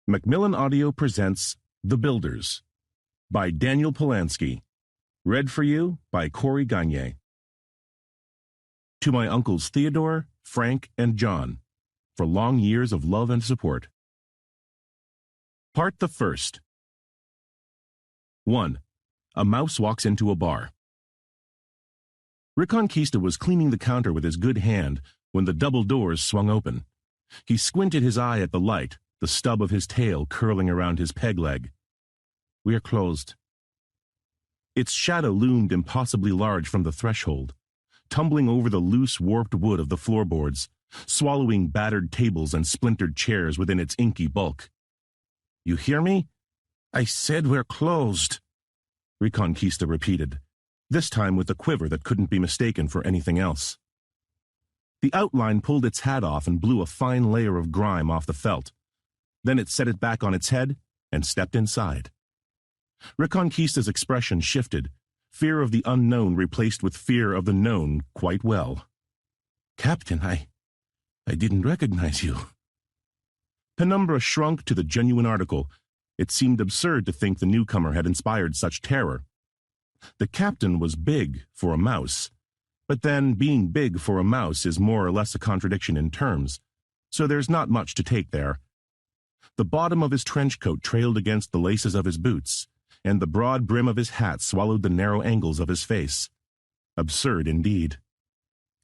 Macmillan Audio presents The Builders by Daniel Polansky. Read for you by Corey Gagne. To my uncles Theodore, Frank, and John, for long years of love and support. Part the first. 1. A mouse walks into a bar. Reconquista was cleaning the counter with his good hand when the double doors swung open. He squinted his eye at the light, the stub of his tail curling around his peg leg. "We are closed." Its shadow loomed impossibly large from the threshold, tumbling over the loose, warped wood of the floorboards, swallowing battered tables and splintered chairs within its inky bulk. "You hear me? I said we're closed," Reconquista repeated, this time with a quiver that couldn't be mistaken for anything else. The outline pulled its hat off and blew a fine layer of grime off the felt. Then it set it back on its head and stepped inside. Reconquista's expression shifted, fear of the unknown replaced with fear of the known quite well. "Captain, I didn't recognize you." Penumbra shrunk to the genuine article. It seemed absurd to think the newcomer had inspired such terror. The captain was big for a mouse, but then being big for a mouse is more or less a contradiction in terms, so there's not much to take there. The bottom of his trench coat trailed against the laces of his boots, and the broad brim of his hat swallowed the narrow angles of his face. Absurd indeed.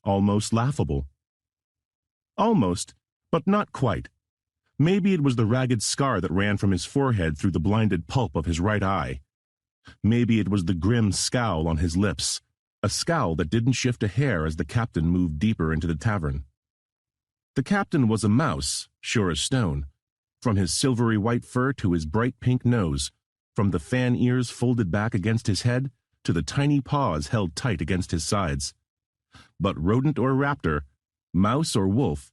Almost laughable. Almost, but not quite. Maybe it was the ragged scar that ran from his forehead through the blinded pulp of his right eye. Maybe it was the grim scowl on his lips, a scowl that didn't shift a hair as the captain moved deeper into the tavern. The captain was a mouse, sure as stone. From his silvery white fur to his bright pink nose, from the fan ears folded back against his head to the tiny paws held tight against his sides. But rodent or raptor, mouse or wolf,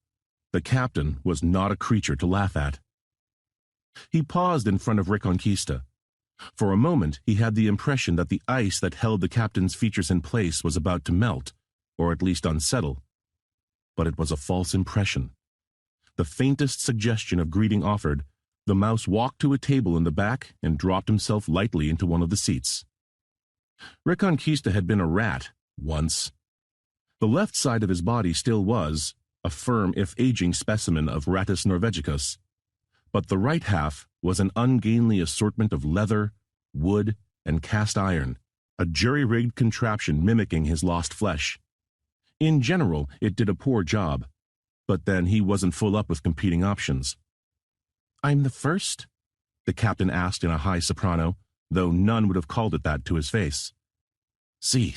the captain was not a creature to laugh at. He paused in front of Reconquista. For a moment he had the impression that the ice that held the captain's features in place was about to melt, or at least unsettle. But it was a false impression. The faintest suggestion of greeting offered, the mouse walked to a table in the back and dropped himself lightly into one of the seats. Reconquista had been a rat, once. The left side of his body still was, a firm if aging specimen of Rattus norvegicus, but the right half was an ungainly assortment of leather, wood, and cast iron, a jury-rigged contraption mimicking his lost flesh. In general, it did a poor job. But then he wasn't full up with competing options. "I'm the first?" the captain asked in a high soprano, though none would have called it that to his face. "Si,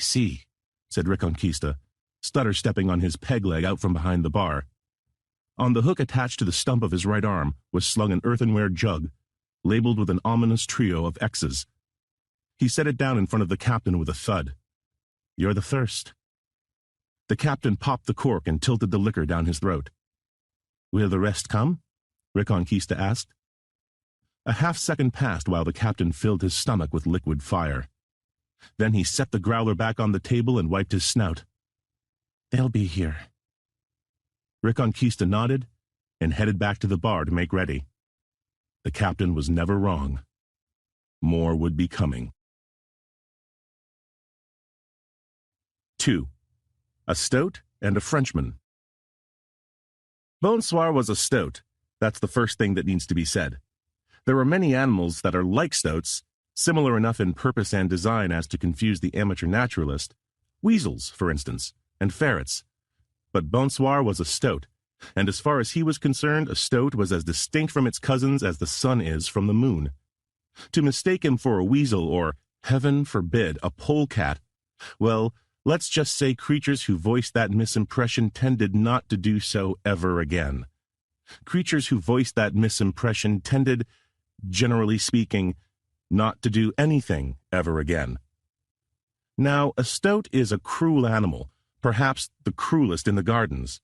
said Reconquista, stutter-stepping on his peg leg out from behind the bar. On the hook attached to the stump of his right arm was slung an earthenware jug, labeled with an ominous trio of X's. He set it down in front of the captain with a thud. "You're the first." The captain popped the cork and tilted the liquor down his throat. "Will the rest come?" Reconquista asked. A half-second passed while the captain filled his stomach with liquid fire. Then he set the growler back on the table and wiped his snout. "They'll be here." Reconquista nodded and headed back to the bar to make ready. The captain was never wrong. More would be coming. 2. A stoat and a Frenchman. Bonsoir was a stoat. That's the first thing that needs to be said. There are many animals that are like stoats, similar enough in purpose and design as to confuse the amateur naturalist. Weasels, for instance, and ferrets. But Bonsoir was a stoat, and as far as he was concerned, a stoat was as distinct from its cousins as the sun is from the moon. To mistake him for a weasel or, heaven forbid, a polecat, well, let's just say creatures who voiced that misimpression tended not to do so ever again. Creatures who voiced that misimpression tended, generally speaking, not to do anything ever again. Now, a stoat is a cruel animal, perhaps the cruelest in the gardens.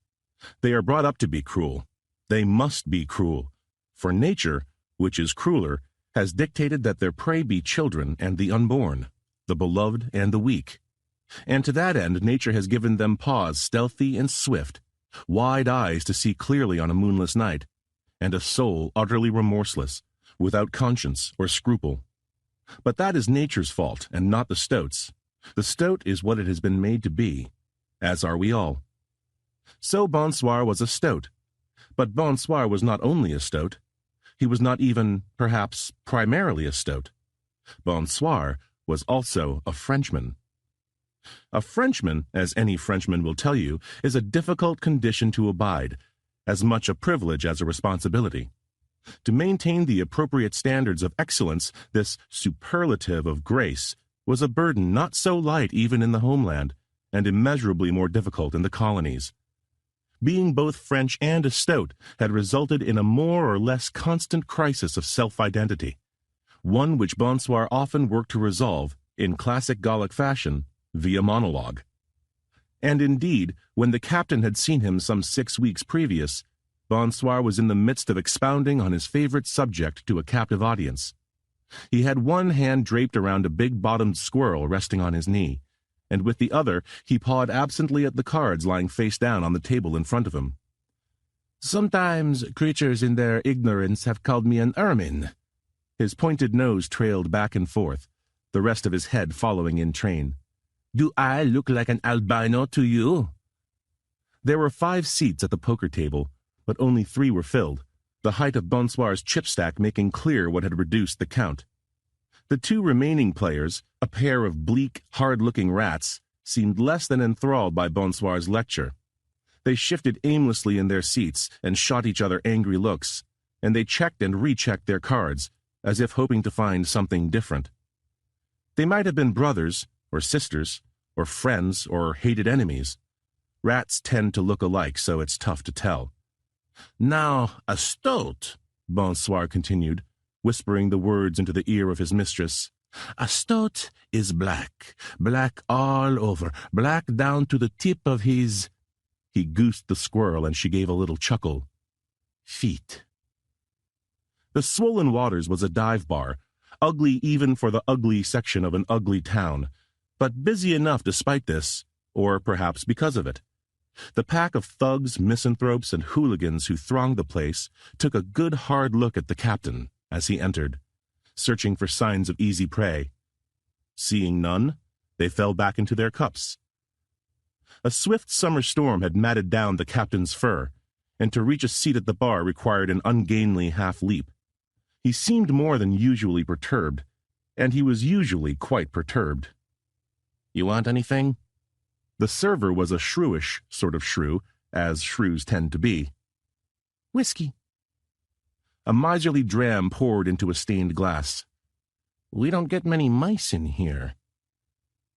They are brought up to be cruel. They must be cruel, for nature, which is crueler, has dictated that their prey be children and the unborn, the beloved and the weak. And to that end nature has given them paws stealthy and swift, wide eyes to see clearly on a moonless night, and a soul utterly remorseless, without conscience or scruple. But that is nature's fault, and not the stoat's. The stoat is what it has been made to be, as are we all. So Bonsoir was a stoat. But Bonsoir was not only a stoat. He was not even, perhaps, primarily a stoat. Bonsoir was also a Frenchman. A Frenchman, as any Frenchman will tell you, is a difficult condition to abide, as much a privilege as a responsibility. To maintain the appropriate standards of excellence, this superlative of grace, was a burden not so light even in the homeland, and immeasurably more difficult in the colonies. Being both French and a stoat had resulted in a more or less constant crisis of self-identity, one which Bonsoir often worked to resolve, in classic Gallic fashion, via monologue. And indeed, when the captain had seen him some 6 weeks previous, Bonsoir was in the midst of expounding on his favorite subject to a captive audience. He had one hand draped around a big-bottomed squirrel resting on his knee, and with the other he pawed absently at the cards lying face down on the table in front of him. "Sometimes creatures in their ignorance have called me an ermine." His pointed nose trailed back and forth, the rest of his head following in train. "Do I look like an albino to you?" There were 5 seats at the poker table, but only 3 were filled, the height of Bonsoir's chip stack making clear what had reduced the count. The 2 remaining players, a pair of bleak, hard-looking rats, seemed less than enthralled by Bonsoir's lecture. They shifted aimlessly in their seats and shot each other angry looks, and they checked and rechecked their cards, as if hoping to find something different. They might have been brothers, or sisters, or friends, or hated enemies. Rats tend to look alike, so it's tough to tell. "Now, a stoat," Bonsoir continued, whispering the words into the ear of his mistress. "A stoat is black, black all over, black down to the tip of his—" He goosed the squirrel, and she gave a little chuckle. "Feet." The Swollen Waters was a dive bar, ugly even for the ugly section of an ugly town, but busy enough despite this, or perhaps because of it. The pack of thugs, misanthropes, and hooligans who thronged the place took a good hard look at the captain as he entered, searching for signs of easy prey. Seeing none, they fell back into their cups. A swift summer storm had matted down the captain's fur, and to reach a seat at the bar required an ungainly half-leap. He seemed more than usually perturbed, and he was usually quite perturbed. "You want anything?" The server was a shrewish sort of shrew, as shrews tend to be. "Whiskey." A miserly dram poured into a stained glass. "We don't get many mice in here."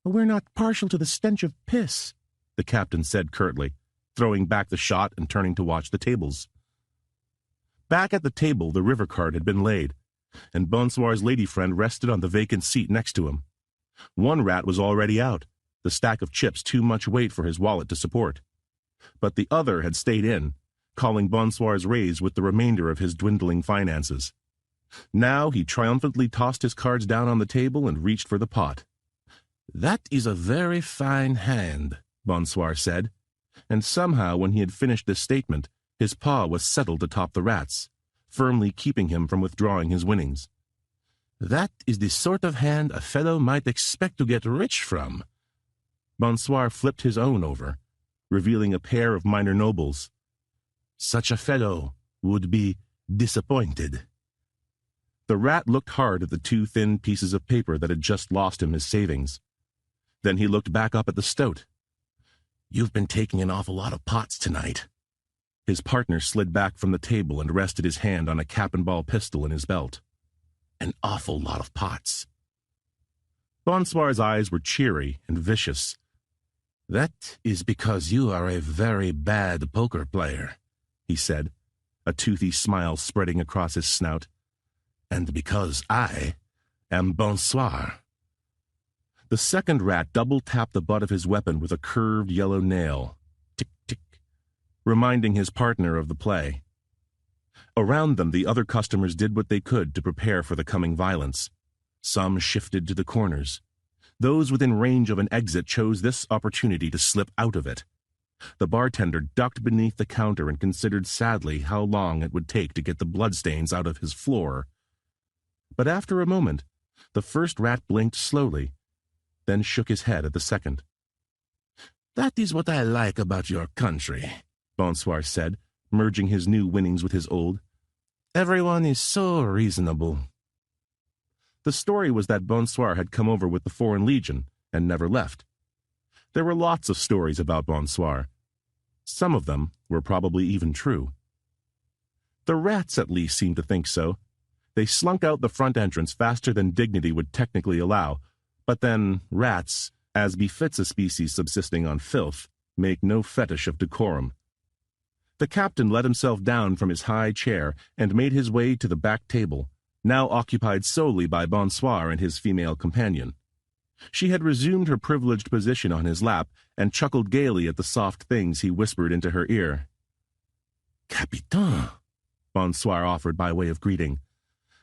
"We're not partial to the stench of piss," the captain said curtly, throwing back the shot and turning to watch the tables. Back at the table the river card had been laid, and Bonsoir's lady friend rested on the vacant seat next to him. One rat was already out, the stack of chips too much weight for his wallet to support. But the other had stayed in, calling Bonsoir's raise with the remainder of his dwindling finances. Now he triumphantly tossed his cards down on the table and reached for the pot. "That is a very fine hand," Bonsoir said, and somehow when he had finished this statement, his paw was settled atop the rat's, firmly keeping him from withdrawing his winnings. "That is the sort of hand a fellow might expect to get rich from." Bonsoir flipped his own over, revealing a pair of minor nobles. "Such a fellow would be disappointed." The rat looked hard at the 2 thin pieces of paper that had just lost him his savings. Then he looked back up at the stoat. "You've been taking an awful lot of pots tonight." His partner slid back from the table and rested his hand on a cap-and-ball pistol in his belt. "An awful lot of pots." Bonsoir's eyes were cheery and vicious. "That is because you are a very bad poker player," he said, a toothy smile spreading across his snout. "And because I am Bonsoir." The second rat double-tapped the butt of his weapon with a curved yellow nail. Tick-tick, reminding his partner of the play. Around them the other customers did what they could to prepare for the coming violence. Some shifted to the corners. Those within range of an exit chose this opportunity to slip out of it. The bartender ducked beneath the counter and considered sadly how long it would take to get the bloodstains out of his floor. But after a moment, the first rat blinked slowly, then shook his head at the second. "That is what I like about your country," Bonsoir said, merging his new winnings with his old. "Everyone is so reasonable." The story was that Bonsoir had come over with the Foreign Legion and never left. There were lots of stories about Bonsoir. Some of them were probably even true. The rats at least seemed to think so. They slunk out the front entrance faster than dignity would technically allow, but then rats, as befits a species subsisting on filth, make no fetish of decorum. The captain let himself down from his high chair and made his way to the back table, now occupied solely by Bonsoir and his female companion. She had resumed her privileged position on his lap and chuckled gaily at the soft things he whispered into her ear. "Capitaine," Bonsoir offered by way of greeting,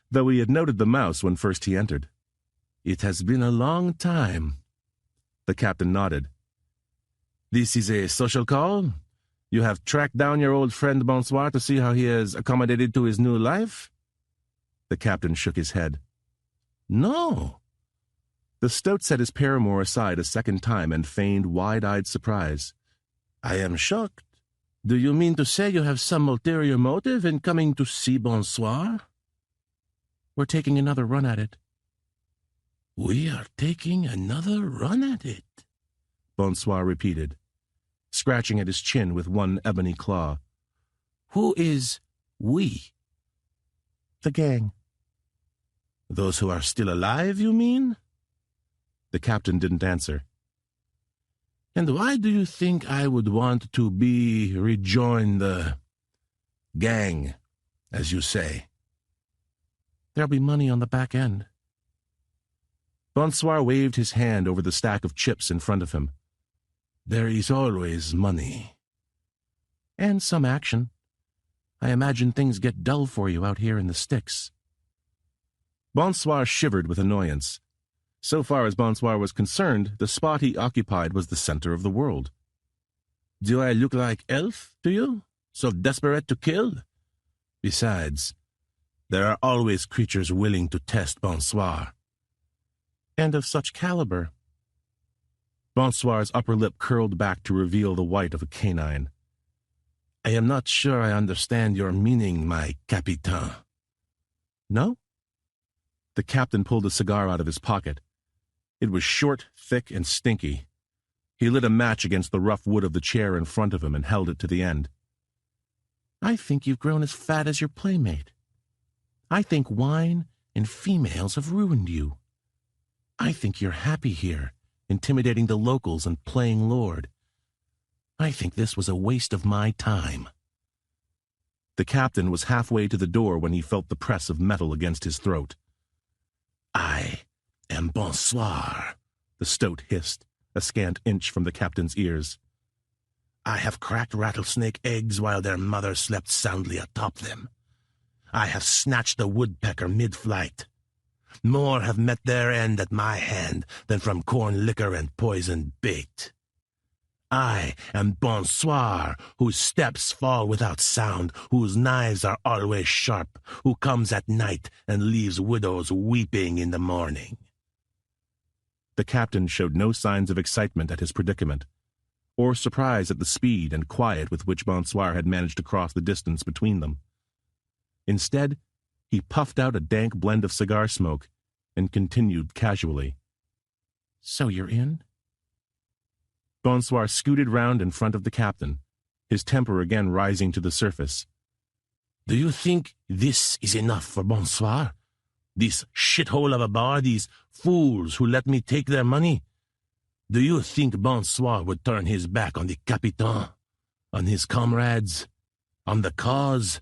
though he had noted the mouse when first he entered. "It has been a long time." The captain nodded. "This is a social call? You have tracked down your old friend Bonsoir to see how he has accommodated to his new life?" The captain shook his head. "No." The stoat set his paramour aside a second time and feigned wide-eyed surprise. "I am shocked. Do you mean to say you have some ulterior motive in coming to see Bonsoir?" "We're taking another run at it." "We are taking another run at it," Bonsoir repeated, scratching at his chin with one ebony claw. "Who is we?" "The gang." "Those who are still alive, you mean?" The captain didn't answer. "And why do you think I would want to rejoin the gang, as you say?" "There'll be money on the back end." Bonsoir waved his hand over the stack of chips in front of him. "There is always money." "And some action. I imagine things get dull for you out here in the sticks." Bonsoir shivered with annoyance. So far as Bonsoir was concerned, the spot he occupied was the center of the world. "Do I look like elf to you? So desperate to kill? Besides, there are always creatures willing to test Bonsoir." "And of such caliber." Bonsoir's upper lip curled back to reveal the white of a canine. "I am not sure I understand your meaning, my capitaine." "No?" The captain pulled a cigar out of his pocket. It was short, thick, and stinky. He lit a match against the rough wood of the chair in front of him and held it to the end. "I think you've grown as fat as your playmate. I think wine and females have ruined you. I think you're happy here, intimidating the locals and playing lord. I think this was a waste of my time." The captain was halfway to the door when he felt the press of metal against his throat. "I am Bonsoir," the stoat hissed, a scant inch from the captain's ears. "I have cracked rattlesnake eggs while their mother slept soundly atop them. I have snatched a woodpecker mid-flight. More have met their end at my hand than from corn liquor and poisoned bait. I am Bonsoir, whose steps fall without sound, whose knives are always sharp, who comes at night and leaves widows weeping in the morning." The captain showed no signs of excitement at his predicament, or surprise at the speed and quiet with which Bonsoir had managed to cross the distance between them. Instead, he puffed out a dank blend of cigar smoke and continued casually. "So you're in?" Bonsoir scooted round in front of the captain, his temper again rising to the surface. "Do you think this is enough for Bonsoir? This shithole of a bar, these fools who let me take their money? Do you think Bonsoir would turn his back on the Capitaine, on his comrades, on the cause?"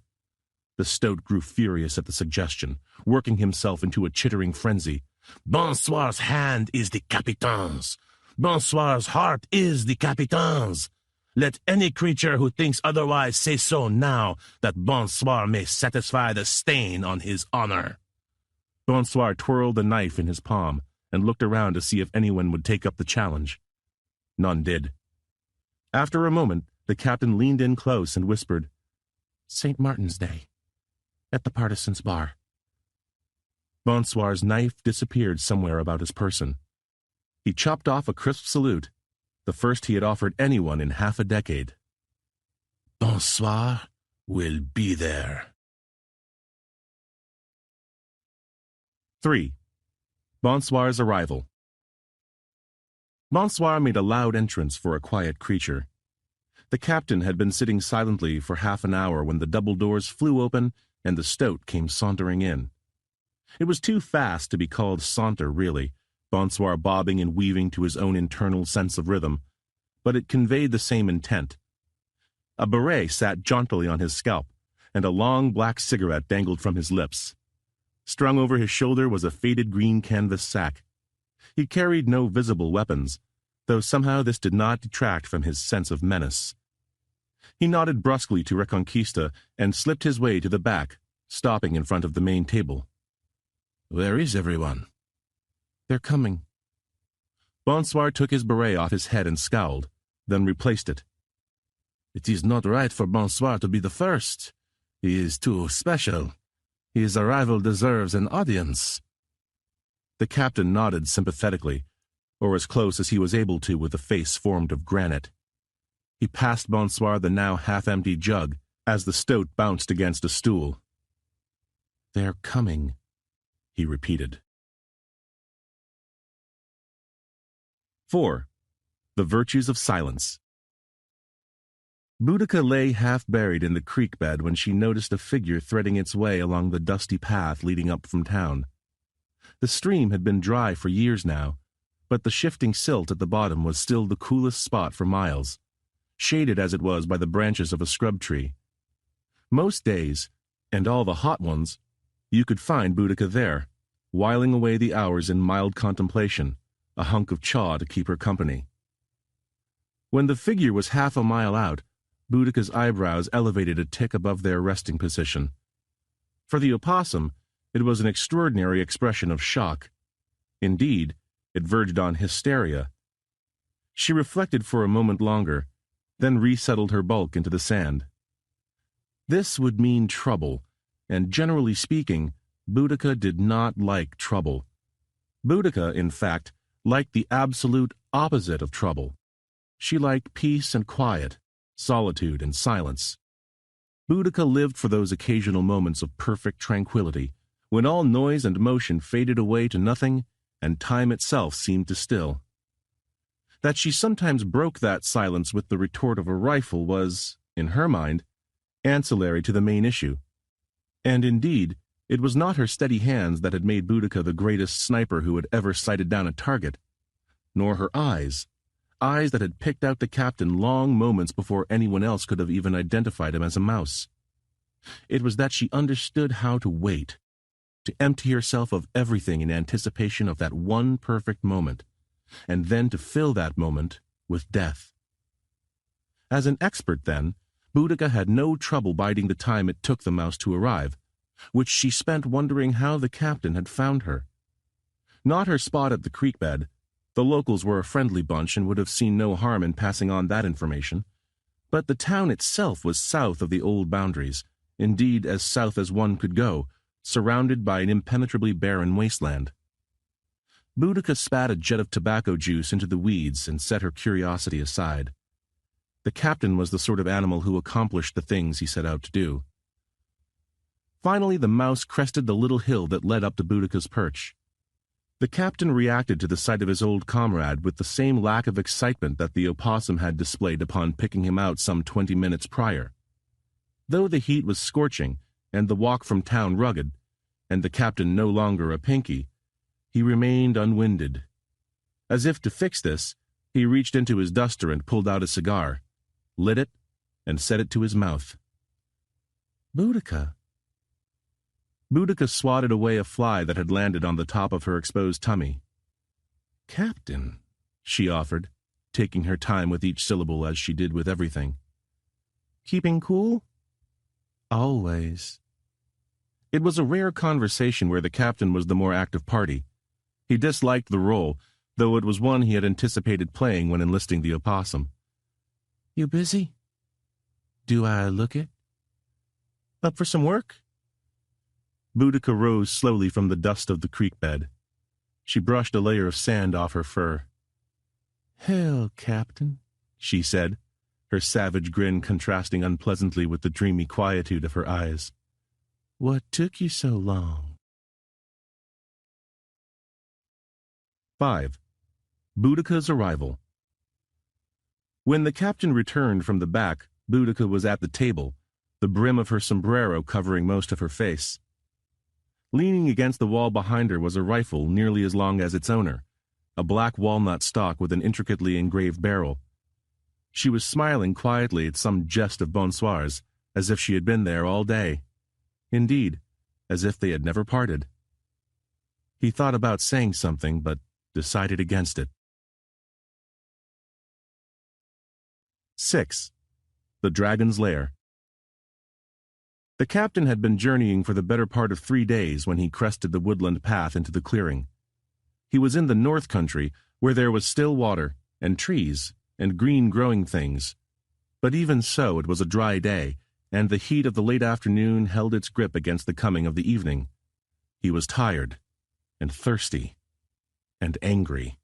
The stoat grew furious at the suggestion, working himself into a chittering frenzy. "Bonsoir's hand is the Capitaine's. Bonsoir's heart is the Capitaine's. Let any creature who thinks otherwise say so now, that Bonsoir may satisfy the stain on his honor." Bonsoir twirled the knife in his palm and looked around to see if anyone would take up the challenge. None did. After a moment, the captain leaned in close and whispered, "St. Martin's Day, at the Partisans' Bar." Bonsoir's knife disappeared somewhere about his person. He chopped off a crisp salute, the first he had offered anyone in half a decade. "Bonsoir will be there." 3. Bonsoir's arrival. Bonsoir made a loud entrance for a quiet creature. The captain had been sitting silently for half an hour when the double doors flew open and the stoat came sauntering in. It was too fast to be called saunter, really, Bonsoir bobbing and weaving to his own internal sense of rhythm, but it conveyed the same intent. A beret sat jauntily on his scalp, and a long black cigarette dangled from his lips. Strung over his shoulder was a faded green canvas sack. He carried no visible weapons, though somehow this did not detract from his sense of menace. He nodded brusquely to Reconquista and slipped his way to the back, stopping in front of the main table. "Where is everyone?" "They're coming." Bonsoir took his beret off his head and scowled, then replaced it. "It is not right for Bonsoir to be the first. He is too special. His arrival deserves an audience." The captain nodded sympathetically, or as close as he was able to with a face formed of granite. He passed Bonsoir the now half-empty jug as the stoat bounced against a stool. "They're coming," he repeated. 4. The Virtues of Silence. Boudica lay half-buried in the creek bed when she noticed a figure threading its way along the dusty path leading up from town. The stream had been dry for years now, but the shifting silt at the bottom was still the coolest spot for miles, shaded as it was by the branches of a scrub tree. Most days, and all the hot ones, you could find Boudica there, whiling away the hours in mild contemplation, a hunk of chaw to keep her company. When the figure was half a mile out, Boudica's eyebrows elevated a tick above their resting position. For the opossum, it was an extraordinary expression of shock. Indeed, it verged on hysteria. She reflected for a moment longer, then resettled her bulk into the sand. This would mean trouble, and generally speaking, Boudica did not like trouble. Boudica, in fact, liked the absolute opposite of trouble. She liked peace and quiet, solitude and silence. Boudica lived for those occasional moments of perfect tranquility, when all noise and motion faded away to nothing, and time itself seemed to still. That she sometimes broke that silence with the retort of a rifle was, in her mind, ancillary to the main issue. And indeed, it was not her steady hands that had made Boudica the greatest sniper who had ever sighted down a target, nor her eyes that had picked out the captain long moments before anyone else could have even identified him as a mouse. It was that she understood how to wait, to empty herself of everything in anticipation of that one perfect moment, and then to fill that moment with death. As an expert, then, Boudica had no trouble biding the time it took the mouse to arrive, which she spent wondering how the captain had found her. Not her spot at the creek bed. The locals were a friendly bunch and would have seen no harm in passing on that information. But the town itself was south of the old boundaries, indeed as south as one could go, surrounded by an impenetrably barren wasteland. Boudica spat a jet of tobacco juice into the weeds and set her curiosity aside. The captain was the sort of animal who accomplished the things he set out to do. Finally, the mouse crested the little hill that led up to Boudica's perch. The captain reacted to the sight of his old comrade with the same lack of excitement that the opossum had displayed upon picking him out some 20 minutes prior. Though the heat was scorching, and the walk from town rugged, and the captain no longer a pinky, he remained unwinded. As if to fix this, he reached into his duster and pulled out a cigar, lit it, and set it to his mouth. "Boudica." Boudica swatted away a fly that had landed on the top of her exposed tummy. "Captain," she offered, taking her time with each syllable as she did with everything. "Keeping cool?" "Always." It was a rare conversation where the captain was the more active party. He disliked the role, though it was one he had anticipated playing when enlisting the opossum. You busy? Do I look it? Up for some work? Boudica rose slowly from the dust of the creek bed. She brushed a layer of sand off her fur. Hell, Captain, she said, her savage grin contrasting unpleasantly with the dreamy quietude of her eyes. What took you so long? 5. Boudica's arrival. When the captain returned from the back, Boudica was at the table, the brim of her sombrero covering most of her face. Leaning against the wall behind her was a rifle nearly as long as its owner, a black walnut stock with an intricately engraved barrel. She was smiling quietly at some jest of Bonsoir's, as if she had been there all day. Indeed, as if they had never parted. He thought about saying something, but decided against it. 6. The Dragon's Lair. The captain had been journeying for the better part of 3 days when he crested the woodland path into the clearing. He was in the north country, where there was still water, and trees, and green growing things. But even so, it was a dry day, and the heat of the late afternoon held its grip against the coming of the evening. He was tired, and thirsty, and angry.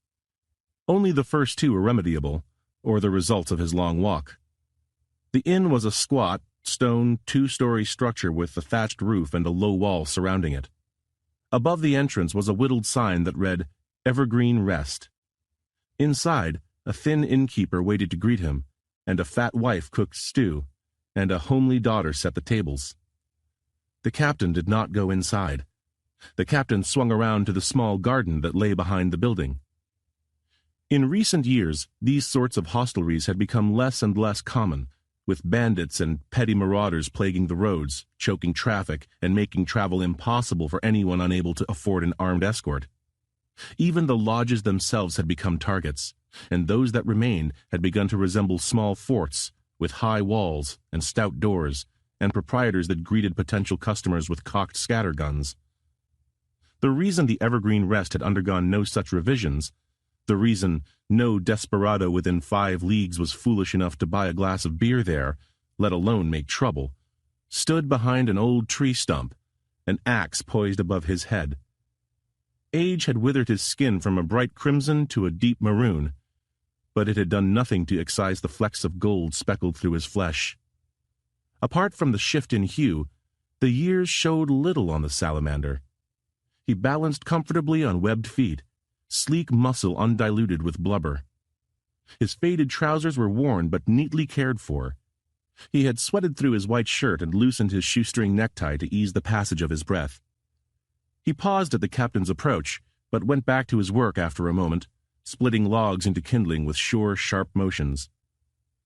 Only the first two were remediable, or the results of his long walk. The inn was a squat, stone, 2-story structure with a thatched roof and a low wall surrounding it. Above the entrance was a whittled sign that read, Evergreen Rest. Inside, a thin innkeeper waited to greet him, and a fat wife cooked stew, and a homely daughter set the tables. The captain did not go inside. The captain swung around to the small garden that lay behind the building. In recent years, these sorts of hostelries had become less and less common, with bandits and petty marauders plaguing the roads, choking traffic, and making travel impossible for anyone unable to afford an armed escort. Even the lodges themselves had become targets, and those that remained had begun to resemble small forts, with high walls and stout doors, and proprietors that greeted potential customers with cocked scatterguns. The reason the Evergreen Rest had undergone no such revisions, the reason no desperado within 5 leagues was foolish enough to buy a glass of beer there, let alone make trouble, stood behind an old tree stump, an axe poised above his head. Age had withered his skin from a bright crimson to a deep maroon, but it had done nothing to excise the flecks of gold speckled through his flesh. Apart from the shift in hue, the years showed little on the salamander. He balanced comfortably on webbed feet, sleek muscle undiluted with blubber. His faded trousers were worn but neatly cared for. He had sweated through his white shirt and loosened his shoestring necktie to ease the passage of his breath. He paused at the captain's approach, but went back to his work after a moment, splitting logs into kindling with sure, sharp motions.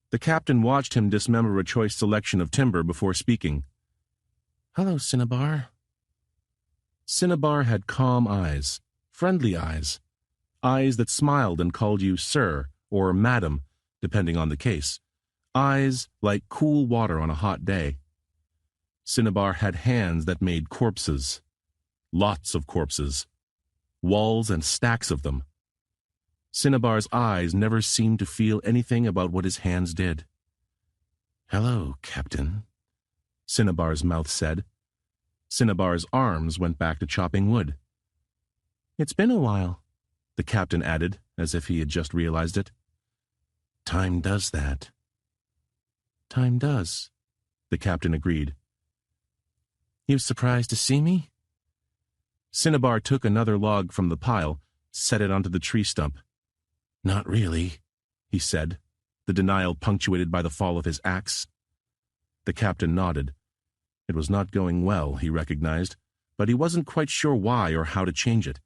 The captain watched him dismember a choice selection of timber before speaking. "Hello, Cinnabar." Cinnabar had calm eyes, friendly eyes that smiled and called you sir or madam, depending on the case, eyes like cool water on a hot day. Cinnabar had hands that made corpses, lots of corpses, walls and stacks of them. Cinnabar's eyes never seemed to feel anything about what his hands did. "Hello, Captain," Cinnabar's mouth said. Cinnabar's arms went back to chopping wood. "It's been a while," the captain added, as if he had just realized it. "Time does that." "Time does," the captain agreed. "You surprised to see me?" Cinnabar took another log from the pile, set it onto the tree stump. "Not really," he said, the denial punctuated by the fall of his axe. The captain nodded. It was not going well, he recognized, but he wasn't quite sure why or how to change it.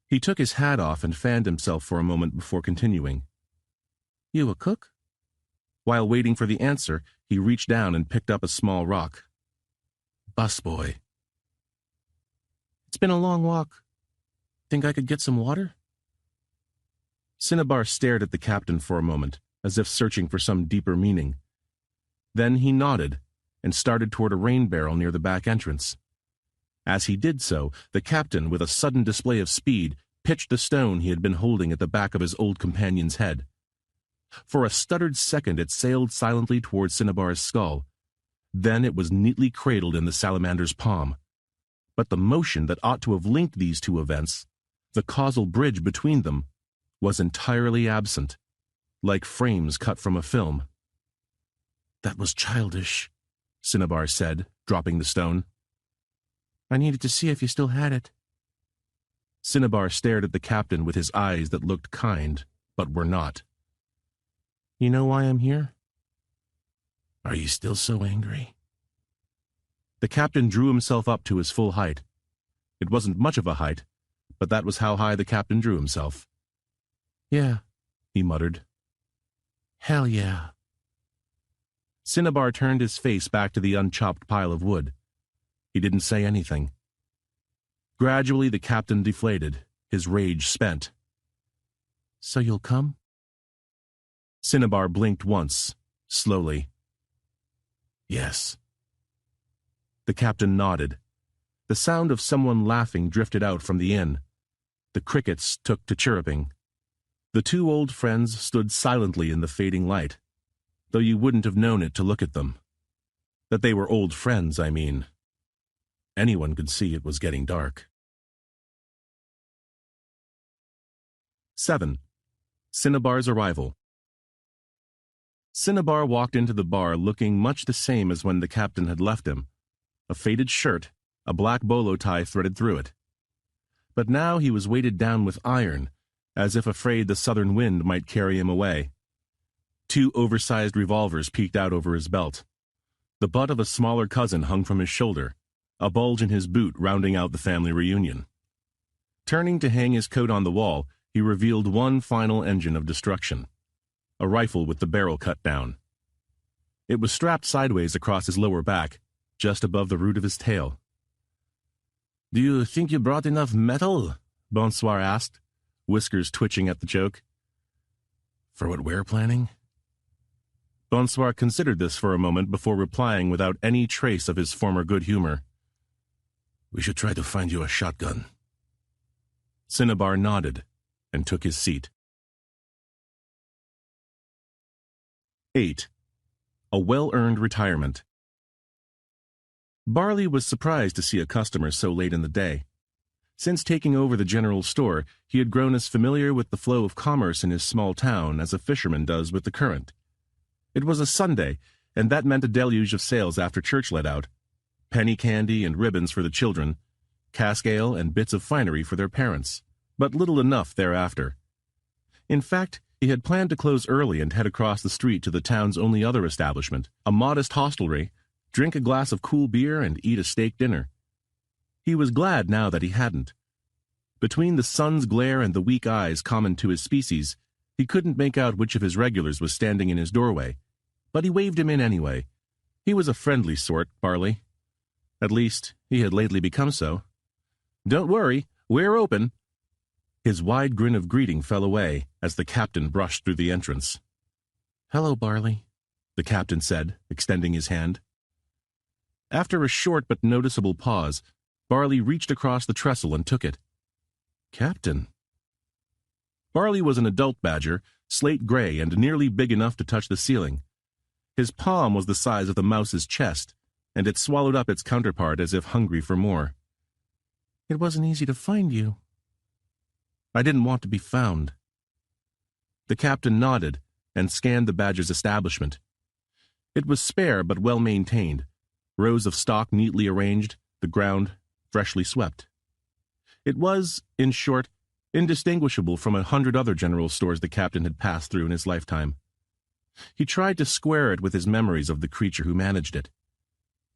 He took his hat off and fanned himself for a moment before continuing. "You a cook?" While waiting for the answer, he reached down and picked up a small rock. "Busboy." "It's been a long walk. Think I could get some water?" Cinnabar stared at the captain for a moment, as if searching for some deeper meaning. Then he nodded and started toward a rain barrel near the back entrance. As he did so, the captain, with a sudden display of speed, pitched the stone he had been holding at the back of his old companion's head. For a stuttered second it sailed silently toward Cinnabar's skull. Then it was neatly cradled in the salamander's palm. But the motion that ought to have linked these two events, the causal bridge between them, was entirely absent, like frames cut from a film. "That was childish," Cinnabar said, dropping the stone. "I needed to see if you still had it." Cinnabar stared at the captain with his eyes that looked kind, but were not. "You know why I'm here?" "Are you still so angry?" The captain drew himself up to his full height. It wasn't much of a height, but that was how high the captain drew himself. "Yeah," he muttered. "Hell yeah." Cinnabar turned his face back to the unchopped pile of wood. He didn't say anything. Gradually the captain deflated, his rage spent. "So you'll come?" Cinnabar blinked once, slowly. "Yes." The captain nodded. The sound of someone laughing drifted out from the inn. The crickets took to chirruping. The two old friends stood silently in the fading light, though you wouldn't have known it to look at them. That they were old friends, I mean. Anyone could see it was getting dark. 7. Cinnabar's arrival. Cinnabar walked into the bar looking much the same as when the captain had left him. A faded shirt, a black bolo tie threaded through it. But now he was weighted down with iron, as if afraid the southern wind might carry him away. 2 oversized revolvers peeked out over his belt. The butt of a smaller cousin hung from his shoulder, a bulge in his boot rounding out the family reunion. Turning to hang his coat on the wall, he revealed one final engine of destruction, a rifle with the barrel cut down. It was strapped sideways across his lower back, just above the root of his tail. "Do you think you brought enough metal?" Bonsoir asked, whiskers twitching at the joke. "For what we're planning?" Bonsoir considered this for a moment before replying without any trace of his former good humor. "We should try to find you a shotgun." Cinnabar nodded and took his seat. 8. A well-earned retirement. Barley was surprised to see a customer so late in the day. Since taking over the general store, he had grown as familiar with the flow of commerce in his small town as a fisherman does with the current. It was a Sunday, and that meant a deluge of sales after church let out. Penny candy and ribbons for the children, cask ale and bits of finery for their parents, but little enough thereafter. In fact, he had planned to close early and head across the street to the town's only other establishment, a modest hostelry, drink a glass of cool beer and eat a steak dinner. He was glad now that he hadn't. Between the sun's glare and the weak eyes common to his species, he couldn't make out which of his regulars was standing in his doorway, but he waved him in anyway. He was a friendly sort, Barley. At least, he had lately become so. "Don't worry, we're open." His wide grin of greeting fell away as the captain brushed through the entrance. "Hello, Barley," the captain said, extending his hand. After a short but noticeable pause, Barley reached across the trestle and took it. "Captain." Barley was an adult badger, slate gray and nearly big enough to touch the ceiling. His palm was the size of the mouse's chest, and it swallowed up its counterpart as if hungry for more. "It wasn't easy to find you." "I didn't want to be found." The captain nodded and scanned the badger's establishment. It was spare but well maintained, rows of stock neatly arranged, the ground freshly swept. It was, in short, indistinguishable from 100 other general stores the captain had passed through in his lifetime. He tried to square it with his memories of the creature who managed it.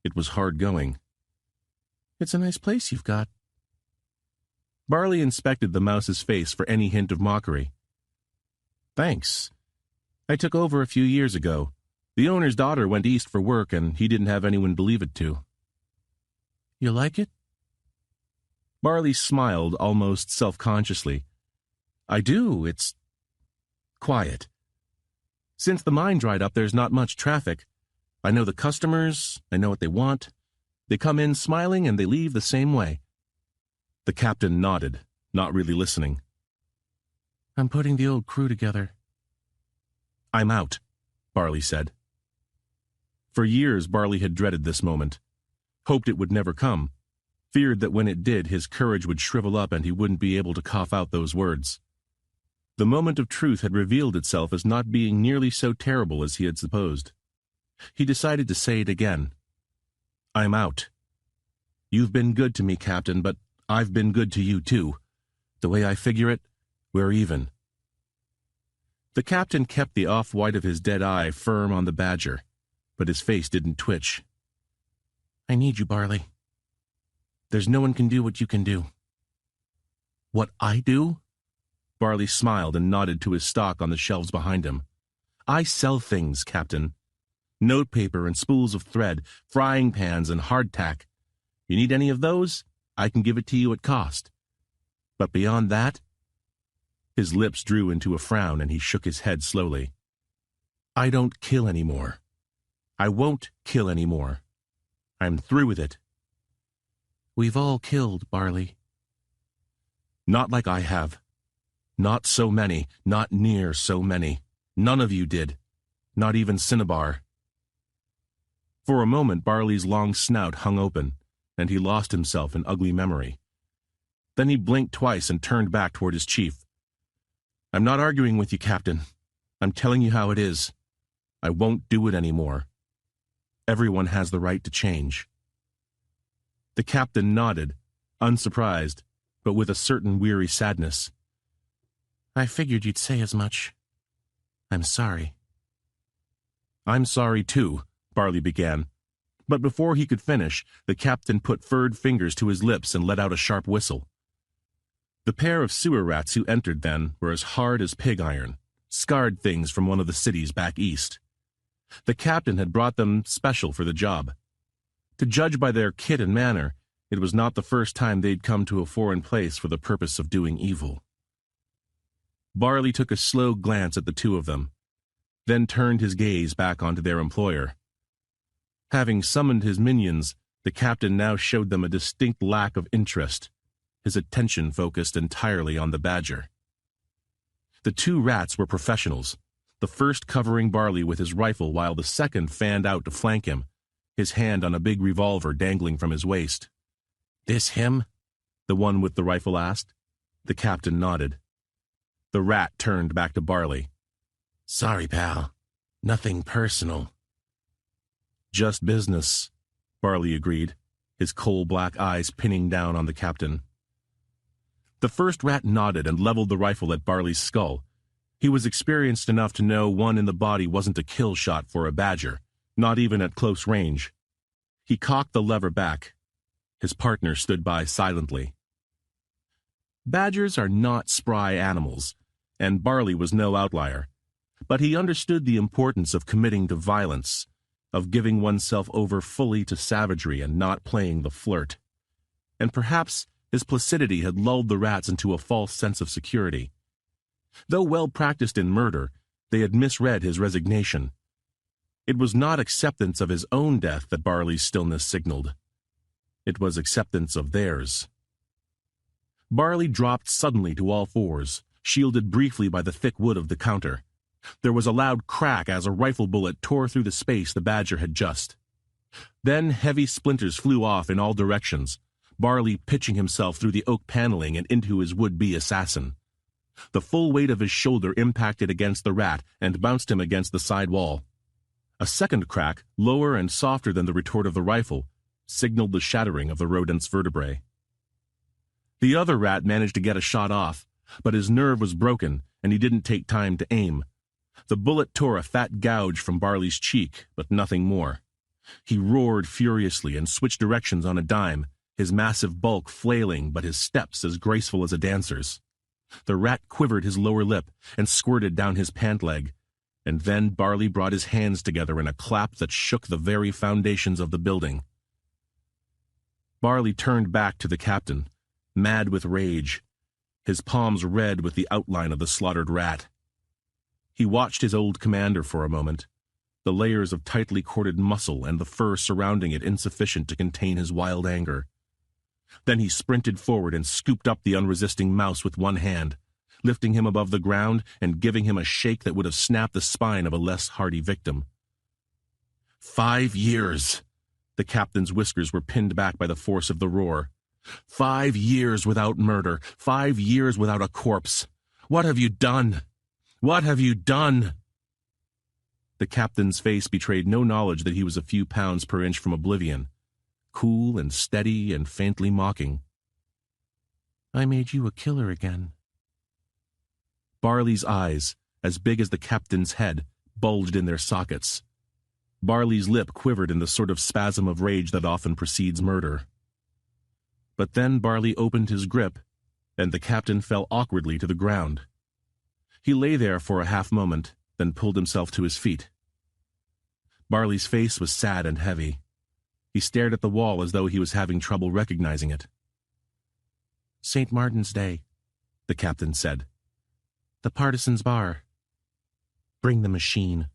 It was hard going. "It's a nice place you've got." Barley inspected the mouse's face for any hint of mockery. "Thanks. I took over a few years ago. The owner's daughter went east for work, and he didn't have anyone believe it to." "You like it?" Barley smiled almost self-consciously. "I do. It's quiet. Since the mine dried up, there's not much traffic. I know the customers, I know what they want. They come in smiling and they leave the same way." The captain nodded, not really listening. "I'm putting the old crew together." "I'm out," Barley said. For years Barley had dreaded this moment, hoped it would never come, feared that when it did his courage would shrivel up and he wouldn't be able to cough out those words. The moment of truth had revealed itself as not being nearly so terrible as he had supposed. He decided to say it again. "I'm out. You've been good to me, Captain, but I've been good to you too. The way I figure it, we're even." The captain kept the off-white of his dead eye firm on the badger, but his face didn't twitch. "I need you, Barley. There's no one can do what you can do." "What I do?" Barley smiled and nodded to his stock on the shelves behind him. "I sell things, Captain. Notepaper and spools of thread, frying pans and hardtack. You need any of those? I can give it to you at cost. But beyond that—" His lips drew into a frown and he shook his head slowly. "I don't kill anymore. I won't kill anymore. I'm through with it." "We've all killed, Barley." "Not like I have. Not so many, not near so many. None of you did. Not even Cinnabar." For a moment Barley's long snout hung open, and he lost himself in ugly memory. Then he blinked twice and turned back toward his chief. "I'm not arguing with you, Captain. I'm telling you how it is. I won't do it anymore. Everyone has the right to change." The captain nodded, unsurprised, but with a certain weary sadness. "I figured you'd say as much. I'm sorry." "I'm sorry, too," Barley began. But before he could finish, the captain put furred fingers to his lips and let out a sharp whistle. The pair of sewer rats who entered then were as hard as pig iron, scarred things from one of the cities back east. The captain had brought them special for the job. To judge by their kit and manner, it was not the first time they'd come to a foreign place for the purpose of doing evil. Barley took a slow glance at the two of them, then turned his gaze back onto their employer. Having summoned his minions, the captain now showed them a distinct lack of interest, his attention focused entirely on the badger. The two rats were professionals, the first covering Barley with his rifle while the second fanned out to flank him, his hand on a big revolver dangling from his waist. "This him?" the one with the rifle asked. The captain nodded. The rat turned back to Barley. "Sorry, pal. Nothing personal." "Just business," Barley agreed, his coal-black eyes pinning down on the captain. The first rat nodded and leveled the rifle at Barley's skull. He was experienced enough to know one in the body wasn't a kill shot for a badger, not even at close range. He cocked the lever back. His partner stood by silently. Badgers are not spry animals, and Barley was no outlier. But he understood the importance of committing to violence, of giving oneself over fully to savagery and not playing the flirt. And perhaps his placidity had lulled the rats into a false sense of security. Though well practiced in murder, they had misread his resignation. It was not acceptance of his own death that Barley's stillness signaled. It was acceptance of theirs. Barley dropped suddenly to all fours, shielded briefly by the thick wood of the counter. There was a loud crack as a rifle bullet tore through the space the badger had just. Then heavy splinters flew off in all directions, Barley pitching himself through the oak paneling and into his would-be assassin. The full weight of his shoulder impacted against the rat and bounced him against the side wall. A second crack, lower and softer than the retort of the rifle, signaled the shattering of the rodent's vertebrae. The other rat managed to get a shot off, but his nerve was broken and he didn't take time to aim. The bullet tore a fat gouge from Barley's cheek, but nothing more. He roared furiously and switched directions on a dime, his massive bulk flailing but his steps as graceful as a dancer's. The rat quivered his lower lip and squirted down his pant leg, and then Barley brought his hands together in a clap that shook the very foundations of the building. Barley turned back to the captain, mad with rage, his palms red with the outline of the slaughtered rat. He watched his old commander for a moment, the layers of tightly corded muscle and the fur surrounding it insufficient to contain his wild anger. Then he sprinted forward and scooped up the unresisting mouse with one hand, lifting him above the ground and giving him a shake that would have snapped the spine of a less hardy victim. 5 years! The captain's whiskers were pinned back by the force of the roar. 5 years without murder. 5 years without a corpse. What have you done? What have you done? The captain's face betrayed no knowledge that he was a few pounds per inch from oblivion. Cool and steady and faintly mocking. I made you a killer again. Barley's eyes, as big as the captain's head, bulged in their sockets. Barley's lip quivered in the sort of spasm of rage that often precedes murder. But then Barley opened his grip, and the captain fell awkwardly to the ground. He lay there for a half-moment, then pulled himself to his feet. Barley's face was sad and heavy. He stared at the wall as though he was having trouble recognizing it. St. Martin's Day, the captain said. The Partisans' Bar. Bring the machine.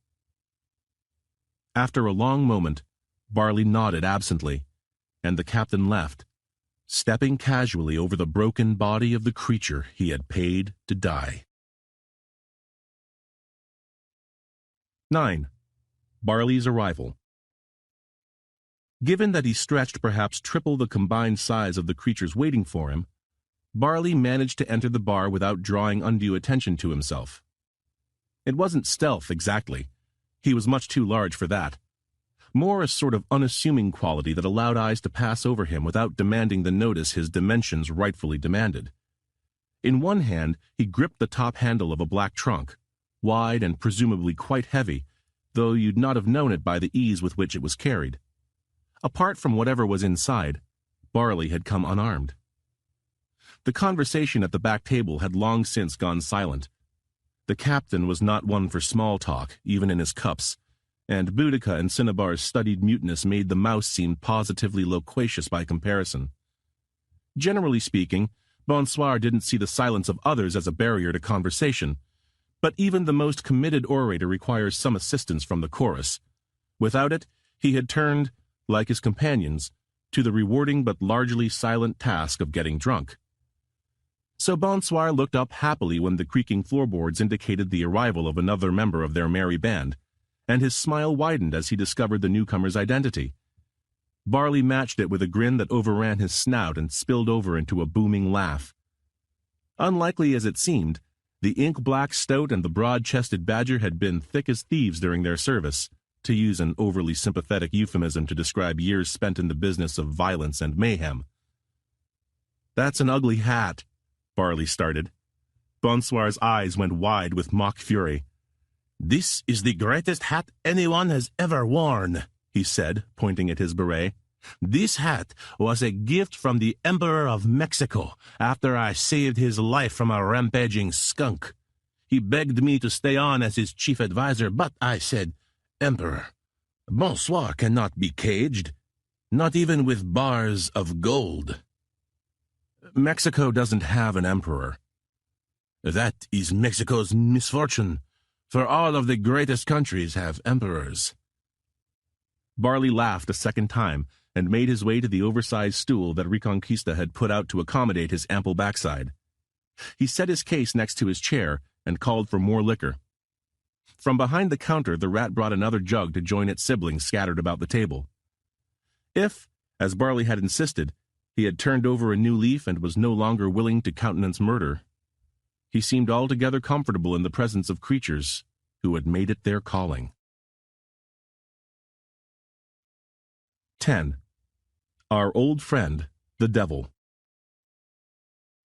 After a long moment, Barley nodded absently, and the captain left, stepping casually over the broken body of the creature he had paid to die. 9. Barley's arrival. Given that he stretched perhaps triple the combined size of the creatures waiting for him, Barley managed to enter the bar without drawing undue attention to himself. It wasn't stealth, exactly. He was much too large for that. More a sort of unassuming quality that allowed eyes to pass over him without demanding the notice his dimensions rightfully demanded. In one hand, he gripped the top handle of a black trunk, wide and presumably quite heavy, though you'd not have known it by the ease with which it was carried. Apart from whatever was inside, Barley had come unarmed. The conversation at the back table had long since gone silent. The captain was not one for small talk, even in his cups, and Boudica and Cinnabar's studied muteness made the mouse seem positively loquacious by comparison. Generally speaking, Bonsoir didn't see the silence of others as a barrier to conversation, but even the most committed orator requires some assistance from the chorus. Without it, he had turned, like his companions, to the rewarding but largely silent task of getting drunk. So Bonsoir looked up happily when the creaking floorboards indicated the arrival of another member of their merry band, and his smile widened as he discovered the newcomer's identity. Barley matched it with a grin that overran his snout and spilled over into a booming laugh. Unlikely as it seemed, the ink-black stoat and the broad-chested badger had been thick as thieves during their service, to use an overly sympathetic euphemism to describe years spent in the business of violence and mayhem. That's an ugly hat, Barley started. Bonsoir's eyes went wide with mock fury. This is the greatest hat anyone has ever worn, he said, pointing at his beret. This hat was a gift from the Emperor of Mexico after I saved his life from a rampaging skunk. He begged me to stay on as his chief advisor, but I said, Emperor, Bonsoir cannot be caged, not even with bars of gold. Mexico doesn't have an emperor. That is Mexico's misfortune, for all of the greatest countries have emperors. Barley laughed a second time and made his way to the oversized stool that Reconquista had put out to accommodate his ample backside. He set his case next to his chair and called for more liquor. From behind the counter, the rat brought another jug to join its siblings scattered about the table. If, as Barley had insisted, he had turned over a new leaf and was no longer willing to countenance murder, he seemed altogether comfortable in the presence of creatures who had made it their calling. 10. Our old friend, the devil.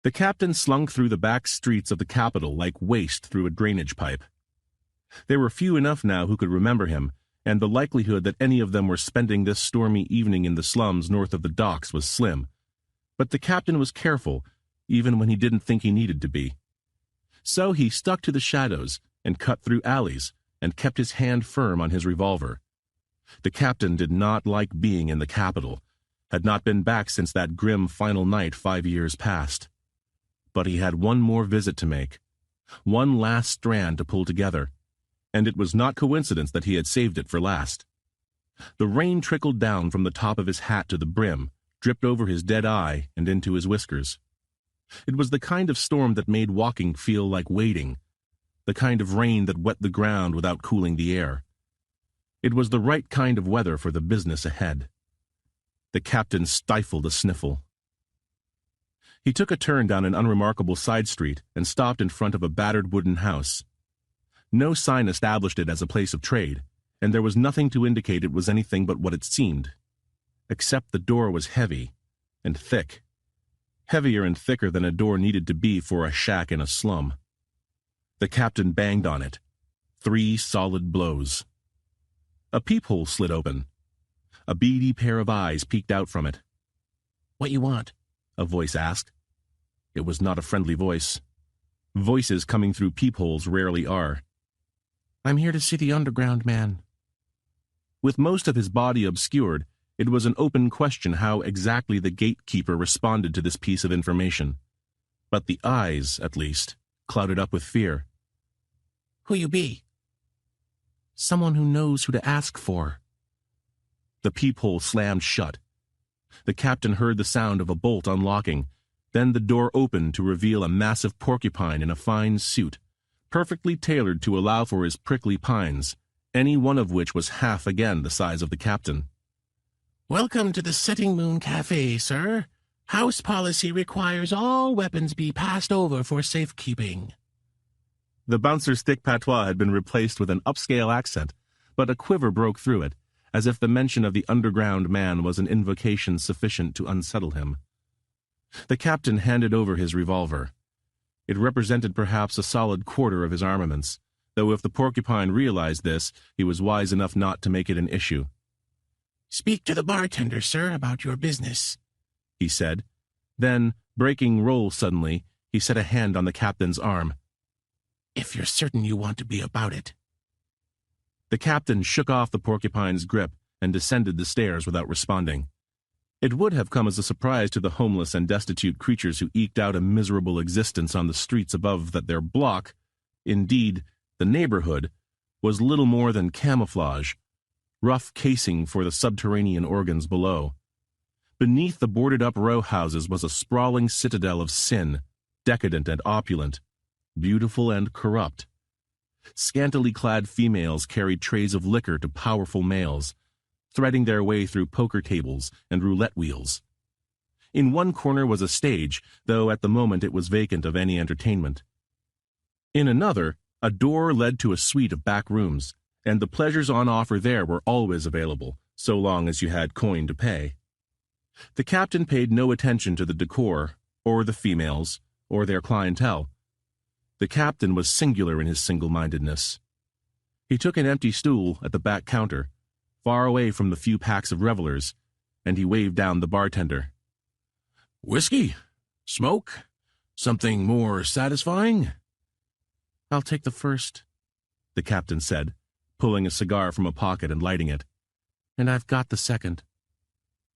The captain slunk through the back streets of the capital like waste through a drainage pipe. There were few enough now who could remember him, and the likelihood that any of them were spending this stormy evening in the slums north of the docks was slim. But the captain was careful, even when he didn't think he needed to be. So he stuck to the shadows and cut through alleys and kept his hand firm on his revolver. The captain did not like being in the capital, had not been back since that grim final night 5 years past. But he had one more visit to make, one last strand to pull together, and it was not coincidence that he had saved it for last. The rain trickled down from the top of his hat to the brim, dripped over his dead eye and into his whiskers. It was the kind of storm that made walking feel like waiting, the kind of rain that wet the ground without cooling the air. It was the right kind of weather for the business ahead. The captain stifled a sniffle. He took a turn down an unremarkable side street and stopped in front of a battered wooden house. No sign established it as a place of trade, and there was nothing to indicate it was anything but what it seemed. Except the door was heavy and thick. Heavier and thicker than a door needed to be for a shack in a slum. The captain banged on it. 3 solid blows. A peephole slid open. A beady pair of eyes peeked out from it. "What you want?" a voice asked. It was not a friendly voice. Voices coming through peepholes rarely are. "I'm here to see the underground man." With most of his body obscured, it was an open question how exactly the gatekeeper responded to this piece of information. But the eyes, at least, clouded up with fear. "Who you be?" "Someone who knows who to ask for." The peephole slammed shut. The captain heard the sound of a bolt unlocking. Then the door opened to reveal a massive porcupine in a fine suit, perfectly tailored to allow for his prickly pines, any one of which was half again the size of the captain. "Welcome to the Setting Moon Cafe, sir. House policy requires all weapons be passed over for safekeeping." The bouncer's thick patois had been replaced with an upscale accent, but a quiver broke through it, as if the mention of the underground man was an invocation sufficient to unsettle him. The captain handed over his revolver. It represented perhaps a solid quarter of his armaments, though if the porcupine realized this, he was wise enough not to make it an issue. "Speak to the bartender, sir, about your business," he said. Then, breaking roll suddenly, he set a hand on the captain's arm. "If you're certain you want to be about it." The captain shook off the porcupine's grip and descended the stairs without responding. It would have come as a surprise to the homeless and destitute creatures who eked out a miserable existence on the streets above that their block, indeed, the neighborhood, was little more than camouflage, rough casing for the subterranean organs below. Beneath the boarded-up row houses was a sprawling citadel of sin, decadent and opulent, beautiful and corrupt. Scantily clad females carried trays of liquor to powerful males, threading their way through poker tables and roulette wheels. In one corner was a stage, though at the moment it was vacant of any entertainment. In another, a door led to a suite of back rooms, and the pleasures on offer there were always available, so long as you had coin to pay. The captain paid no attention to the decor, or the females, or their clientele. The captain was singular in his single-mindedness. He took an empty stool at the back counter, far away from the few packs of revelers, and he waved down the bartender. "Whiskey? Smoke? Something more satisfying?" "I'll take the first," the captain said, pulling a cigar from a pocket and lighting it. "And I've got the second."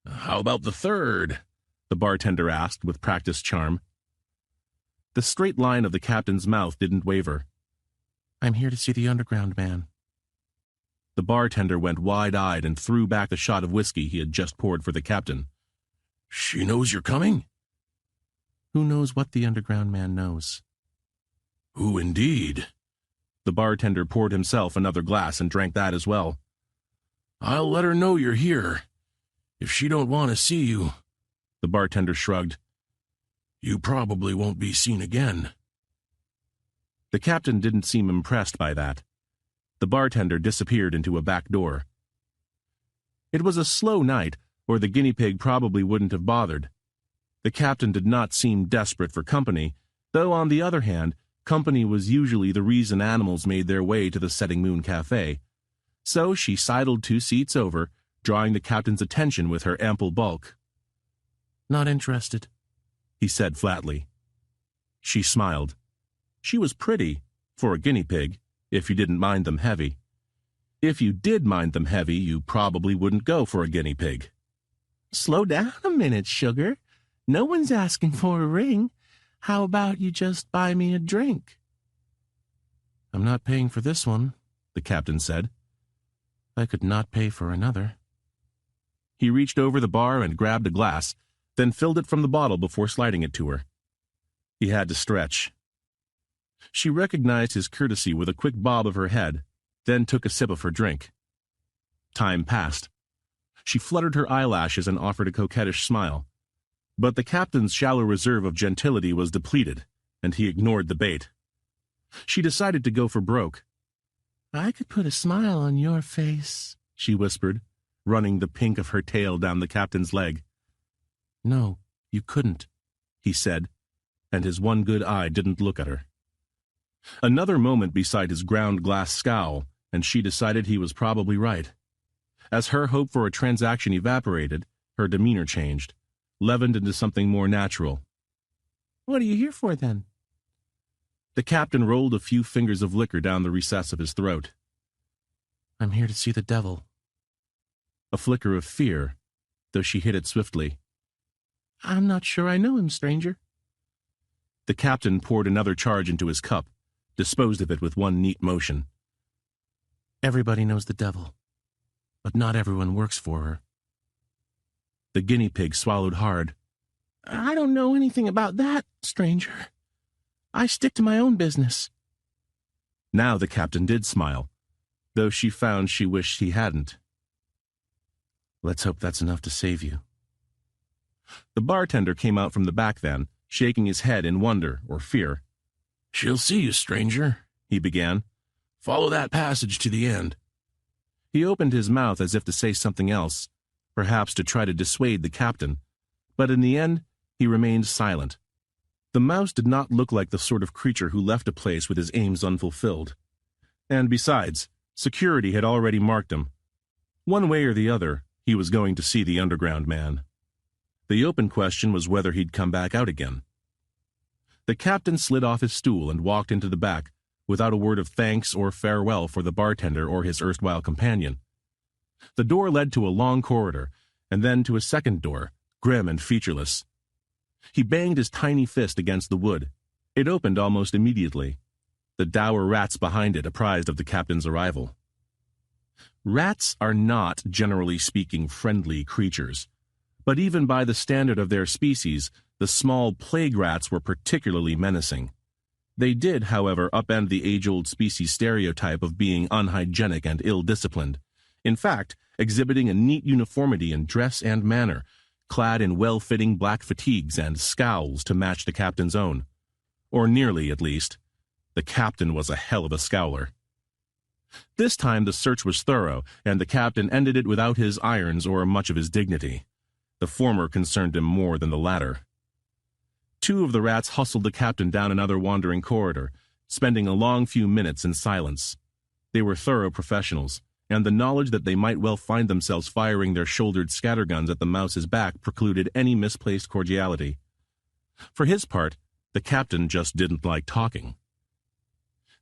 "How about the third?" the bartender asked with practiced charm. The straight line of the captain's mouth didn't waver. "I'm here to see the underground man." The bartender went wide-eyed and threw back the shot of whiskey he had just poured for the captain. "She knows you're coming?" "Who knows what the underground man knows?" "Who indeed?" The bartender poured himself another glass and drank that as well. "I'll let her know you're here. If she don't want to see you," the bartender shrugged, "you probably won't be seen again." The captain didn't seem impressed by that. The bartender disappeared into a back door. It was a slow night, or the guinea pig probably wouldn't have bothered. The captain did not seem desperate for company, though on the other hand, company was usually the reason animals made their way to the Setting Moon Cafe. So she sidled 2 seats over, drawing the captain's attention with her ample bulk. "Not interested," he said flatly. She smiled. She was pretty, for a guinea pig, if you didn't mind them heavy. If you did mind them heavy, you probably wouldn't go for a guinea pig. "Slow down a minute, sugar. No one's asking for a ring. How about you just buy me a drink?" "I'm not paying for this one," the captain said. "I could not pay for another." He reached over the bar and grabbed a glass, then filled it from the bottle before sliding it to her. He had to stretch. She recognized his courtesy with a quick bob of her head, then took a sip of her drink. Time passed. She fluttered her eyelashes and offered a coquettish smile. But the captain's shallow reserve of gentility was depleted, and he ignored the bait. She decided to go for broke. "I could put a smile on your face," she whispered, running the pink of her tail down the captain's leg. "No, you couldn't," he said, and his one good eye didn't look at her. Another moment beside his ground-glass scowl, and she decided he was probably right. As her hope for a transaction evaporated, her demeanor changed, leavened into something more natural. "What are you here for, then?" The captain rolled a few fingers of liquor down the recess of his throat. "I'm here to see the devil." A flicker of fear, though she hid it swiftly. "I'm not sure I know him, stranger." The captain poured another charge into his cup, disposed of it with one neat motion. "Everybody knows the devil, but not everyone works for her." The guinea pig swallowed hard. "I don't know anything about that, stranger. I stick to my own business." Now the captain did smile, though she found she wished he hadn't. "Let's hope that's enough to save you." The bartender came out from the back then, shaking his head in wonder or fear. "She'll see you, stranger," he began. "Follow that passage to the end." He opened his mouth as if to say something else, perhaps to try to dissuade the captain, but in the end he remained silent. The mouse did not look like the sort of creature who left a place with his aims unfulfilled. And besides, security had already marked him. One way or the other, he was going to see the underground man. The open question was whether he'd come back out again. The captain slid off his stool and walked into the back, without a word of thanks or farewell for the bartender or his erstwhile companion. The door led to a long corridor, and then to a second door, grim and featureless. He banged his tiny fist against the wood. It opened almost immediately. The dour rats behind it apprised of the captain's arrival. Rats are not, generally speaking, friendly creatures, but even by the standard of their species, the small plague rats were particularly menacing. They did, however, upend the age-old species stereotype of being unhygienic and ill-disciplined, in fact, exhibiting a neat uniformity in dress and manner, clad in well-fitting black fatigues and scowls to match the captain's own. Or nearly, at least. The captain was a hell of a scowler. This time the search was thorough, and the captain ended it without his irons or much of his dignity. The former concerned him more than the latter. Two of the rats hustled the captain down another wandering corridor, spending a long few minutes in silence. They were thorough professionals, and the knowledge that they might well find themselves firing their shouldered scatterguns at the mouse's back precluded any misplaced cordiality. For his part, the captain just didn't like talking.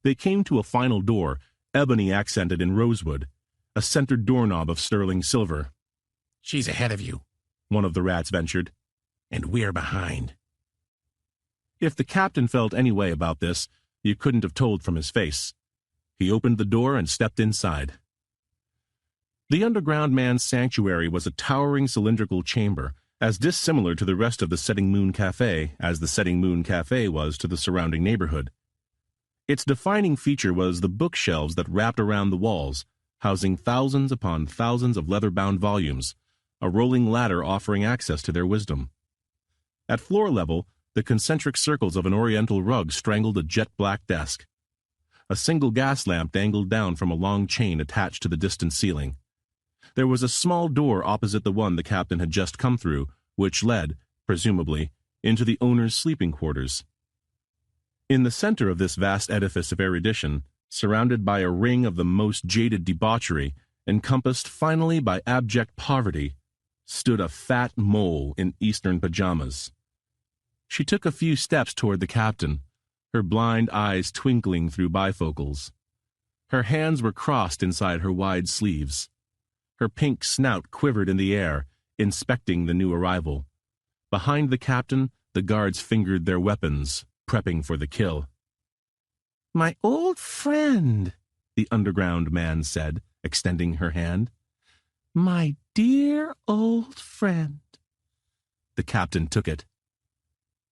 They came to a final door, ebony accented in rosewood, a centered doorknob of sterling silver. "She's ahead of you," one of the rats ventured, "and we're behind." If the captain felt any way about this, you couldn't have told from his face. He opened the door and stepped inside. The underground man's sanctuary was a towering cylindrical chamber, as dissimilar to the rest of the Setting Moon Café as the Setting Moon Café was to the surrounding neighborhood. Its defining feature was the bookshelves that wrapped around the walls, housing thousands upon thousands of leather-bound volumes, a rolling ladder offering access to their wisdom. At floor level, the concentric circles of an oriental rug strangled a jet-black desk. A single gas lamp dangled down from a long chain attached to the distant ceiling. There was a small door opposite the one the captain had just come through, which led, presumably, into the owner's sleeping quarters. In the center of this vast edifice of erudition, surrounded by a ring of the most jaded debauchery, encompassed finally by abject poverty, stood a fat mole in Eastern pajamas. She took a few steps toward the captain, her blind eyes twinkling through bifocals. Her hands were crossed inside her wide sleeves. Her pink snout quivered in the air, inspecting the new arrival. Behind the captain, the guards fingered their weapons, prepping for the kill. "My old friend," the underground man said, extending her hand. "My dear old friend." The captain took it.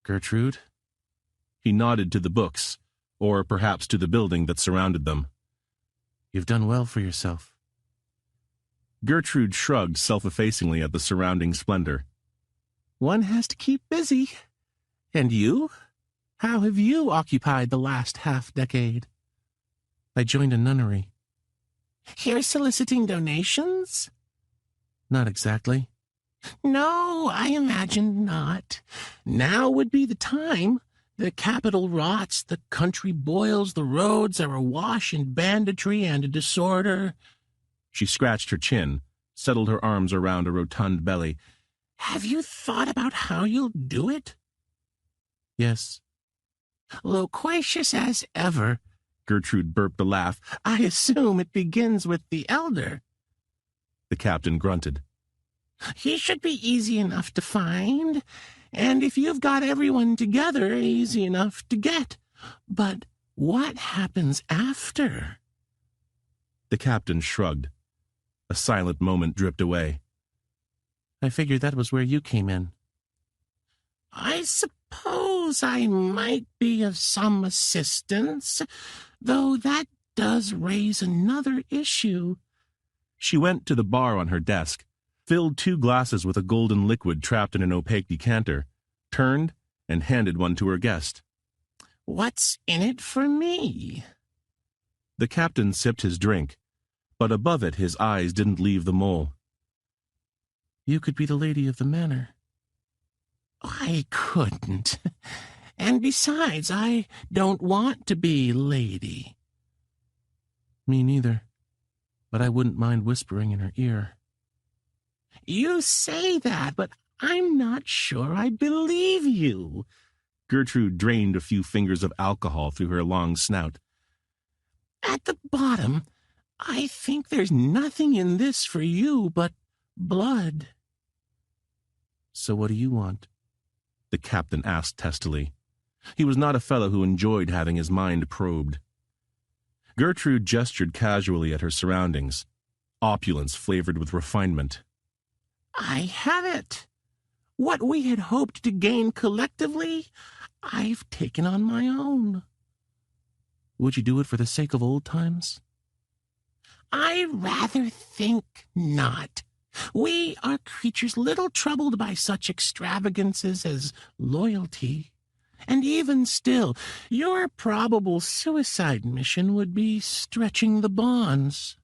"Gertrude?" He nodded to the books, or perhaps to the building that surrounded them. "You've done well for yourself." Gertrude shrugged self-effacingly at the surrounding splendor. "One has to keep busy. And you? How have you occupied the last half-decade?" "I joined a nunnery." "You're soliciting donations?" "Not exactly." "No, I imagined not. Now would be the time. The capital rots, the country boils, the roads are awash in banditry and disorder." She scratched her chin, settled her arms around a rotund belly. "Have you thought about how you'll do it?" "Yes." "Loquacious as ever." Gertrude burped a laugh. "I assume it begins with the elder." The captain grunted. "He should be easy enough to find, and if you've got everyone together, easy enough to get. But what happens after?" The captain shrugged. A silent moment dripped away. "I figured that was where you came in." "I suppose I might be of some assistance, though that does raise another issue." She went to the bar on her desk, filled 2 glasses with a golden liquid trapped in an opaque decanter, turned, and handed one to her guest. "What's in it for me?" The captain sipped his drink, but above it his eyes didn't leave the mole. "You could be the lady of the manor." "I couldn't. And besides, I don't want to be lady." "Me neither, but I wouldn't mind whispering in her ear." "You say that, but I'm not sure I believe you." Gertrude drained a few fingers of alcohol through her long snout. "At the bottom, I think there's nothing in this for you but blood." "So what do you want?" the captain asked testily. He was not a fellow who enjoyed having his mind probed. Gertrude gestured casually at her surroundings, opulence flavored with refinement. "I have it. What we had hoped to gain collectively, I've taken on my own." "Would you do it for the sake of old times?" "I rather think not. We are creatures little troubled by such extravagances as loyalty. And even still, your probable suicide mission would be stretching the bonds."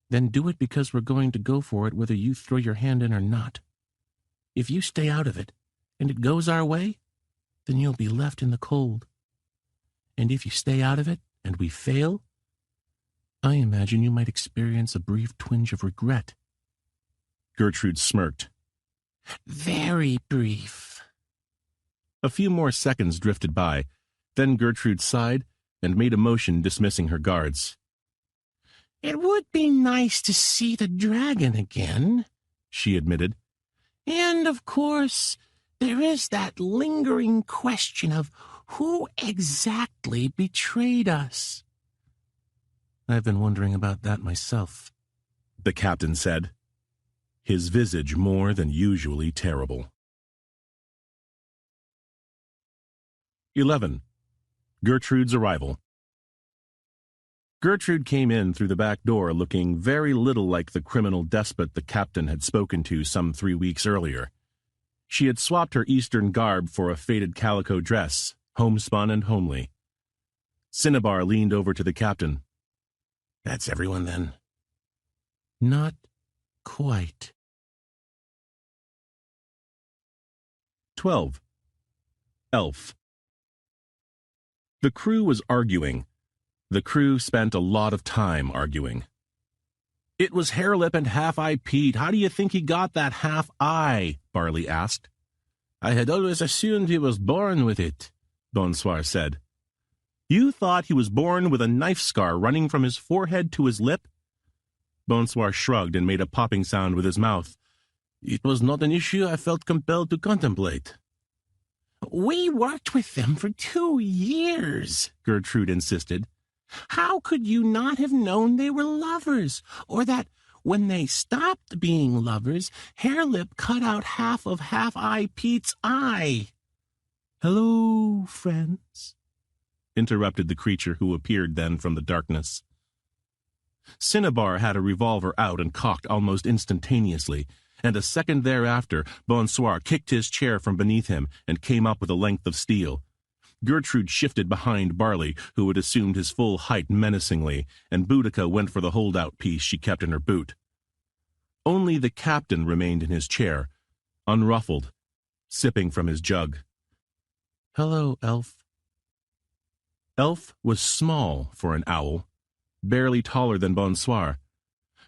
"Then do it because we're going to go for it whether you throw your hand in or not. If you stay out of it, and it goes our way, then you'll be left in the cold. And if you stay out of it, and we fail, I imagine you might experience a brief twinge of regret." Gertrude smirked. "Very brief." A few more seconds drifted by, then Gertrude sighed and made a motion dismissing her guards. "It would be nice to see the dragon again," she admitted. "And, of course, there is that lingering question of who exactly betrayed us." "I've been wondering about that myself," the captain said, his visage more than usually terrible. 11. Gertrude's arrival. Gertrude came in through the back door looking very little like the criminal despot the captain had spoken to some 3 weeks earlier. She had swapped her Eastern garb for a faded calico dress, homespun and homely. Cinnabar leaned over to the captain. "That's everyone, then?" "Not quite." 12. Elf. The crew was arguing. The crew spent a lot of time arguing. "It was Hairlip and Half-Eye Pete. How do you think he got that half-eye?" Barley asked. "I had always assumed he was born with it," Bonsoir said. "You thought he was born with a knife scar running from his forehead to his lip?" Bonsoir shrugged and made a popping sound with his mouth. "It was not an issue I felt compelled to contemplate." "We worked with them for 2 years," Gertrude insisted. "How could you not have known they were lovers, or that when they stopped being lovers, Hairlip cut out half of Half-Eye Pete's eye?" "Hello," "No friends," interrupted the creature who appeared then from the darkness. Cinnabar had a revolver out and cocked almost instantaneously, and a second thereafter Bonsoir kicked his chair from beneath him and came up with a length of steel. Gertrude shifted behind Barley, who had assumed his full height menacingly, and Boudica went for the holdout piece she kept in her boot. Only the captain remained in his chair, unruffled, sipping from his jug. "Hello, Elf." Elf was small for an owl, barely taller than Bonsoir.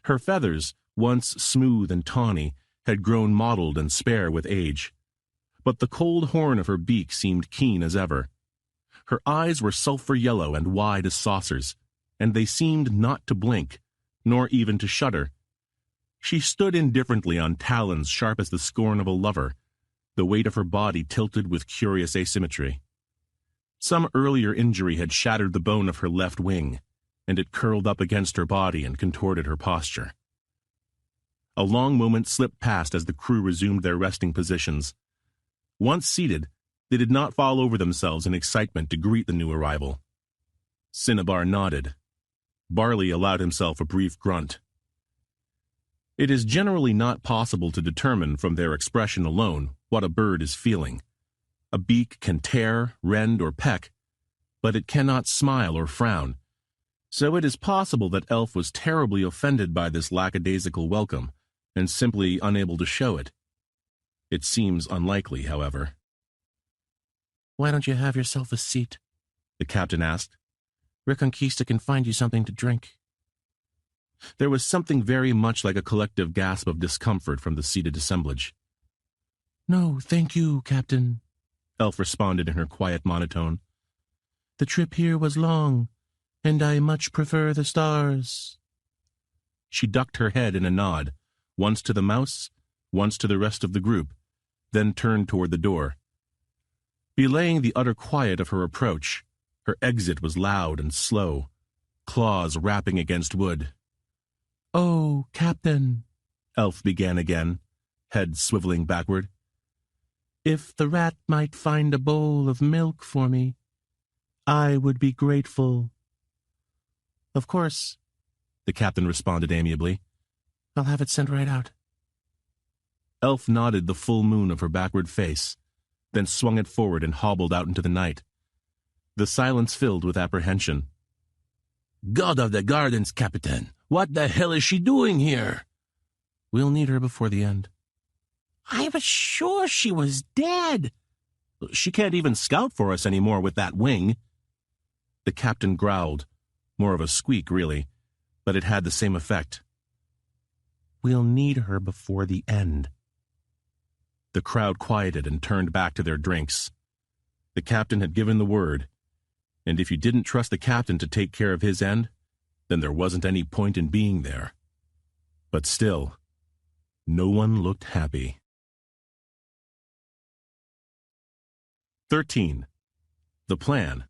Her feathers, once smooth and tawny, had grown mottled and spare with age. But the cold horn of her beak seemed keen as ever. Her eyes were sulphur yellow and wide as saucers, and they seemed not to blink, nor even to shudder. She stood indifferently on talons sharp as the scorn of a lover, the weight of her body tilted with curious asymmetry. Some earlier injury had shattered the bone of her left wing, and it curled up against her body and contorted her posture. A long moment slipped past as the crew resumed their resting positions. Once seated, they did not fall over themselves in excitement to greet the new arrival. Cinnabar nodded. Barley allowed himself a brief grunt. It is generally not possible to determine from their expression alone what a bird is feeling. A beak can tear, rend, or peck, but it cannot smile or frown. So it is possible that Elf was terribly offended by this lackadaisical welcome, and simply unable to show it. It seems unlikely, however. "Why don't you have yourself a seat?" the captain asked. "Reconquista can find you something to drink." There was something very much like a collective gasp of discomfort from the seated assemblage. "No, thank you, Captain," Elf responded in her quiet monotone. "The trip here was long, and I much prefer the stars." She ducked her head in a nod, once to the mouse, once to the rest of the group, then turned toward the door. Belaying the utter quiet of her approach, her exit was loud and slow, claws rapping against wood. "Oh, Captain," Elf began again, head swiveling backward. "If the rat might find a bowl of milk for me, I would be grateful." "Of course," the captain responded amiably. "I'll have it sent right out." Elf nodded the full moon of her backward face, then swung it forward and hobbled out into the night. The silence filled with apprehension. "God of the Gardens, Captain! What the hell is she doing here?" "We'll need her before the end." "I was sure she was dead." "She can't even scout for us anymore with that wing." The captain growled, more of a squeak, really, but it had the same effect. "We'll need her before the end." The crowd quieted and turned back to their drinks. The captain had given the word, and if you didn't trust the captain to take care of his end, then there wasn't any point in being there. But still, no one looked happy. 13. The Plan.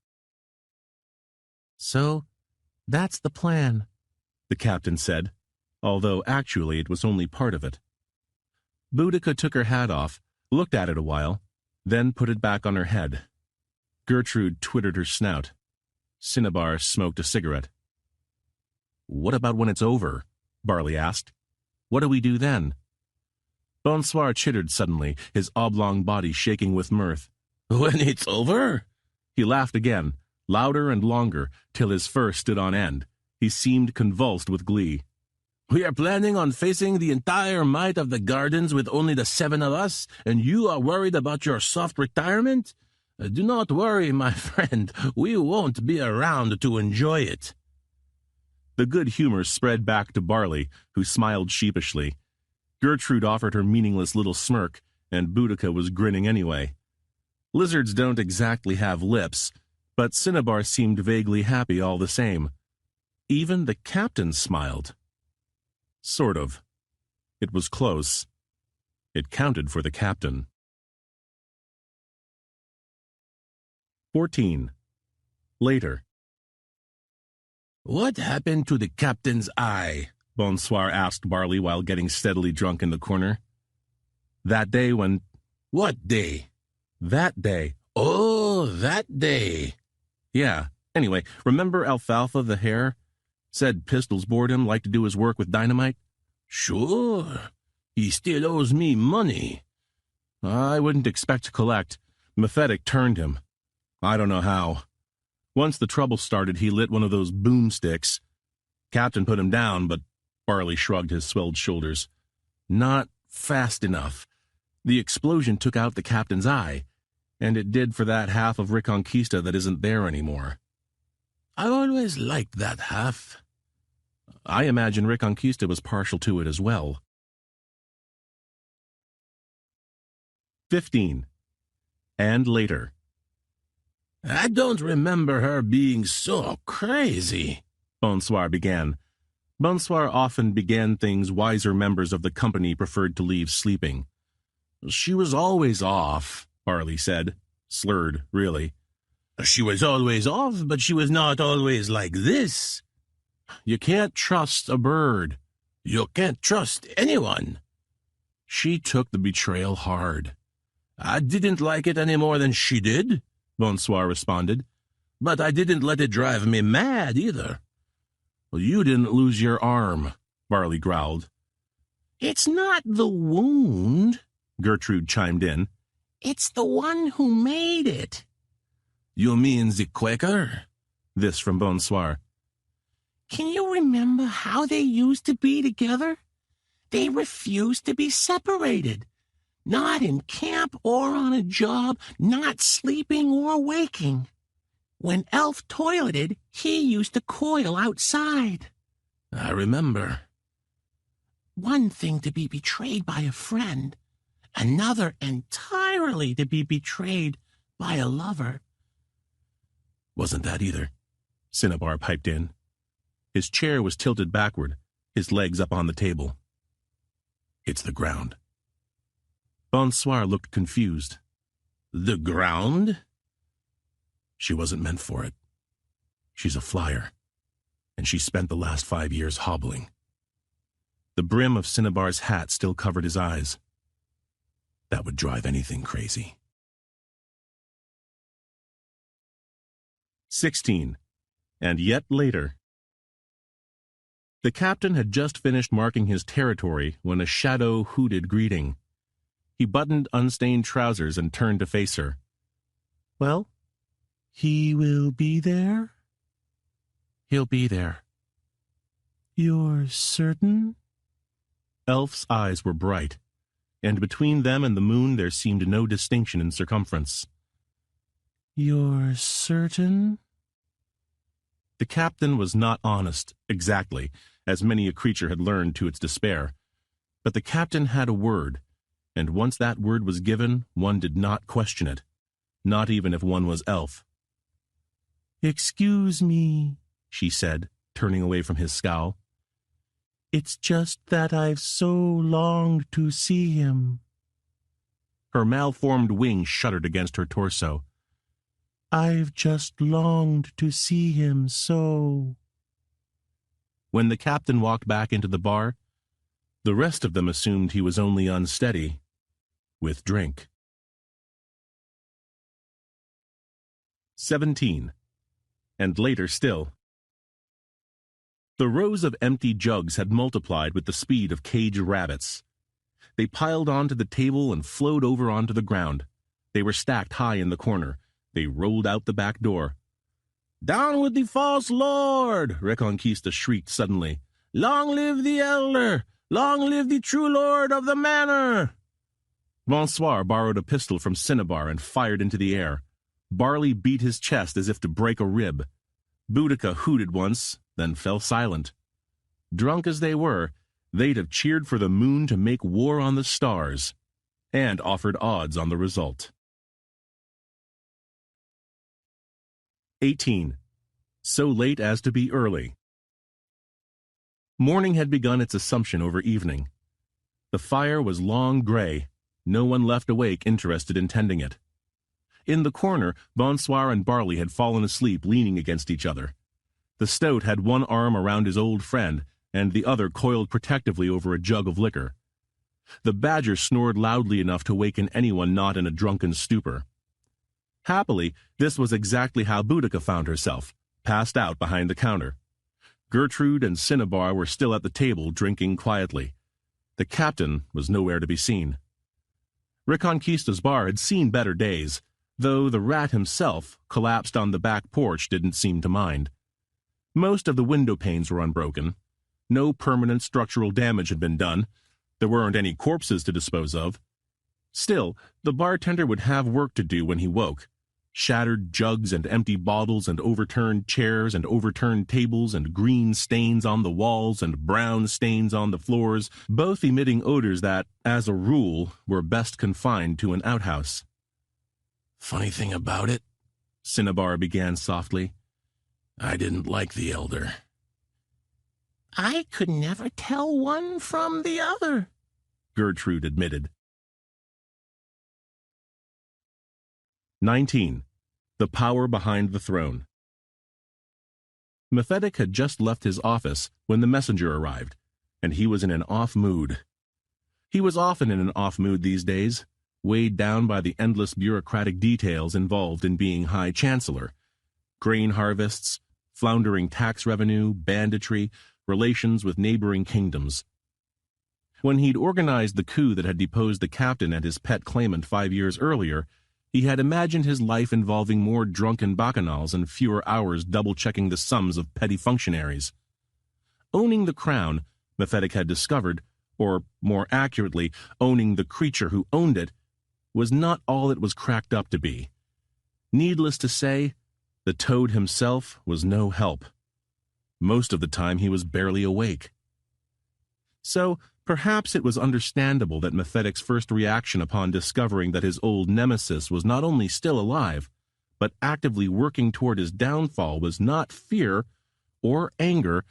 "So, that's the plan," the captain said, although actually it was only part of it. Boudica took her hat off, looked at it a while, then put it back on her head. Gertrude twittered her snout. Cinnabar smoked a cigarette. "What about when it's over?" Barley asked. "What do we do then?" Bonsoir chittered suddenly, his oblong body shaking with mirth. "When it's over?" He laughed again, louder and longer, till his fur stood on end. He seemed convulsed with glee. "We are planning on facing the entire might of the Gardens with only the 7 of us, and you are worried about your soft retirement? Do not worry, my friend. We won't be around to enjoy it." The good humor spread back to Barley, who smiled sheepishly. Gertrude offered her meaningless little smirk, and Boudica was grinning anyway. Lizards don't exactly have lips, but Cinnabar seemed vaguely happy all the same. Even the captain smiled. Sort of. It was close. It counted for the captain. 14. Later. "What happened to the captain's eye?" Bonsoir asked Barley while getting steadily drunk in the corner. "That day when—" "What day?" "That day." "Oh, Oh, that day. Yeah. Anyway, remember Alfalfa the hare? Said pistols bored him, liked to do his work with dynamite. Sure. He still owes me money. I wouldn't expect to collect. Mephetic turned him. I don't know how. Once the trouble started, he lit one of those boomsticks. Captain put him down, but Barley shrugged his swelled shoulders. Not fast enough. The explosion took out the captain's eye, and it did for that half of Reconquista that isn't there anymore. I always liked that half. I imagine Reconquista was partial to it as well. 15. And later. I don't remember her being so crazy, Bonsoir began. Bonsoir often began things wiser members of the company preferred to leave sleeping. She was always off, Barley said, slurred, really. She was always off, but she was not always like this. You can't trust a bird. You can't trust anyone. She took the betrayal hard. I didn't like it any more than she did, Bonsoir responded. But I didn't let it drive me mad either. Well, you didn't lose your arm, Barley growled. It's not the wound, Gertrude chimed in. It's the one who made it. You mean the Quaker? This from Bonsoir. Can you remember how they used to be together? They refused to be separated. Not in camp or on a job, not sleeping or waking. When Elf toileted, he used to coil outside. I remember. One thing to be betrayed by a friend, another entirely to be betrayed by a lover. Wasn't that either, Cinnabar piped in. His chair was tilted backward, his legs up on the table. It's the ground. Bonsoir looked confused. The ground? She wasn't meant for it. She's a flyer, and she spent the last 5 years hobbling. The brim of Cinnabar's hat still covered his eyes. That would drive anything crazy. 16. And yet later. The captain had just finished marking his territory when a shadow hooted greeting. He buttoned unstained trousers and turned to face her. Well, he will be there? He'll be there. You're certain? Elf's eyes were bright, and between them and the moon there seemed no distinction in circumference. You're certain? The captain was not honest, exactly, as many a creature had learned to its despair. But the captain had a word, and once that word was given, one did not question it, not even if one was elf. Excuse me, she said, turning away from his scowl. It's just that I've so longed to see him. Her malformed wings shuddered against her torso. I've just longed to see him so. When the captain walked back into the bar, the rest of them assumed he was only unsteady with drink. 17. And later still. The rows of empty jugs had multiplied with the speed of caged rabbits. They piled onto the table and flowed over onto the ground. They were stacked high in the corner. They rolled out the back door. "Down with the false lord!" Reconquista shrieked suddenly. "Long live the elder! Long live the true lord of the manor!" Bonsoir borrowed a pistol from Cinnabar and fired into the air. Barley beat his chest as if to break a rib. Boudica hooted once, then fell silent. Drunk as they were, they'd have cheered for the moon to make war on the stars, and offered odds on the result. 18. So late as to be early. Morning had begun its assumption over evening. The fire was long gray, no one left awake interested in tending it. In the corner, Bonsoir and Barley had fallen asleep leaning against each other. The stoat had one arm around his old friend, and the other coiled protectively over a jug of liquor. The badger snored loudly enough to waken anyone not in a drunken stupor. Happily, this was exactly how Boudica found herself, passed out behind the counter. Gertrude and Cinnabar were still at the table drinking quietly. The captain was nowhere to be seen. Reconquista's bar had seen better days, though the rat himself, collapsed on the back porch, didn't seem to mind. Most of the window panes were unbroken. No permanent structural damage had been done. There weren't any corpses to dispose of. Still, the bartender would have work to do when he woke. Shattered jugs and empty bottles and overturned chairs and overturned tables and green stains on the walls and brown stains on the floors, both emitting odors that, as a rule, were best confined to an outhouse. "Funny thing about it," Cinnabar began softly, "I didn't like the elder." "I could never tell one from the other," Gertrude admitted. 19. The Power Behind the Throne. Mephitic had just left his office when the messenger arrived, and he was in an off mood. He was often in an off mood these days, weighed down by the endless bureaucratic details involved in being High Chancellor. Grain harvests, floundering tax revenue, banditry, relations with neighboring kingdoms. When he'd organized the coup that had deposed the captain and his pet claimant 5 years earlier, he had imagined his life involving more drunken bacchanals and fewer hours double-checking the sums of petty functionaries. Owning the crown, Mephitic had discovered, or more accurately, owning the creature who owned it, was not all it was cracked up to be. Needless to say, the toad himself was no help. Most of the time he was barely awake. So, perhaps it was understandable that Mephitic's first reaction upon discovering that his old nemesis was not only still alive, but actively working toward his downfall was not fear, or anger,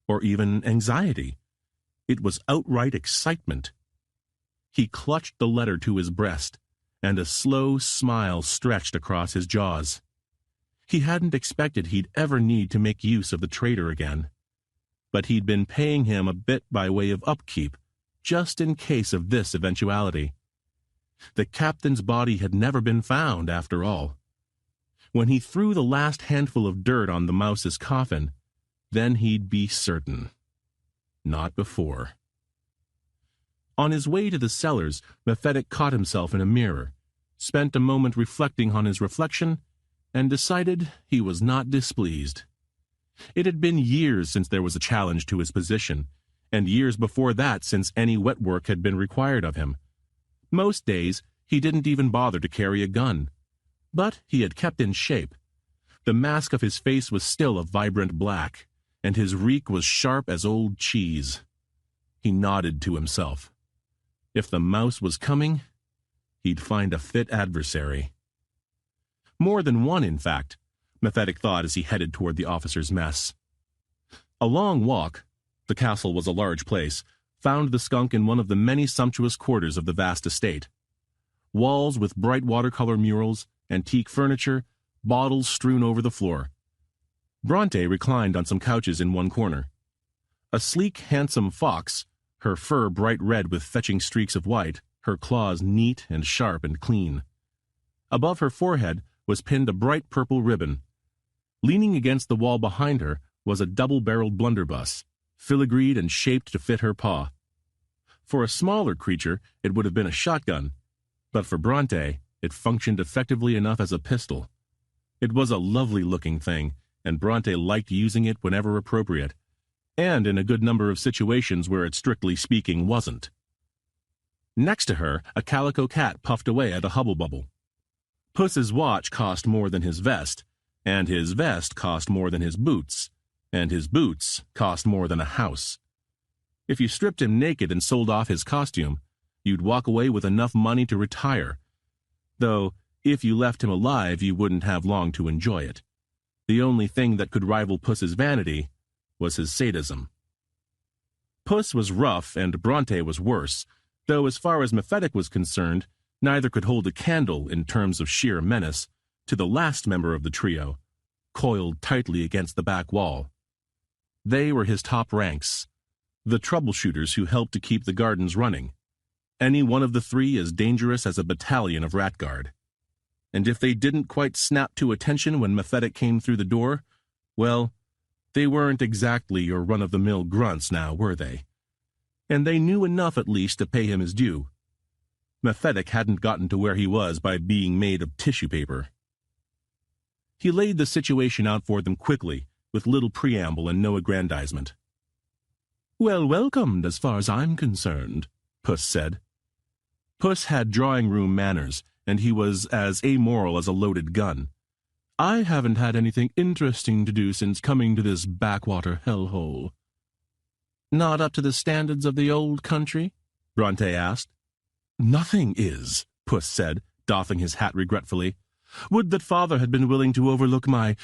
or even anxiety. It was outright excitement. He clutched the letter to his breast, and a slow smile stretched across his jaws. He hadn't expected he'd ever need to make use of the traitor again. But he'd been paying him a bit by way of upkeep, just in case of this eventuality. The captain's body had never been found, after all. When he threw the last handful of dirt on the mouse's coffin, then he'd be certain. Not before. On his way to the cellars, Mephitic caught himself in a mirror, spent a moment reflecting on his reflection, and decided he was not displeased. It had been years since there was a challenge to his position, and years before that since any wet work had been required of him. Most days, he didn't even bother to carry a gun. But he had kept in shape. The mask of his face was still a vibrant black, and his reek was sharp as old cheese. He nodded to himself. If the mouse was coming, he'd find a fit adversary. More than one, in fact, Mephitic thought as he headed toward the officers' mess. A long walk, the castle was a large place, found the skunk in one of the many sumptuous quarters of the vast estate. Walls with bright watercolor murals, antique furniture, bottles strewn over the floor. Bronte reclined on some couches in one corner. A sleek, handsome fox, her fur bright red with fetching streaks of white, her claws neat and sharp and clean. Above her forehead was pinned a bright purple ribbon. Leaning against the wall behind her was a double-barreled blunderbuss, filigreed and shaped to fit her paw. For a smaller creature, it would have been a shotgun, but for Bronte, it functioned effectively enough as a pistol. It was a lovely-looking thing, and Bronte liked using it whenever appropriate, and in a good number of situations where it strictly speaking wasn't. Next to her, a calico cat puffed away at a hubble-bubble. Puss's watch cost more than his vest, and his vest cost more than his boots, and his boots cost more than a house. If you stripped him naked and sold off his costume, you'd walk away with enough money to retire. Though, if you left him alive, you wouldn't have long to enjoy it. The only thing that could rival Puss's vanity was his sadism. Puss was rough and Bronte was worse, though as far as Mephitic was concerned, neither could hold a candle in terms of sheer menace to the last member of the trio, coiled tightly against the back wall. They were his top ranks, the troubleshooters who helped to keep the gardens running. Any one of the three as dangerous as a battalion of rat guard. And if they didn't quite snap to attention when Mephitic came through the door, well, they weren't exactly your run-of-the-mill grunts now, were they? And they knew enough at least to pay him his due. Mephitic hadn't gotten to where he was by being made of tissue paper. He laid the situation out for them quickly, with little preamble and no aggrandizement. "Well, welcomed as far as I'm concerned," Puss said. Puss had drawing-room manners, and he was as amoral as a loaded gun. "I haven't had anything interesting to do since coming to this backwater hellhole." "Not up to the standards of the old country?" Bronte asked. "Nothing is," Puss said, doffing his hat regretfully. "Would that father had been willing to overlook my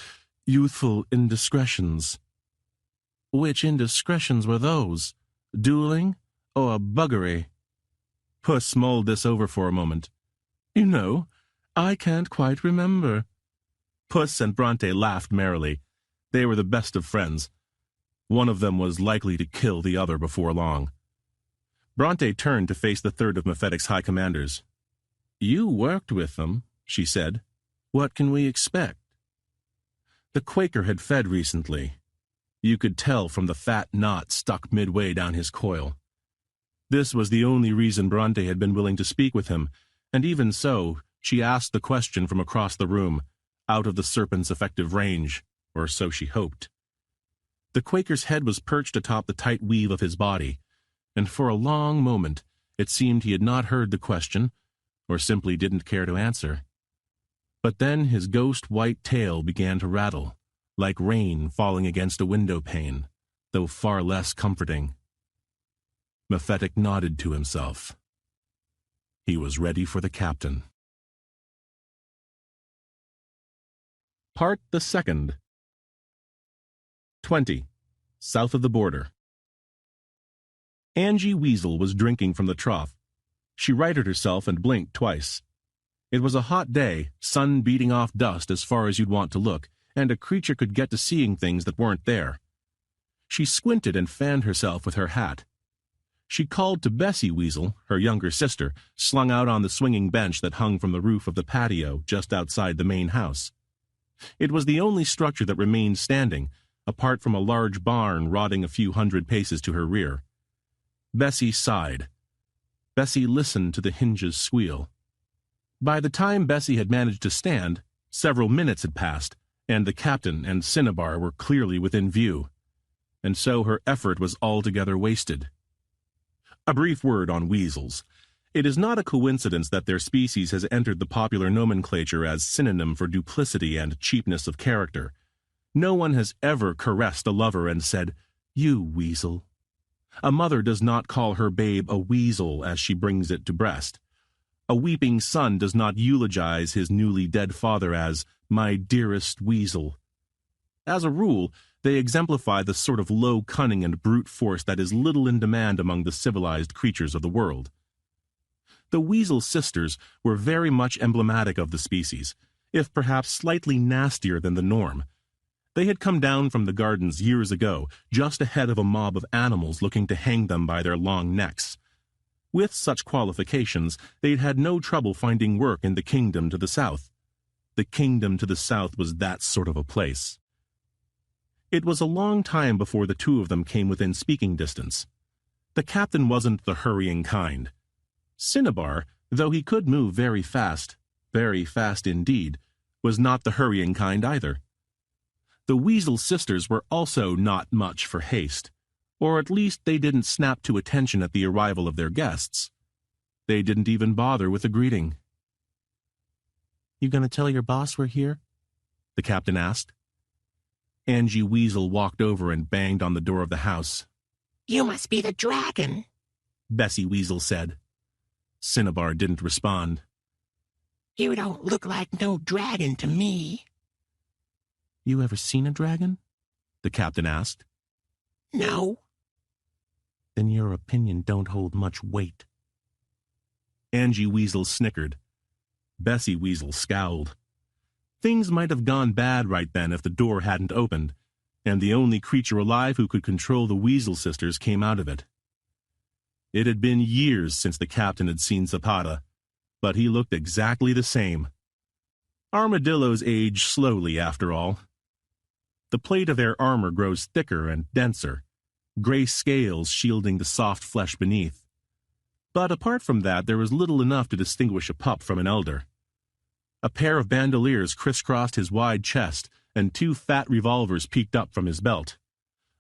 youthful indiscretions." "Which indiscretions were those? Dueling or buggery?" Puss mulled this over for a moment. "You know, I can't quite remember." Puss and Bronte laughed merrily. They were the best of friends. One of them was likely to kill the other before long. Bronte turned to face the third of Mephitic's high commanders. "You worked with them," she said. "What can we expect?" The Quaker had fed recently. You could tell from the fat knot stuck midway down his coil. This was the only reason Bronte had been willing to speak with him, and even so, she asked the question from across the room, out of the serpent's effective range, or so she hoped. The Quaker's head was perched atop the tight weave of his body, and for a long moment it seemed he had not heard the question, or simply didn't care to answer. But then his ghost-white tail began to rattle, like rain falling against a window pane, though far less comforting. Mephitic nodded to himself. He was ready for the captain. Part the Second. 20. South of the border. Angie Weasel was drinking from the trough. She righted herself and blinked twice. It was a hot day, sun beating off dust as far as you'd want to look, and a creature could get to seeing things that weren't there. She squinted and fanned herself with her hat. She called to Bessie Weasel, her younger sister, slung out on the swinging bench that hung from the roof of the patio just outside the main house. It was the only structure that remained standing, apart from a large barn rotting a few hundred paces to her rear. Bessie sighed. Bessie listened to the hinges squeal. By the time Bessie had managed to stand, several minutes had passed, and the captain and Cinnabar were clearly within view. And so her effort was altogether wasted. A brief word on weasels. It is not a coincidence that their species has entered the popular nomenclature as synonym for duplicity and cheapness of character. No one has ever caressed a lover and said, "You weasel." A mother does not call her babe a weasel as she brings it to breast. A weeping son does not eulogize his newly dead father as, "My dearest weasel." As a rule, they exemplify the sort of low cunning and brute force that is little in demand among the civilized creatures of the world. The Weasel sisters were very much emblematic of the species, if perhaps slightly nastier than the norm. They had come down from the gardens years ago, just ahead of a mob of animals looking to hang them by their long necks. With such qualifications, they'd had no trouble finding work in the kingdom to the south. The kingdom to the south was that sort of a place. It was a long time before the two of them came within speaking distance. The captain wasn't the hurrying kind. Cinnabar, though he could move very fast indeed, was not the hurrying kind either. The Weasel sisters were also not much for haste, or at least they didn't snap to attention at the arrival of their guests. They didn't even bother with a greeting. "You gonna tell your boss we're here?" the captain asked. Angie Weasel walked over and banged on the door of the house. "You must be the dragon," Bessie Weasel said. Cinnabar didn't respond. "You don't look like no dragon to me." "You ever seen a dragon?" the captain asked. "No." "Then your opinion don't hold much weight." Angie Weasel snickered. Bessie Weasel scowled. Things might have gone bad right then if the door hadn't opened, and the only creature alive who could control the Weasel sisters came out of it. It had been years since the captain had seen Zapata, but he looked exactly the same. Armadillos age slowly, after all. The plate of their armor grows thicker and denser, gray scales shielding the soft flesh beneath. But apart from that, there was little enough to distinguish a pup from an elder. A pair of bandoliers crisscrossed his wide chest, and 2 fat revolvers peeked up from his belt.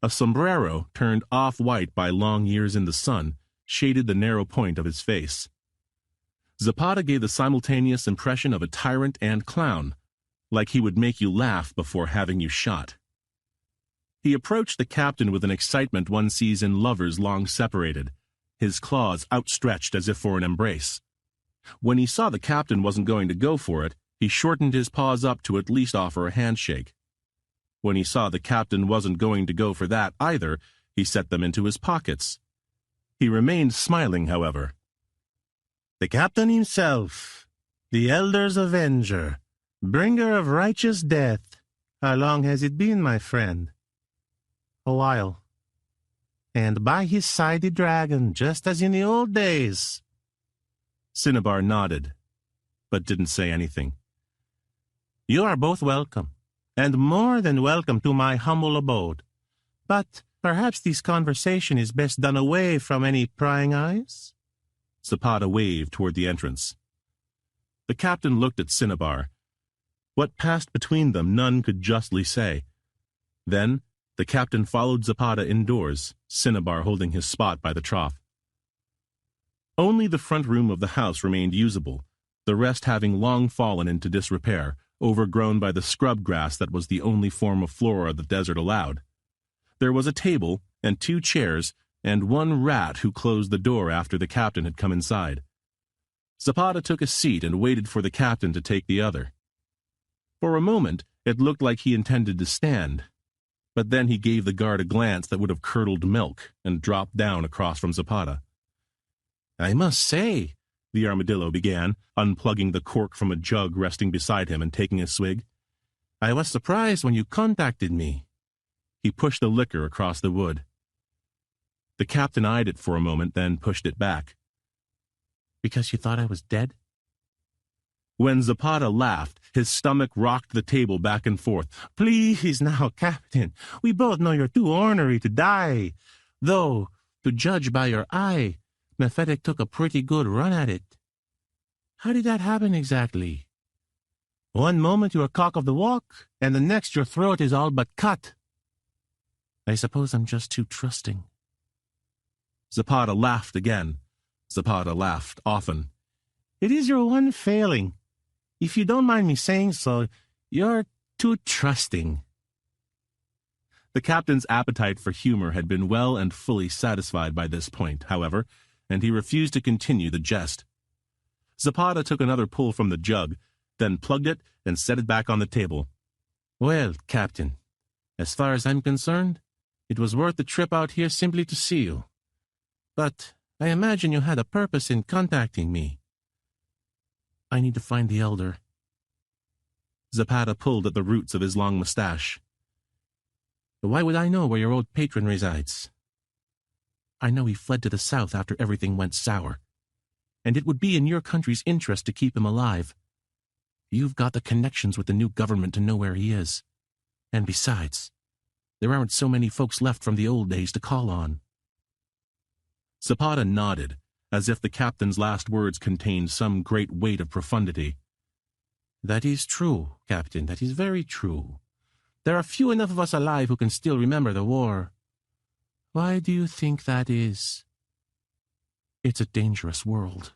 A sombrero, turned off-white by long years in the sun, shaded the narrow point of his face. Zapata gave the simultaneous impression of a tyrant and clown, like he would make you laugh before having you shot. He approached the captain with an excitement one sees in lovers long separated, his claws outstretched as if for an embrace. When he saw the captain wasn't going to go for it, he shortened his paws up to at least offer a handshake. When he saw the captain wasn't going to go for that either, he set them into his pockets. He remained smiling, however. The captain himself, the elder's avenger, bringer of righteous death. How long has it been, my friend? A while. And by his side the dragon, just as in the old days. Cinnabar nodded, but didn't say anything. You are both welcome, and more than welcome to my humble abode. But perhaps this conversation is best done away from any prying eyes? Zapata waved toward the entrance. The captain looked at Cinnabar. What passed between them none could justly say. Then the captain followed Zapata indoors, Cinnabar holding his spot by the trough. Only the front room of the house remained usable, the rest having long fallen into disrepair, overgrown by the scrub grass that was the only form of flora the desert allowed. There was a table and 2 chairs, and 1 rat who closed the door after the captain had come inside. Zapata took a seat and waited for the captain to take the other. For a moment, it looked like he intended to stand, but then he gave the guard a glance that would have curdled milk and dropped down across from Zapata. I must say, the armadillo began, unplugging the cork from a jug resting beside him and taking a swig, I was surprised when you contacted me. He pushed the liquor across the wood. The captain eyed it for a moment, then pushed it back. Because you thought I was dead? When Zapata laughed, his stomach rocked the table back and forth. Please now, Captain, we both know you're too ornery to die. Though, to judge by your eye, Mephitic took a pretty good run at it. How did that happen exactly? One moment you're cock of the walk, and the next your throat is all but cut. I suppose I'm just too trusting. Zapata laughed again. Zapata laughed often. It is your one failing. If you don't mind me saying so, you're too trusting. The captain's appetite for humor had been well and fully satisfied by this point, however, and he refused to continue the jest. Zapata took another pull from the jug, then plugged it and set it back on the table. Well, Captain, as far as I'm concerned, it was worth the trip out here simply to see you. But I imagine you had a purpose in contacting me. I need to find the elder. Zapata pulled at the roots of his long mustache. Why would I know where your old patron resides? I know he fled to the south after everything went sour, and it would be in your country's interest to keep him alive. You've got the connections with the new government to know where he is. And besides, there aren't so many folks left from the old days to call on. Zapata nodded, as if the captain's last words contained some great weight of profundity. That is true, Captain, that is very true. There are few enough of us alive who can still remember the war. Why do you think that is? It's a dangerous world.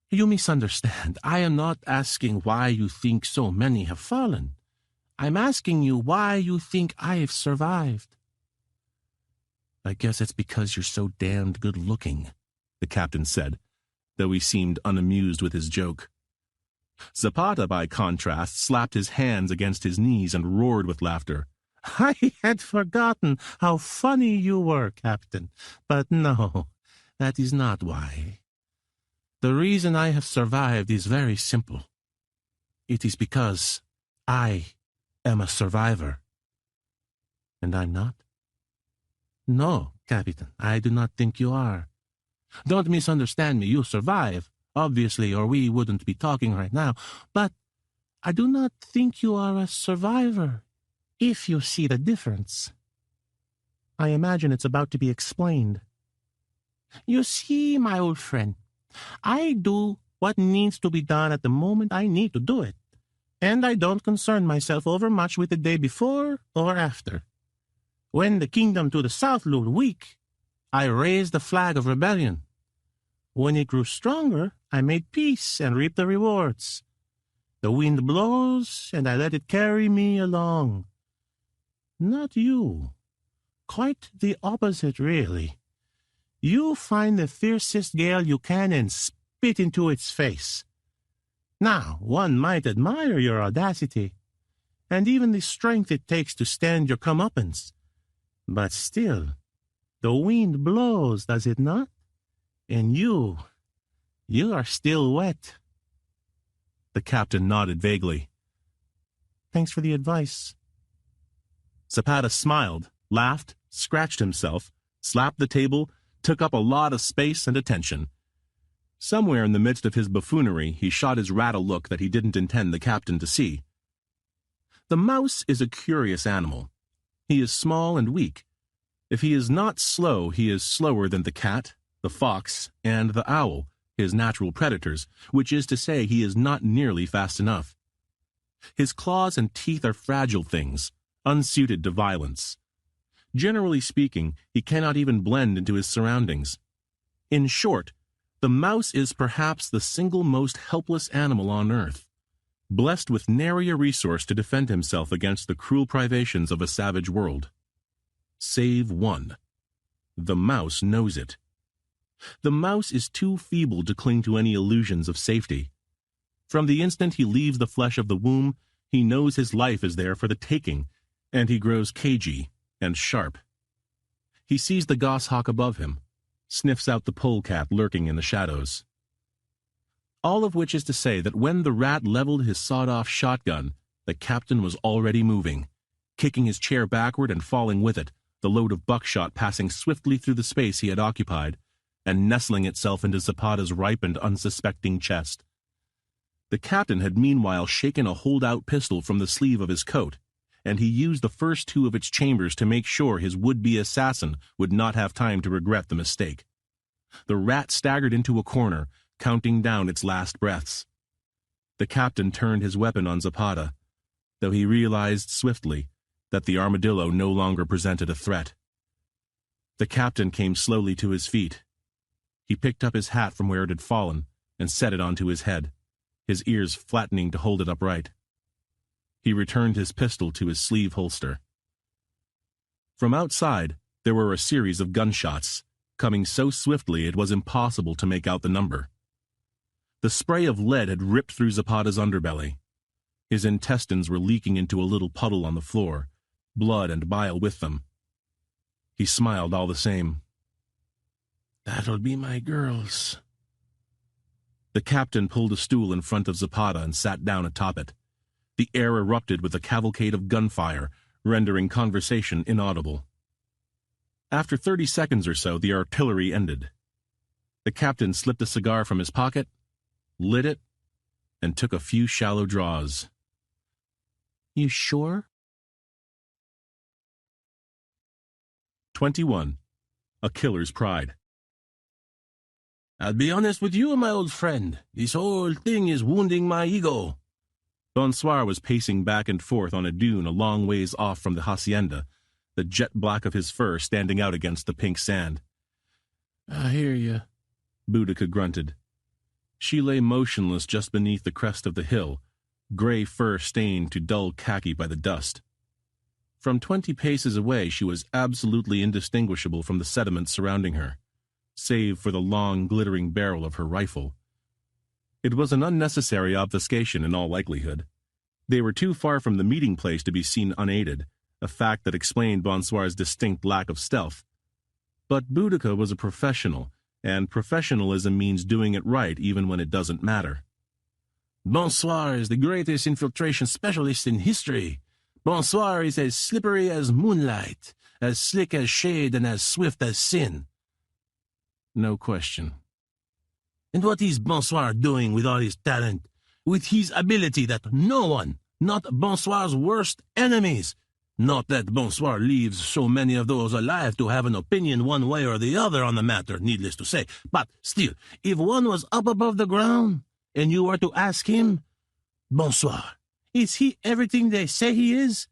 You misunderstand. I am not asking why you think so many have fallen. I'm asking you why you think I have survived. I guess it's because you're so damned good-looking, the captain said, though he seemed unamused with his joke. Zapata, by contrast, slapped his hands against his knees and roared with laughter. I had forgotten how funny you were, Captain. But no, that is not why. The reason I have survived is very simple. It is because I am a survivor. And I'm not? No, Captain, I do not think you are. Don't misunderstand me, you survive, obviously, or we wouldn't be talking right now. But I do not think you are a survivor, if you see the difference. I imagine it's about to be explained. You see, my old friend, I do what needs to be done at the moment I need to do it, and I don't concern myself overmuch with the day before or after. When the kingdom to the south looked weak, I raised the flag of rebellion. When it grew stronger, I made peace and reaped the rewards. The wind blows, and I let it carry me along. Not you. Quite the opposite, really. You find the fiercest gale you can and spit into its face. Now, one might admire your audacity, and even the strength it takes to stand your comeuppance. But still, the wind blows, does it not? And you are still wet. The captain nodded vaguely. Thanks for the advice. Zapata smiled, laughed, scratched himself, slapped the table, took up a lot of space and attention. Somewhere in the midst of his buffoonery, he shot his rat a look that he didn't intend the captain to see. The mouse is a curious animal. He is small and weak. If he is not slow, he is slower than the cat, the fox, and the owl, his natural predators, which is to say he is not nearly fast enough. His claws and teeth are fragile things, unsuited to violence. Generally speaking, he cannot even blend into his surroundings. In short, the mouse is perhaps the single most helpless animal on earth, blessed with nary a resource to defend himself against the cruel privations of a savage world. Save one. The mouse knows it. The mouse is too feeble to cling to any illusions of safety. From the instant he leaves the flesh of the womb, he knows his life is there for the taking, and he grows cagey and sharp. He sees the goshawk above him, sniffs out the polecat lurking in the shadows. All of which is to say that when the rat leveled his sawed-off shotgun, the captain was already moving, kicking his chair backward and falling with it, the load of buckshot passing swiftly through the space he had occupied, and nestling itself into Zapata's ripe and unsuspecting chest. The captain had meanwhile shaken a hold-out pistol from the sleeve of his coat, and he used the first two of its chambers to make sure his would-be assassin would not have time to regret the mistake. The rat staggered into a corner, counting down its last breaths. The captain turned his weapon on Zapata, though he realized swiftly that the armadillo no longer presented a threat. The captain came slowly to his feet. He picked up his hat from where it had fallen and set it onto his head, his ears flattening to hold it upright. He returned his pistol to his sleeve holster. From outside, there were a series of gunshots, coming so swiftly it was impossible to make out the number. The spray of lead had ripped through Zapata's underbelly. His intestines were leaking into a little puddle on the floor, blood and bile with them. He smiled all the same. That'll be my girls. The captain pulled a stool in front of Zapata and sat down atop it. The air erupted with a cavalcade of gunfire, rendering conversation inaudible. After 30 seconds or so, the artillery ended. The captain slipped a cigar from his pocket, lit it, and took a few shallow draws. You sure? 21. A Killer's Pride. I'll be honest with you, my old friend. This whole thing is wounding my ego. Bonsoir was pacing back and forth on a dune a long ways off from the hacienda, the jet black of his fur standing out against the pink sand. I hear you, Boudica grunted. She lay motionless just beneath the crest of the hill, gray fur stained to dull khaki by the dust. From 20 paces away she was absolutely indistinguishable from the sediment surrounding her, save for the long, glittering barrel of her rifle. It was an unnecessary obfuscation in all likelihood. They were too far from the meeting place to be seen unaided, a fact that explained Bonsoir's distinct lack of stealth. But Boudica was a professional, and professionalism means doing it right even when it doesn't matter. Bonsoir is the greatest infiltration specialist in history. Bonsoir is as slippery as moonlight, as slick as shade, and as swift as sin. No question. And what is Bonsoir doing with all his talent? with his ability that no one, not Bonsoir's worst enemies, not that Bonsoir leaves so many of those alive to have an opinion one way or the other on the matter, needless to say, but still, if one was up above the ground, and you were to ask him, Bonsoir, is he everything they say he is?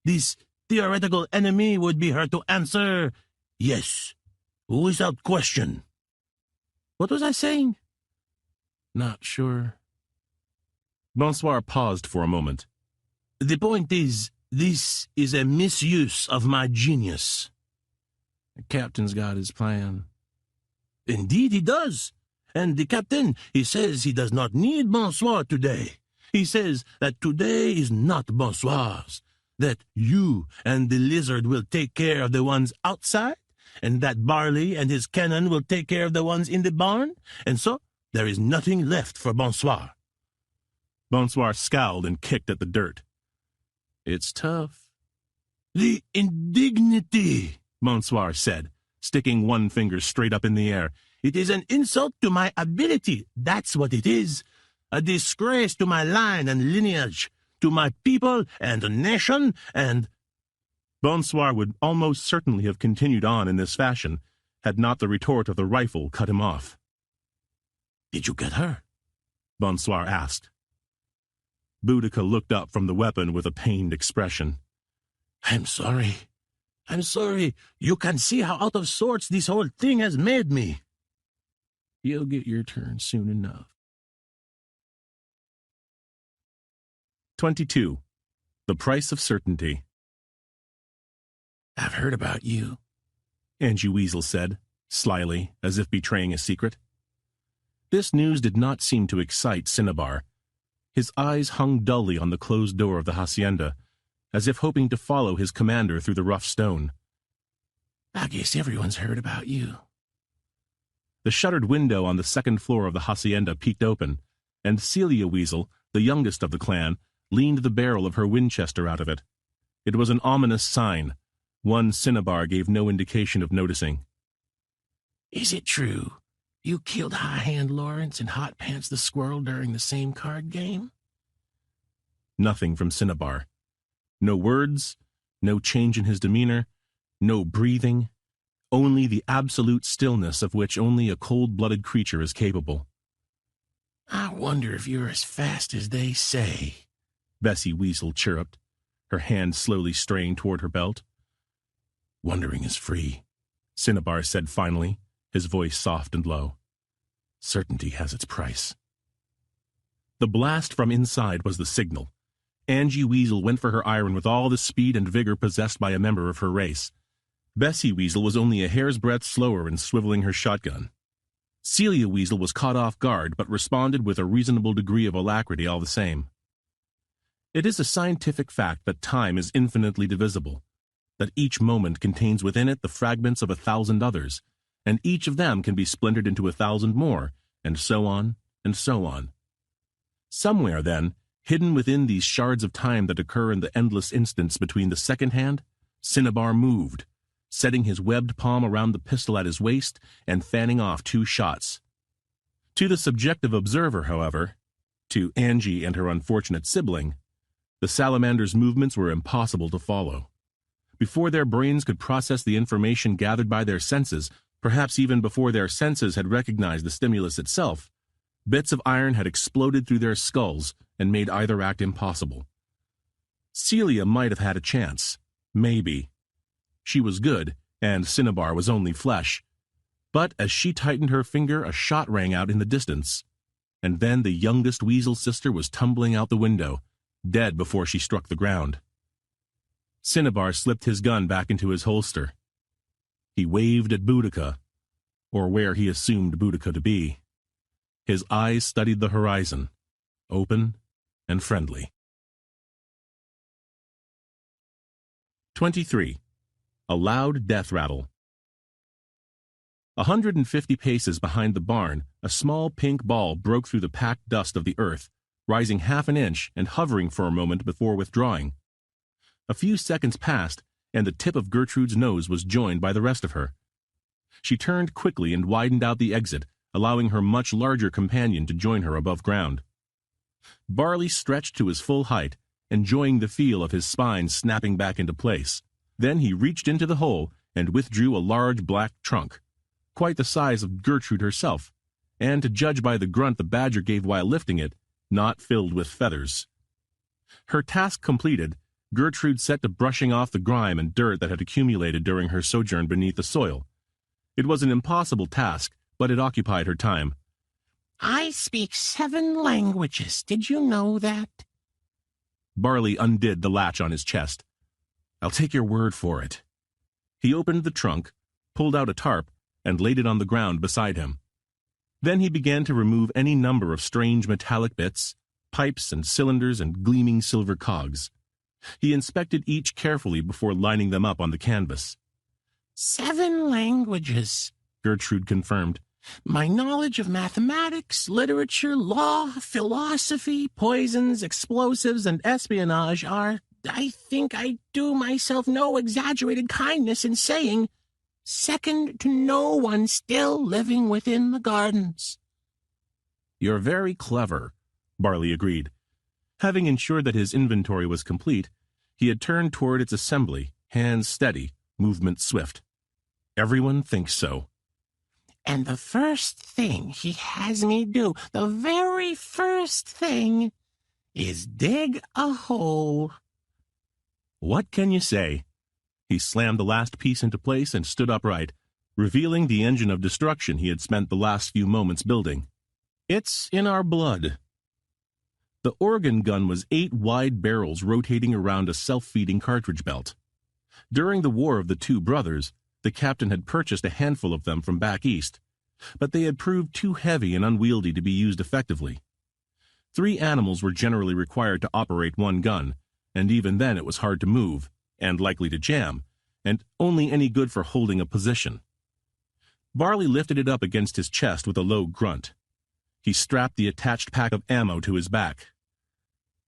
This theoretical enemy would be heard to answer, yes, without question. What was I saying? Not sure. Bonsoir paused for a moment. The point is, this is a misuse of my genius. The captain's got his plan. Indeed he does. And the captain, he says he does not need Bonsoir today. He says that today is not Bonsoir's, that you and the lizard will take care of the ones outside, and that Barley and his cannon will take care of the ones in the barn, and so there is nothing left for Bonsoir. Bonsoir scowled and kicked at the dirt. It's tough. The indignity, Bonsoir said, sticking one finger straight up in the air. It is an insult to my ability, that's what it is. A disgrace to my line and lineage, to my people and nation, and... Bonsoir would almost certainly have continued on in this fashion, had not the retort of the rifle cut him off. Did you get her? Bonsoir asked. Boudica looked up from the weapon with a pained expression. I'm sorry. You can see how out of sorts this whole thing has made me. You'll get your turn soon enough. 22. The Price of Certainty. I've heard about you, Angie Weasel said, slyly, as if betraying a secret. This news did not seem to excite Cinnabar. His eyes hung dully on the closed door of the hacienda, as if hoping to follow his commander through the rough stone. I guess everyone's heard about you. The shuttered window on the second floor of the hacienda peeked open, and Celia Weasel, the youngest of the clan, leaned the barrel of her Winchester out of it. It was an ominous sign, one Cinnabar gave no indication of noticing. Is it true you killed High Hand Lawrence and Hot Pants the Squirrel during the same card game? Nothing from Cinnabar. No words, no change in his demeanor, no breathing, only the absolute stillness of which only a cold-blooded creature is capable. I wonder if you're as fast as they say, Bessie Weasel chirruped, her hand slowly straying toward her belt. Wondering is free, Cinnabar said finally, his voice soft and low. Certainty has its price. The blast from inside was the signal. Angie Weasel went for her iron with all the speed and vigor possessed by a member of her race. Bessie Weasel was only a hair's breadth slower in swiveling her shotgun. Celia Weasel was caught off guard, but responded with a reasonable degree of alacrity all the same. It is a scientific fact that time is infinitely divisible, that each moment contains within it the fragments of 1,000 others, and each of them can be splintered into 1,000 more, and so on, and so on. Somewhere, then, hidden within these shards of time that occur in the endless instants between the second hand, Cinnabar moved, setting his webbed palm around the pistol at his waist and fanning off 2 shots. To the subjective observer, however, to Angie and her unfortunate sibling, the salamander's movements were impossible to follow. Before their brains could process the information gathered by their senses, perhaps even before their senses had recognized the stimulus itself, bits of iron had exploded through their skulls and made either act impossible. Celia might have had a chance. Maybe. She was good, and Cinnabar was only flesh. But as she tightened her finger, a shot rang out in the distance. And then the youngest Weasel sister was tumbling out the window, dead before she struck the ground. Cinnabar slipped his gun back into his holster. He waved at Boudica, or where he assumed Boudica to be. His eyes studied the horizon, open and friendly. 23. A loud death rattle. 150 paces behind the barn, a small pink ball broke through the packed dust of the earth, rising half an inch and hovering for a moment before withdrawing. A few seconds passed, and the tip of Gertrude's nose was joined by the rest of her. She turned quickly and widened out the exit, allowing her much larger companion to join her above ground. Barley stretched to his full height, enjoying the feel of his spine snapping back into place. Then he reached into the hole and withdrew a large black trunk, quite the size of Gertrude herself, and to judge by the grunt the badger gave while lifting it, not filled with feathers. Her task completed, Gertrude set to brushing off the grime and dirt that had accumulated during her sojourn beneath the soil. It was an impossible task, but it occupied her time. I speak 7 languages. Did you know that? Barley undid the latch on his chest. I'll take your word for it. He opened the trunk, pulled out a tarp, and laid it on the ground beside him. Then he began to remove any number of strange metallic bits, pipes and cylinders and gleaming silver cogs. He inspected each carefully before lining them up on the canvas. 7 languages, Gertrude confirmed. My knowledge of mathematics, literature, law, philosophy, poisons, explosives, and espionage are, I think I do myself no exaggerated kindness in saying, second to no one still living within the gardens. You're very clever, Barley agreed. Having ensured that his inventory was complete, he had turned toward its assembly, hands steady, movement swift. Everyone thinks so. And the first thing he has me do, the very first thing, is dig a hole. What can you say? He slammed the last piece into place and stood upright, revealing the engine of destruction he had spent the last few moments building. It's in our blood. The organ gun was 8 wide barrels rotating around a self-feeding cartridge belt. During the War of the Two Brothers, the captain had purchased a handful of them from back east, but they had proved too heavy and unwieldy to be used effectively. 3 animals were generally required to operate one gun, and even then it was hard to move, and likely to jam, and only any good for holding a position. Barley lifted it up against his chest with a low grunt. He strapped the attached pack of ammo to his back.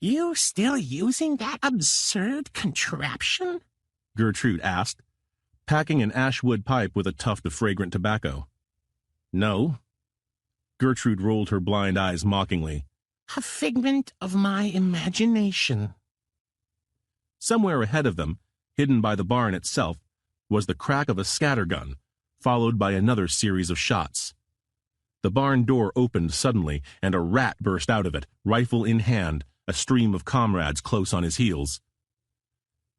You still using that absurd contraption? Gertrude asked, packing an ash-wood pipe with a tuft of fragrant tobacco. No. Gertrude rolled her blind eyes mockingly. A figment of my imagination. Somewhere ahead of them, hidden by the barn itself, was the crack of a scattergun, followed by another series of shots. The barn door opened suddenly, and a rat burst out of it, rifle in hand, a stream of comrades close on his heels.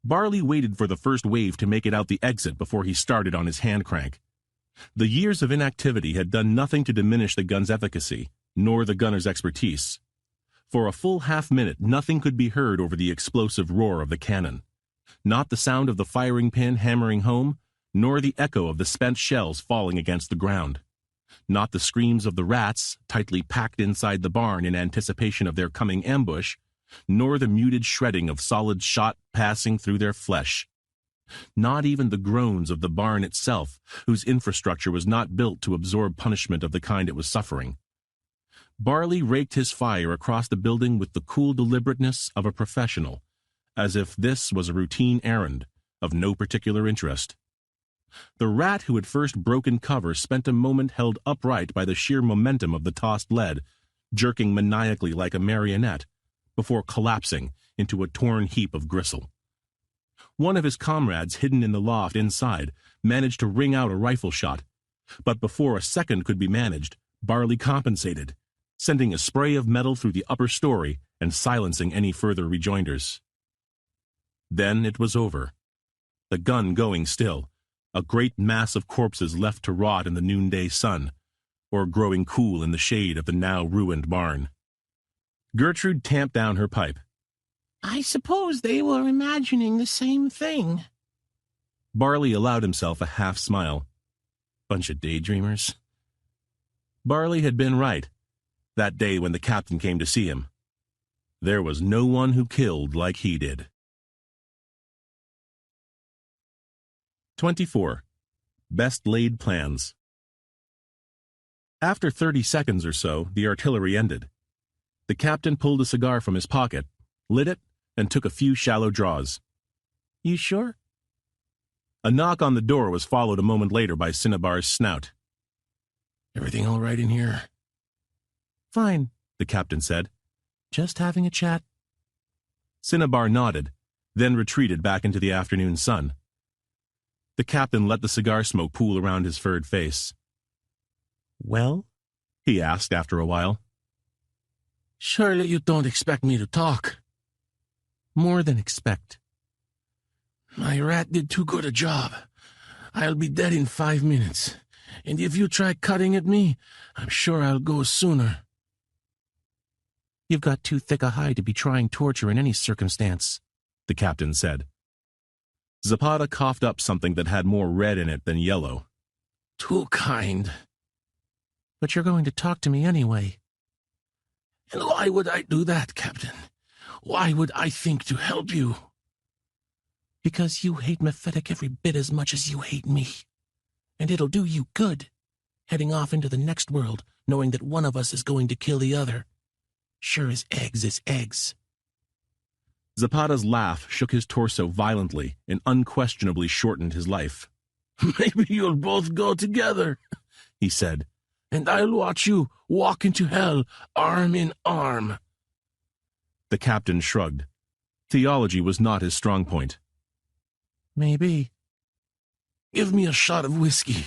Barley waited for the first wave to make it out the exit before he started on his hand crank. The years of inactivity had done nothing to diminish the gun's efficacy, nor the gunner's expertise. For a full half-minute nothing could be heard over the explosive roar of the cannon. Not the sound of the firing pin hammering home, nor the echo of the spent shells falling against the ground. Not the screams of the rats, tightly packed inside the barn in anticipation of their coming ambush, nor the muted shredding of solid shot passing through their flesh. Not even the groans of the barn itself, whose infrastructure was not built to absorb punishment of the kind it was suffering. Barley raked his fire across the building with the cool deliberateness of a professional, as if this was a routine errand, of no particular interest. The rat who had first broken cover spent a moment held upright by the sheer momentum of the tossed lead, jerking maniacally like a marionette, before collapsing into a torn heap of gristle. One of his comrades, hidden in the loft inside, managed to ring out a rifle shot, but before a second could be managed, Barley compensated, sending a spray of metal through the upper story and silencing any further rejoinders. Then it was over. The gun going still, a great mass of corpses left to rot in the noonday sun, or growing cool in the shade of the now ruined barn. Gertrude tamped down her pipe. I suppose they were imagining the same thing. Barley allowed himself a half-smile. Bunch of daydreamers. Barley had been right, that day when the captain came to see him. There was no one who killed like he did. 24. Best Laid Plans. After 30 seconds or so, the artillery ended. The captain pulled a cigar from his pocket, lit it, and took a few shallow draws. You sure? A knock on the door was followed a moment later by Cinnabar's snout. Everything all right in here? Fine, the captain said. Just having a chat. Cinnabar nodded, then retreated back into the afternoon sun. The captain let the cigar smoke pool around his furred face. Well? He asked after a while. Surely you don't expect me to talk. More than expect. My rat did too good a job. I'll be dead in 5 minutes, and if you try cutting at me, I'm sure I'll go sooner. You've got too thick a hide to be trying torture in any circumstance, the captain said. Zapata coughed up something that had more red in it than yellow. Too kind. But you're going to talk to me anyway. And why would I do that, Captain? Why would I think to help you? Because you hate Mephitic every bit as much as you hate me. And it'll do you good, heading off into the next world, knowing that one of us is going to kill the other. Sure as eggs is eggs. Zapata's laugh shook his torso violently and unquestionably shortened his life. Maybe you'll both go together, he said, and I'll watch you walk into hell arm in arm. The captain shrugged. Theology was not his strong point. Maybe. Give me a shot of whiskey.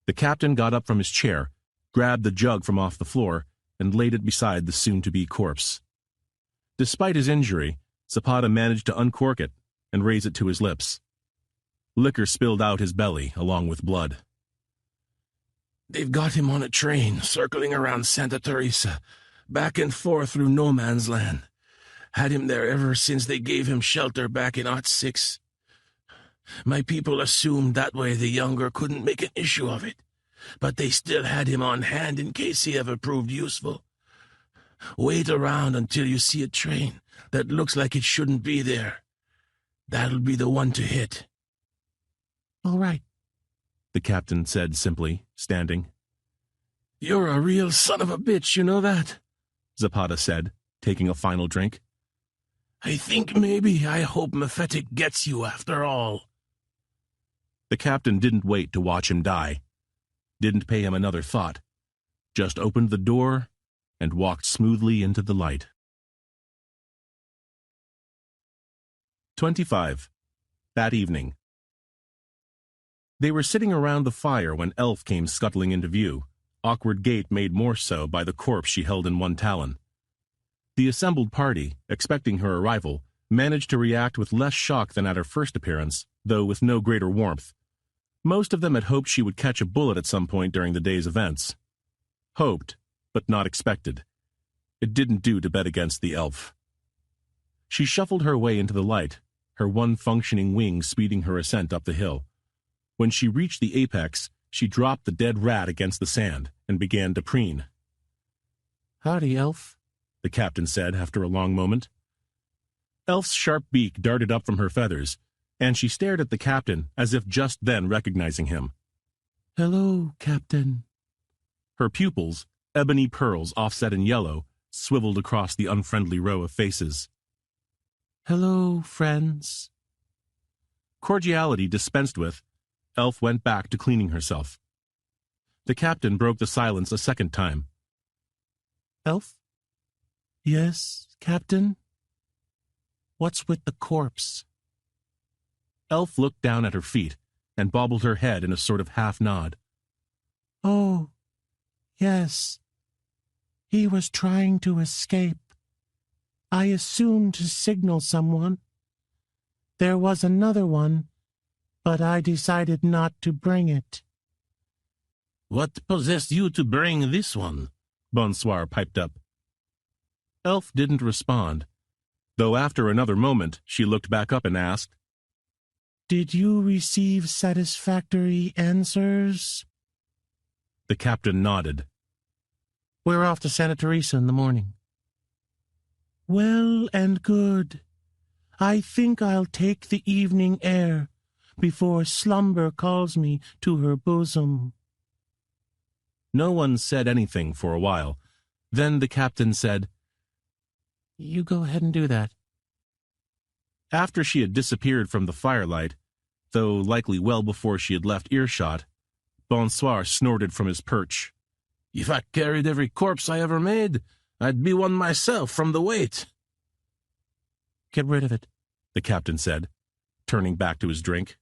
The captain got up from his chair, grabbed the jug from off the floor, and laid it beside the soon-to-be corpse. Despite his injury, Zapata managed to uncork it and raise it to his lips. Liquor spilled out his belly, along with blood. They've got him on a train, circling around Santa Teresa, back and forth through no man's land. Had him there ever since they gave him shelter back in '06. My people assumed that way the younger couldn't make an issue of it, but they still had him on hand in case he ever proved useful. Wait around until you see a train that looks like it shouldn't be there. That'll be the one to hit. All right, the captain said simply, standing. You're a real son of a bitch, you know that? Zapata said, taking a final drink. I hope Mephitic gets you after all. The captain didn't wait to watch him die. Didn't pay him another thought. Just opened the door and walked smoothly into the light. 25. That evening. They were sitting around the fire when Elf came scuttling into view, awkward gait made more so by the corpse she held in one talon. The assembled party, expecting her arrival, managed to react with less shock than at her first appearance, though with no greater warmth. Most of them had hoped she would catch a bullet at some point during the day's events. Hoped, but not expected. It didn't do to bet against the elf. She shuffled her way into the light, her one functioning wing speeding her ascent up the hill. When she reached the apex, she dropped the dead rat against the sand and began to preen. Howdy, Elf, the captain said after a long moment. Elf's sharp beak darted up from her feathers, and she stared at the captain as if just then recognizing him. Hello, Captain. Her pupils, ebony pearls offset in yellow, swiveled across the unfriendly row of faces. Hello, friends. Cordiality dispensed with, Elf went back to cleaning herself. The captain broke the silence a second time. Elf? Yes, Captain? What's with the corpse? Elf looked down at her feet and bobbled her head in a sort of half-nod. Oh, yes. He was trying to escape. I assumed to signal someone. There was another one, but I decided not to bring it. What possessed you to bring this one? Bonsoir piped up. Elf didn't respond, though after another moment she looked back up and asked, Did you receive satisfactory answers? The captain nodded. We're off to Santa Teresa in the morning. Well and good. I think I'll take the evening air before slumber calls me to her bosom. No one said anything for a while. Then the captain said, You go ahead and do that. After she had disappeared from the firelight, though likely well before she had left earshot, Bonsoir snorted from his perch. If I carried every corpse I ever made, I'd be one myself from the weight." "Get rid of it," the captain said, turning back to his drink.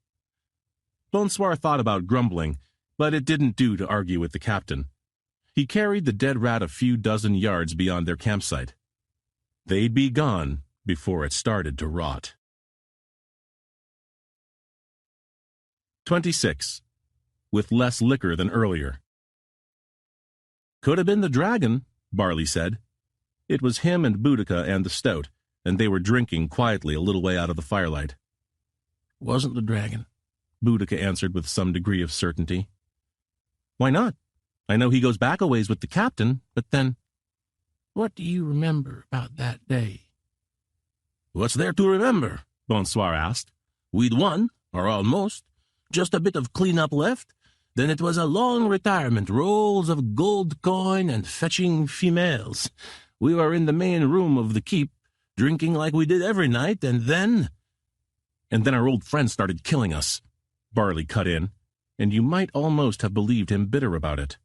Bonsoir thought about grumbling, but it didn't do to argue with the captain. He carried the dead rat a few dozen yards beyond their campsite. They'd be gone before it started to rot. 26. With less liquor than earlier. "Could have been the dragon," Barley said. It was him and Boudica and the stout, and they were drinking quietly a little way out of the firelight. "Wasn't the dragon," Boudica answered with some degree of certainty. "Why not? I know he goes back a ways with the captain, but then—" "What do you remember about that day?" "What's there to remember?" Bonsoir asked. "We'd won, or almost. Just a bit of clean-up left. Then it was a long retirement, rolls of gold coin and fetching females. We were in the main room of the keep, drinking like we did every night, and then—" "And then our old friend started killing us," Barley cut in, and you might almost have believed him bitter about it.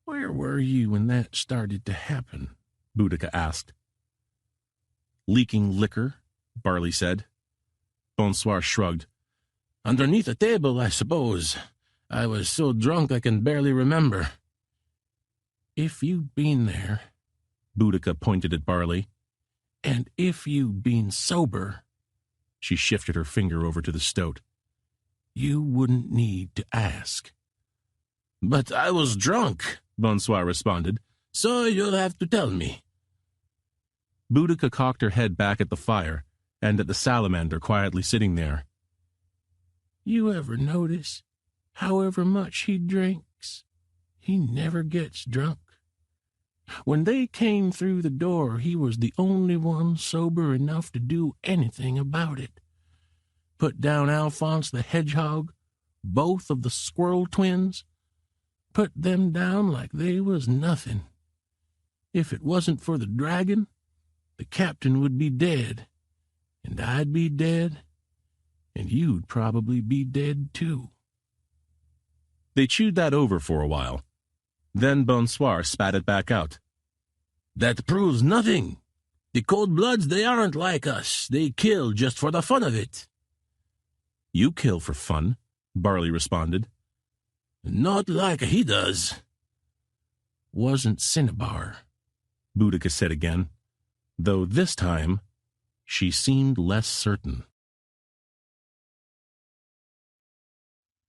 "Where were you when that started to happen?" Boudica asked. "Leaking liquor," Barley said. Bonsoir shrugged. "Underneath a table, I suppose. I was so drunk I can barely remember." "If you'd been there," Boudica pointed at Barley, "and if you'd been sober," she shifted her finger over to the stoat, "you wouldn't need to ask." "But I was drunk," Bonsoir responded, "so you'll have to tell me." Boudica cocked her head back at the fire and at the salamander quietly sitting there. "You ever notice, however much he drinks, he never gets drunk? When they came through the door, he was the only one sober enough to do anything about it. Put down Alphonse the hedgehog, both of the squirrel twins, put them down like they was nothing. If it wasn't for the dragon, the captain would be dead, and I'd be dead, and you'd probably be dead too." They chewed that over for a while. Then Bonsoir spat it back out. "That proves nothing. The cold-bloods, they aren't like us. They kill just for the fun of it." "You kill for fun," Barley responded. "Not like he does." "Wasn't Cinnabar," Boudica said again, though this time she seemed less certain.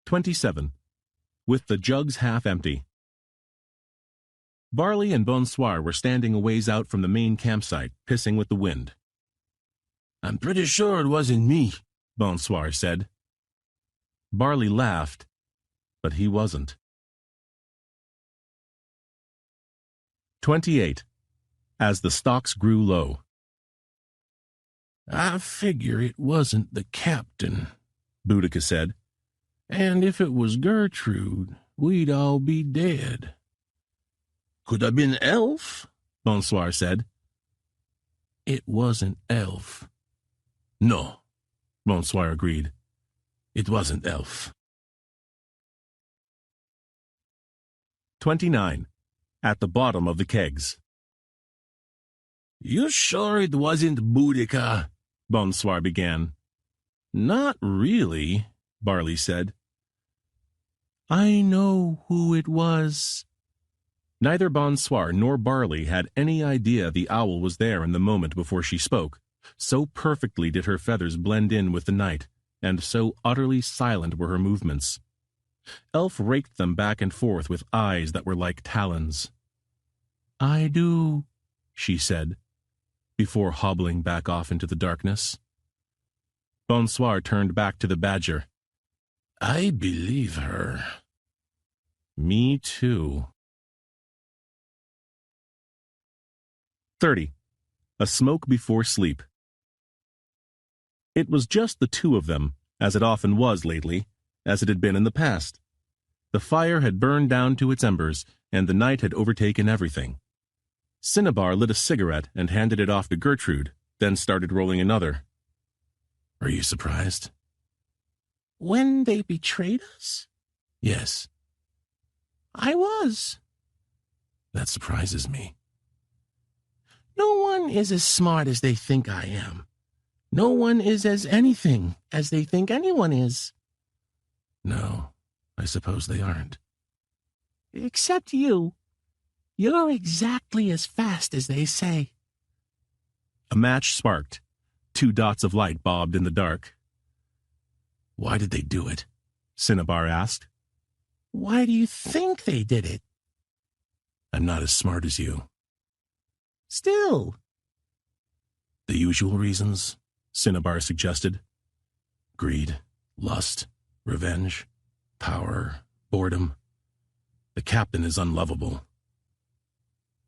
27. With the jugs half empty. Barley and Bonsoir were standing a ways out from the main campsite, pissing with the wind. "I'm pretty sure it wasn't me," Bonsoir said. Barley laughed, but he wasn't. 28. As the stalks grew low. "I figure it wasn't the captain," Boudica said. "And if it was Gertrude, we'd all be dead." "Could have been Elf," Bonsoir said. "It wasn't Elf." "No," Bonsoir agreed. "it wasn't Elf." 29. At the bottom of the kegs. "You sure it wasn't Boudica?" Bonsoir began. "Not really," Barley said. "I know who it was." Neither Bonsoir nor Barley had any idea the owl was there in the moment before she spoke. So perfectly did her feathers blend in with the night, and so utterly silent were her movements. Elf raked them back and forth with eyes that were like talons. "I do," she said, before hobbling back off into the darkness. Bonsoir turned back to the badger. "I believe her." "Me too." 30. A smoke before sleep. It was just the two of them, as it often was lately, as it had been in the past. The fire had burned down to its embers, and the night had overtaken everything. Cinnabar lit a cigarette and handed it off to Gertrude, then started rolling another. "Are you surprised?" "When they betrayed us?" "Yes." "I was." "That surprises me." No one is as smart as they think I am. No one is as anything as they think anyone is. No, I suppose they aren't. Except you. You're exactly as fast as they say. A match sparked. 2 dots of light bobbed in the dark. Why did they do it? Cinnabar asked. Why do you think they did it? I'm not as smart as you. Still. The usual reasons, Cinnabar suggested. Greed, lust, revenge, power, boredom. The captain is unlovable.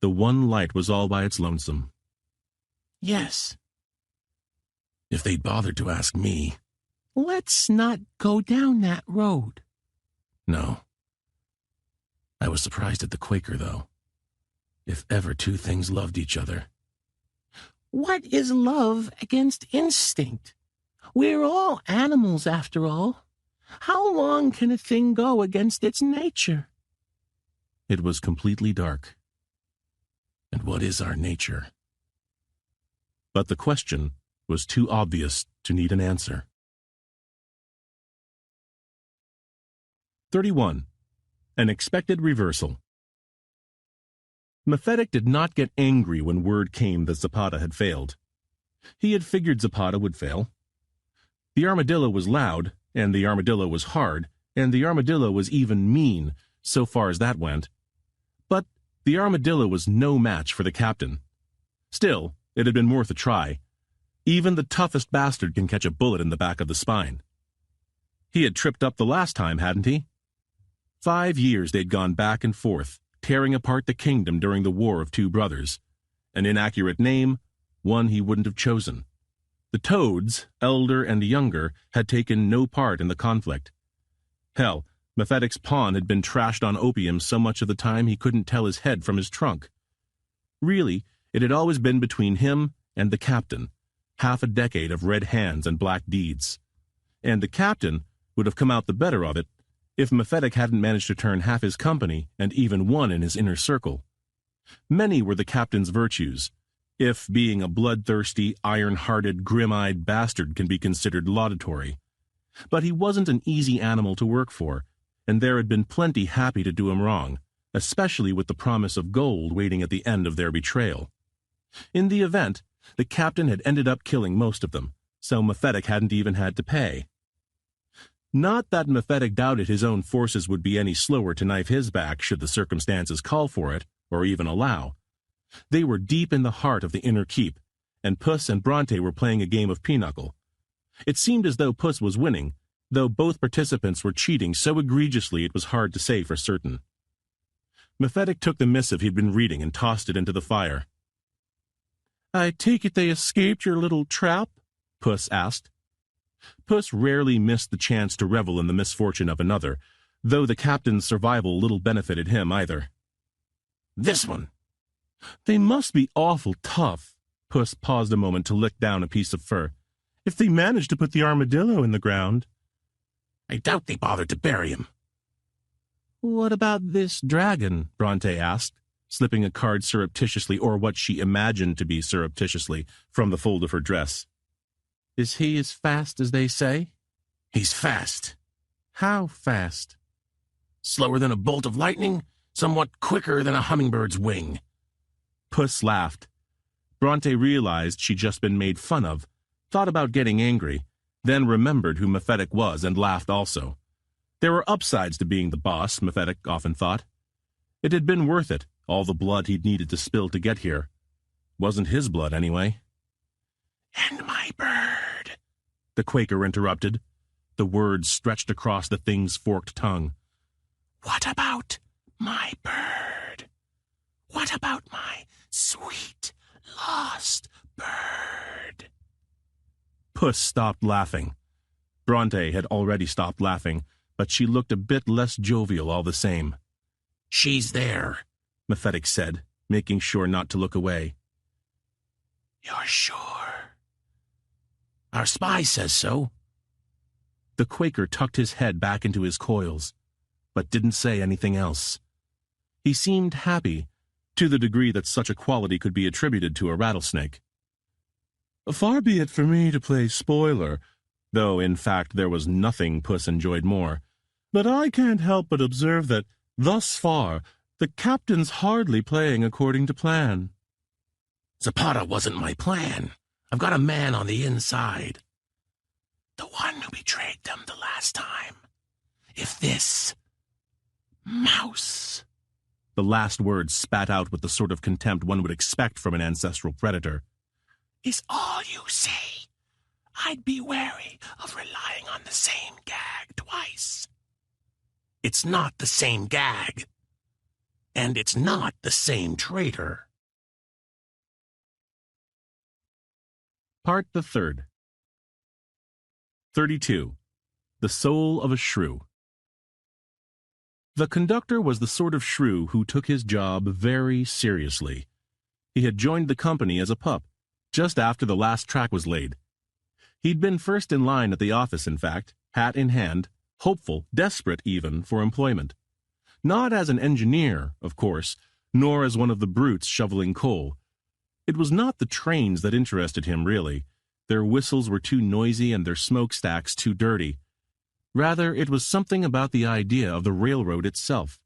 The one light was all by its lonesome. Yes. If they'd bothered to ask me. Let's not go down that road. No. I was surprised at the Quaker, though. If ever 2 things loved each other. What is love against instinct? We're all animals, after all. How long can a thing go against its nature? It was completely dark. And what is our nature? But the question was too obvious to need an answer. 31. An expected reversal. Mephitic did not get angry when word came that Zapata had failed. He had figured Zapata would fail. The armadillo was loud, and the armadillo was hard, and the armadillo was even mean, so far as that went. But the armadillo was no match for the captain. Still, it had been worth a try. Even the toughest bastard can catch a bullet in the back of the spine. He had tripped up the last time, hadn't he? 5 years they'd gone back and forth, tearing apart the kingdom during the War of Two Brothers. An inaccurate name, one he wouldn't have chosen. The Toads, elder and younger, had taken no part in the conflict. Hell, Mephitic's pawn had been trashed on opium so much of the time he couldn't tell his head from his trunk. Really, it had always been between him and the captain, half a decade of red hands and black deeds. And the captain would have come out the better of it if Mephitic hadn't managed to turn half his company and even one in his inner circle. Many were the captain's virtues, if being a bloodthirsty, iron-hearted, grim-eyed bastard can be considered laudatory. But he wasn't an easy animal to work for, and there had been plenty happy to do him wrong, especially with the promise of gold waiting at the end of their betrayal. In the event, the captain had ended up killing most of them, so Mephitic hadn't even had to pay. Not that Mephitic doubted his own forces would be any slower to knife his back should the circumstances call for it, or even allow. They were deep in the heart of the inner keep, and Puss and Bronte were playing a game of pinochle. It seemed as though Puss was winning, though both participants were cheating so egregiously it was hard to say for certain. Mephitic took the missive he'd been reading and tossed it into the fire. "I take it they escaped your little trap?" Puss asked. Puss rarely missed the chance to revel in the misfortune of another, though the captain's survival little benefited him either. This one. "They must be awful tough." Puss paused a moment to lick down a piece of fur. "If they managed to put the armadillo in the ground." I doubt they bothered to bury him. "What about this dragon?" Bronte asked, slipping a card surreptitiously, or what she imagined to be surreptitiously, from the fold of her dress. "Is he as fast as they say?" He's fast. "How fast?" Slower than a bolt of lightning, somewhat quicker than a hummingbird's wing. Puss laughed. Bronte realized she'd just been made fun of, thought about getting angry, then remembered who Mephitic was and laughed also. There were upsides to being the boss, Mephitic often thought. It had been worth it, all the blood he'd needed to spill to get here. Wasn't his blood, anyway. And my bird, the Quaker interrupted. The words stretched across the thing's forked tongue. What about my bird? What about my sweet, lost bird? Puss stopped laughing. Bronte had already stopped laughing, but she looked a bit less jovial all the same. She's there, Mephitic said, making sure not to look away. You're sure? Our spy says so. The Quaker tucked his head back into his coils, but didn't say anything else. He seemed happy, to the degree that such a quality could be attributed to a rattlesnake. Far be it for me to play spoiler, though in fact there was nothing Puss enjoyed more, but I can't help but observe that, thus far, the captain's hardly playing according to plan. Zapata wasn't my plan. I've got a man on the inside. The one who betrayed them the last time. If this mouse... The last word spat out with the sort of contempt one would expect from an ancestral predator. Is all you say, I'd be wary of relying on the same gag twice. It's not the same gag. And it's not the same traitor. Part the Third. 32. The Soul of a Shrew. The conductor was the sort of shrew who took his job very seriously. He had joined the company as a pup, just after the last track was laid. He'd been first in line at the office, in fact, hat in hand, hopeful, desperate even, for employment. Not as an engineer, of course, nor as one of the brutes shoveling coal. It was not the trains that interested him, really. Their whistles were too noisy and their smokestacks too dirty. Rather, it was something about the idea of the railroad itself.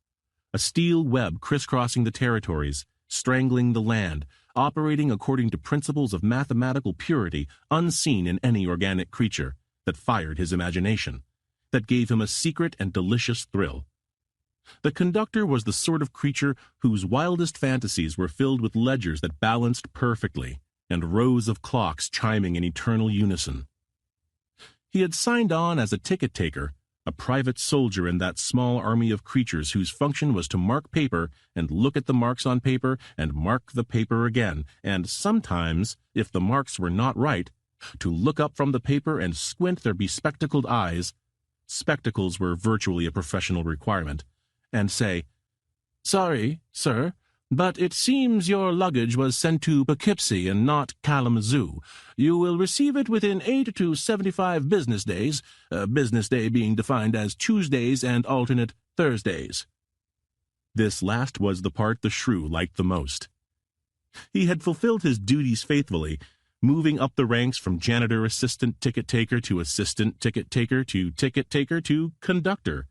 A steel web crisscrossing the territories, strangling the land, operating according to principles of mathematical purity unseen in any organic creature, that fired his imagination, that gave him a secret and delicious thrill. The conductor was the sort of creature whose wildest fantasies were filled with ledgers that balanced perfectly, and rows of clocks chiming in eternal unison. He had signed on as a ticket-taker, a private soldier in that small army of creatures whose function was to mark paper and look at the marks on paper and mark the paper again, and sometimes, if the marks were not right, to look up from the paper and squint their bespectacled eyes — spectacles were virtually a professional requirement — and say, "Sorry, sir, but it seems your luggage was sent to Poughkeepsie and not Kalamazoo. You will receive it within 8 to 75 business days, business day being defined as Tuesdays and alternate Thursdays." This last was the part the shrew liked the most. He had fulfilled his duties faithfully, moving up the ranks from janitor assistant ticket-taker to assistant ticket-taker to conductor.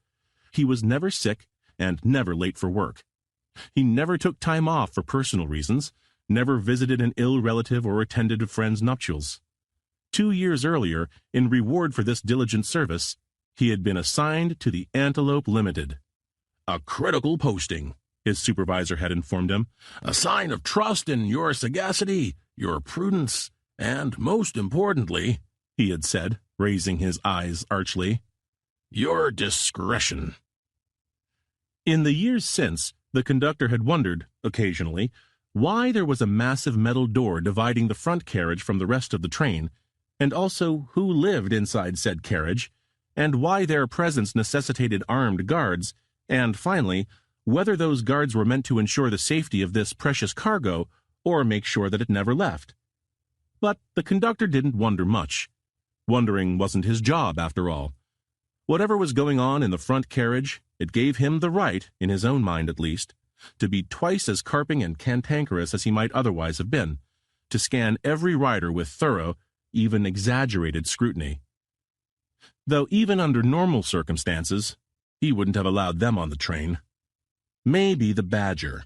He was never sick and never late for work. He never took time off for personal reasons, never visited an ill relative or attended a friend's nuptials. 2 years earlier, in reward for this diligent service, he had been assigned to the Antelope Limited. "A critical posting," his supervisor had informed him, "a sign of trust in your sagacity, your prudence, and, most importantly," he had said, raising his eyes archly, "your discretion." In the years since, the conductor had wondered, occasionally, why there was a massive metal door dividing the front carriage from the rest of the train, and also who lived inside said carriage, and why their presence necessitated armed guards, and finally, whether those guards were meant to ensure the safety of this precious cargo, or make sure that it never left. But the conductor didn't wonder much. Wondering wasn't his job, after all. Whatever was going on in the front carriage, it gave him the right, in his own mind at least, to be twice as carping and cantankerous as he might otherwise have been, to scan every rider with thorough, even exaggerated scrutiny. Though even under normal circumstances, he wouldn't have allowed them on the train. Maybe the badger.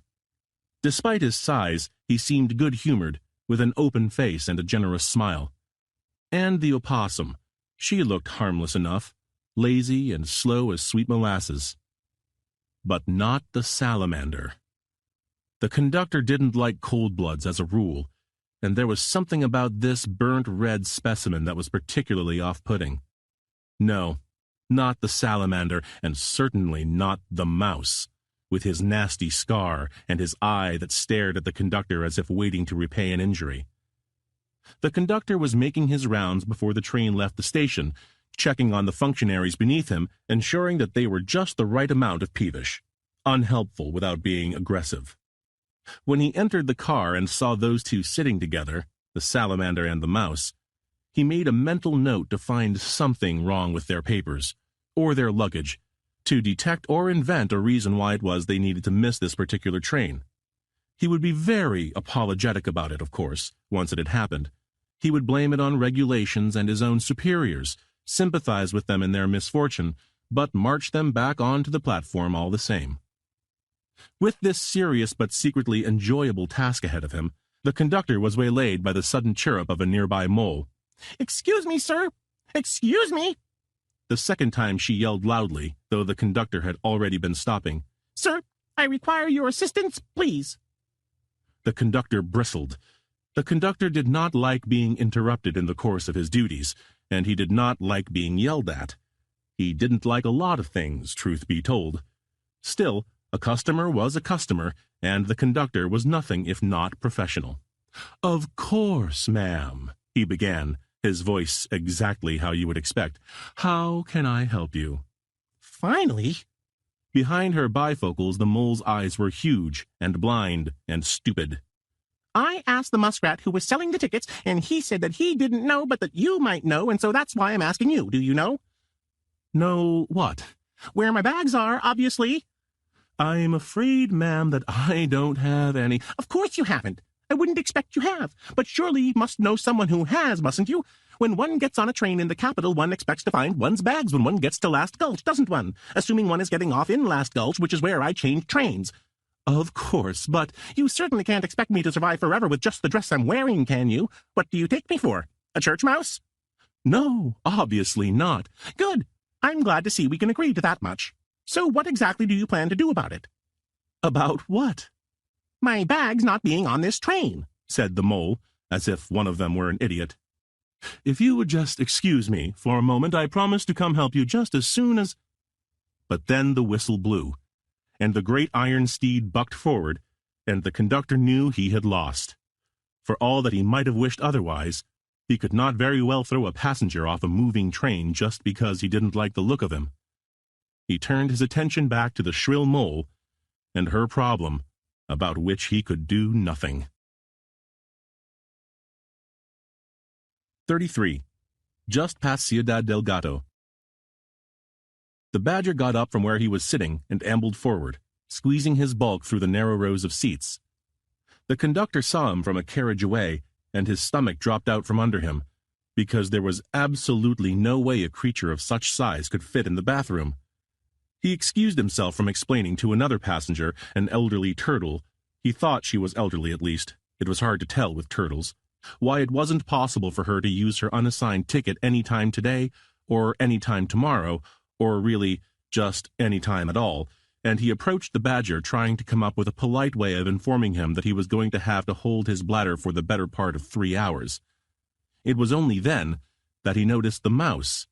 Despite his size, he seemed good-humored, with an open face and a generous smile. And the opossum. She looked harmless enough, lazy and slow as sweet molasses. But not the salamander. The conductor didn't like cold-bloods as a rule, and there was something about this burnt red specimen that was particularly off-putting. No, not the salamander, and certainly not the mouse, with his nasty scar and his eye that stared at the conductor as if waiting to repay an injury. The conductor was making his rounds before the train left the station, checking on the functionaries beneath him, ensuring that they were just the right amount of peevish, unhelpful without being aggressive. When he entered the car and saw those two sitting together, the salamander and the mouse, he made a mental note to find something wrong with their papers, or their luggage, to detect or invent a reason why it was they needed to miss this particular train. He would be very apologetic about it, of course, once it had happened. He would blame it on regulations and his own superiors, sympathize with them in their misfortune, but march them back onto the platform all the same. With this serious but secretly enjoyable task ahead of him, the conductor was waylaid by the sudden chirrup of a nearby mole. "Excuse me, sir! Excuse me!" The second time she yelled loudly, though the conductor had already been stopping. "Sir, I require your assistance, please." The conductor bristled. The conductor did not like being interrupted in the course of his duties, and he did not like being yelled at. He didn't like a lot of things, truth be told. Still, a customer was a customer, and the conductor was nothing if not professional. "Of course, ma'am," he began, his voice exactly how you would expect. "How can I help you?" "Finally!" Behind her bifocals, the mole's eyes were huge and blind and stupid. "I asked the muskrat who was selling the tickets, and he said that he didn't know, but that you might know, and so that's why I'm asking you. Do you know?" "Know what?" "Where my bags are, obviously." "I'm afraid, ma'am, that I don't have any." "Of course you haven't. I wouldn't expect you have. But surely you must know someone who has, mustn't you? When one gets on a train in the capital, one expects to find one's bags when one gets to Last Gulch, doesn't one? Assuming one is getting off in Last Gulch, which is where I change trains." "Of course, but—" "You certainly can't expect me to survive forever with just the dress I'm wearing, can you? What do you take me for? A church mouse?" "No, obviously not." "Good. I'm glad to see we can agree to that much. So what exactly do you plan to do about it?" "About what?" "My bags not being on this train," said the mole, as if one of them were an idiot. "If you would just excuse me for a moment, I promise to come help you just as soon as—" But then the whistle blew, and the great iron steed bucked forward, and the conductor knew he had lost. For all that he might have wished otherwise, he could not very well throw a passenger off a moving train just because he didn't like the look of him. He turned his attention back to the shrill mole and her problem, about which he could do nothing. 33. Just past Ciudad del Gato. The badger got up from where he was sitting and ambled forward, squeezing his bulk through the narrow rows of seats. The conductor saw him from a carriage away, and his stomach dropped out from under him, because there was absolutely no way a creature of such size could fit in the bathroom. He excused himself from explaining to another passenger, an elderly turtle— he thought she was elderly at least, it was hard to tell with turtles— why it wasn't possible for her to use her unassigned ticket any time today, or any time tomorrow, or really just any time at all, and he approached the badger trying to come up with a polite way of informing him that he was going to have to hold his bladder for the better part of 3 hours. It was only then that he noticed the mouse,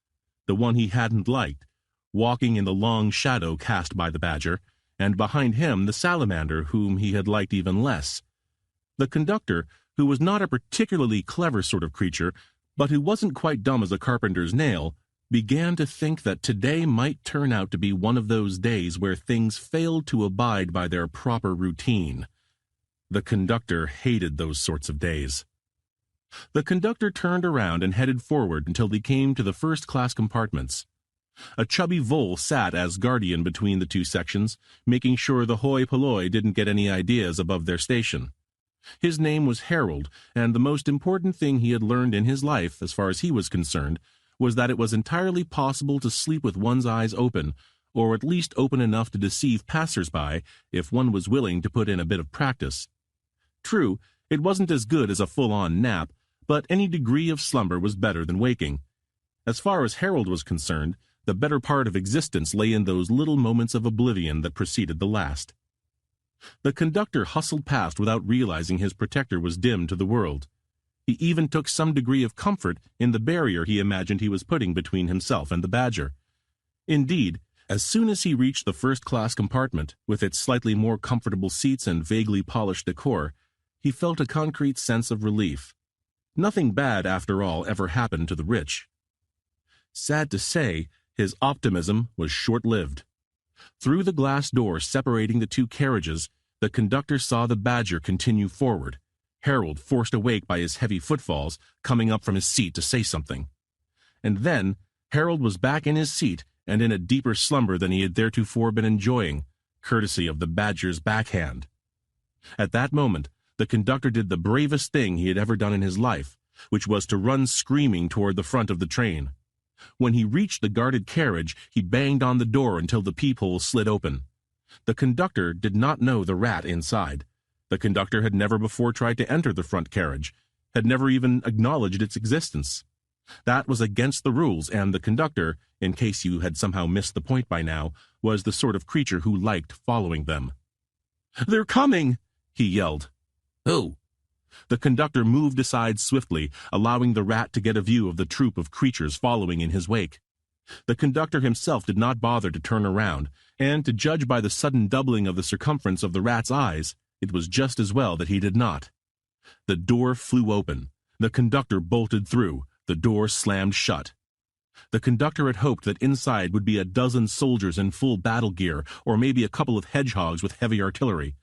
the one he hadn't liked, walking in the long shadow cast by the badger, and behind him the salamander whom he had liked even less. The conductor, who was not a particularly clever sort of creature, but who wasn't quite dumb as a carpenter's nail, began to think that today might turn out to be one of those days where things failed to abide by their proper routine. The conductor hated those sorts of days. The conductor turned around and headed forward until they came to the first-class compartments. A chubby vole sat as guardian between the two sections, making sure the hoi polloi didn't get any ideas above their station. His name was Harold, and the most important thing he had learned in his life, as far as he was concerned, was that it was entirely possible to sleep with one's eyes open, or at least open enough to deceive passers-by if one was willing to put in a bit of practice. True, it wasn't as good as a full-on nap, but any degree of slumber was better than waking. As far as Harold was concerned, the better part of existence lay in those little moments of oblivion that preceded the last. The conductor hustled past without realizing his protector was dim to the world. He even took some degree of comfort in the barrier he imagined he was putting between himself and the badger. Indeed, as soon as he reached the first-class compartment, with its slightly more comfortable seats and vaguely polished decor, he felt a concrete sense of relief. Nothing bad, after all, ever happened to the rich. Sad to say, his optimism was short-lived. Through the glass door separating the two carriages, the conductor saw the badger continue forward, Harold forced awake by his heavy footfalls, coming up from his seat to say something. And then Harold was back in his seat and in a deeper slumber than he had theretofore been enjoying, courtesy of the badger's backhand. At that moment, the conductor did the bravest thing he had ever done in his life, which was to run screaming toward the front of the train. When he reached the guarded carriage, he banged on the door until the peephole slid open. The conductor did not know the rat inside. The conductor had never before tried to enter the front carriage, had never even acknowledged its existence. That was against the rules, and the conductor, in case you had somehow missed the point by now, was the sort of creature who liked following them. "They're coming!" he yelled. Who? The conductor moved aside swiftly, allowing the rat to get a view of the troop of creatures following in his wake. The conductor himself did not bother to turn around, and to judge by the sudden doubling of the circumference of the rat's eyes, it was just as well that he did not. The door flew open. The conductor bolted through. The door slammed shut. The conductor had hoped that inside would be a dozen soldiers in full battle gear, or maybe a couple of hedgehogs with heavy artillery.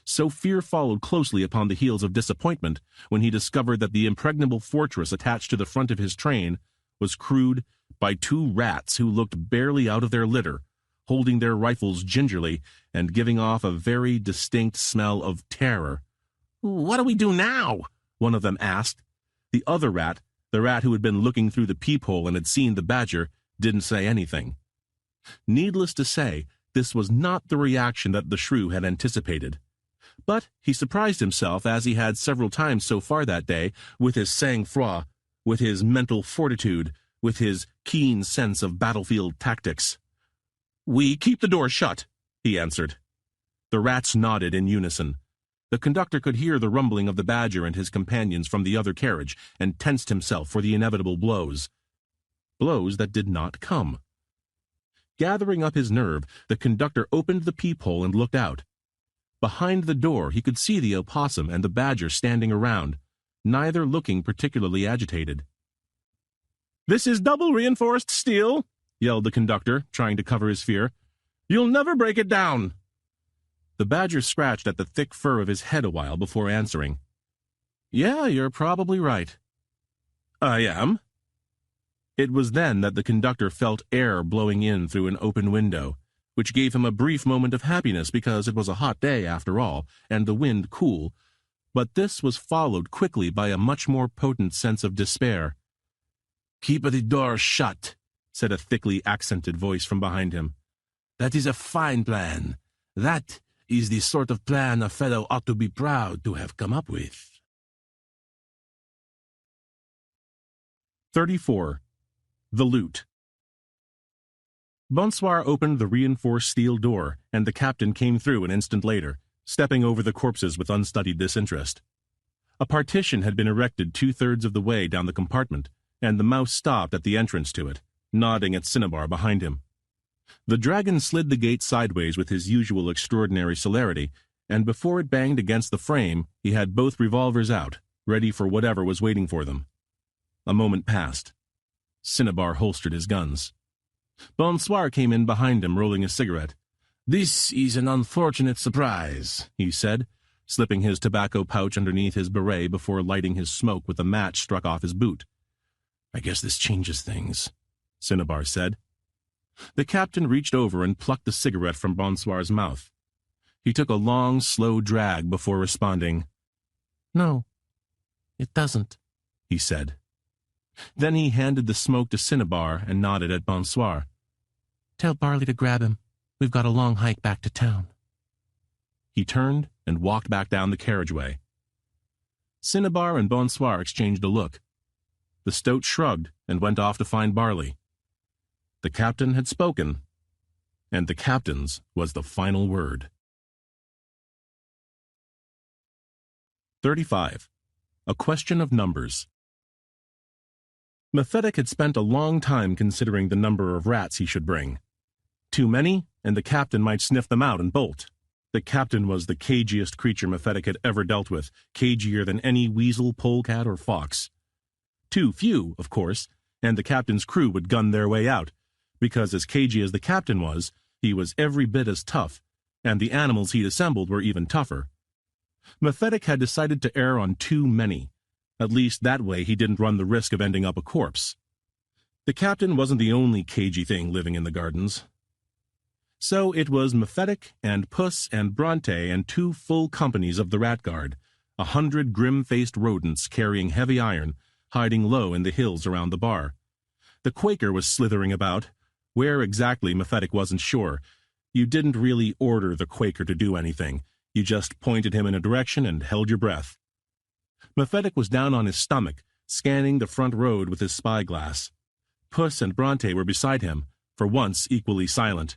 So fear followed closely upon the heels of disappointment when he discovered that the impregnable fortress attached to the front of his train was crewed by two rats who looked barely out of their litter, holding their rifles gingerly and giving off a very distinct smell of terror. "What do we do now?" one of them asked. The other rat, the rat who had been looking through the peephole and had seen the badger, didn't say anything. Needless to say, this was not the reaction that the shrew had anticipated. But he surprised himself, as he had several times so far that day, with his sang-froid, with his mental fortitude, with his keen sense of battlefield tactics. "We keep the door shut," he answered. The rats nodded in unison. The conductor could hear the rumbling of the badger and his companions from the other carriage, and tensed himself for the inevitable blows. Blows that did not come. Gathering up his nerve, the conductor opened the peephole and looked out. Behind the door he could see the opossum and the badger standing around, neither looking particularly agitated. "This is double reinforced steel," yelled the conductor, trying to cover his fear. "You'll never break it down." The badger scratched at the thick fur of his head a while before answering. "Yeah, you're probably right." "I am." It was then that the conductor felt air blowing in through an open window, which gave him a brief moment of happiness because it was a hot day after all, and the wind cool, but this was followed quickly by a much more potent sense of despair. "Keep the door shut," said a thickly accented voice from behind him. "That is a fine plan. That is the sort of plan a fellow ought to be proud to have come up with." 34. The Loot. Bonsoir opened the reinforced steel door, and the captain came through an instant later, stepping over the corpses with unstudied disinterest. A partition had been erected 2/3 of the way down the compartment, and the mouse stopped at the entrance to it, nodding at Cinnabar behind him. The dragon slid the gate sideways with his usual extraordinary celerity, and before it banged against the frame, he had both revolvers out, ready for whatever was waiting for them. A moment passed. Cinnabar holstered his guns. Bonsoir came in behind him, rolling a cigarette. "This is an unfortunate surprise," he said, slipping his tobacco pouch underneath his beret before lighting his smoke with a match struck off his boot. "I guess this changes things," Cinnabar said. The captain reached over and plucked the cigarette from Bonsoir's mouth. He took a long, slow drag before responding. "No, it doesn't," he said. Then he handed the smoke to Cinnabar and nodded at Bonsoir. "Tell Barley to grab him. We've got a long hike back to town." He turned and walked back down the carriageway. Cinnabar and Bonsoir exchanged a look. The stoat shrugged and went off to find Barley. The captain had spoken, and the captain's was the final word. 35. A Question of Numbers. Mephitic had spent a long time considering the number of rats he should bring. Too many, and the captain might sniff them out and bolt. The captain was the cagiest creature Mephitic had ever dealt with, cagier than any weasel, polecat, or fox. Too few, of course, and the captain's crew would gun their way out, because as cagey as the captain was, he was every bit as tough, and the animals he'd assembled were even tougher. Mephitic had decided to err on too many. At least that way he didn't run the risk of ending up a corpse. The captain wasn't the only cagey thing living in the gardens. So it was Mephitic and Puss and Bronte and 2 full companies of the Rat Guard, 100 grim-faced rodents carrying heavy iron, hiding low in the hills around the bar. The Quaker was slithering about. Where exactly, Mephitic wasn't sure. You didn't really order the Quaker to do anything. You just pointed him in a direction and held your breath. Mephitic was down on his stomach, scanning the front road with his spyglass. Puss and Bronte were beside him, for once equally silent.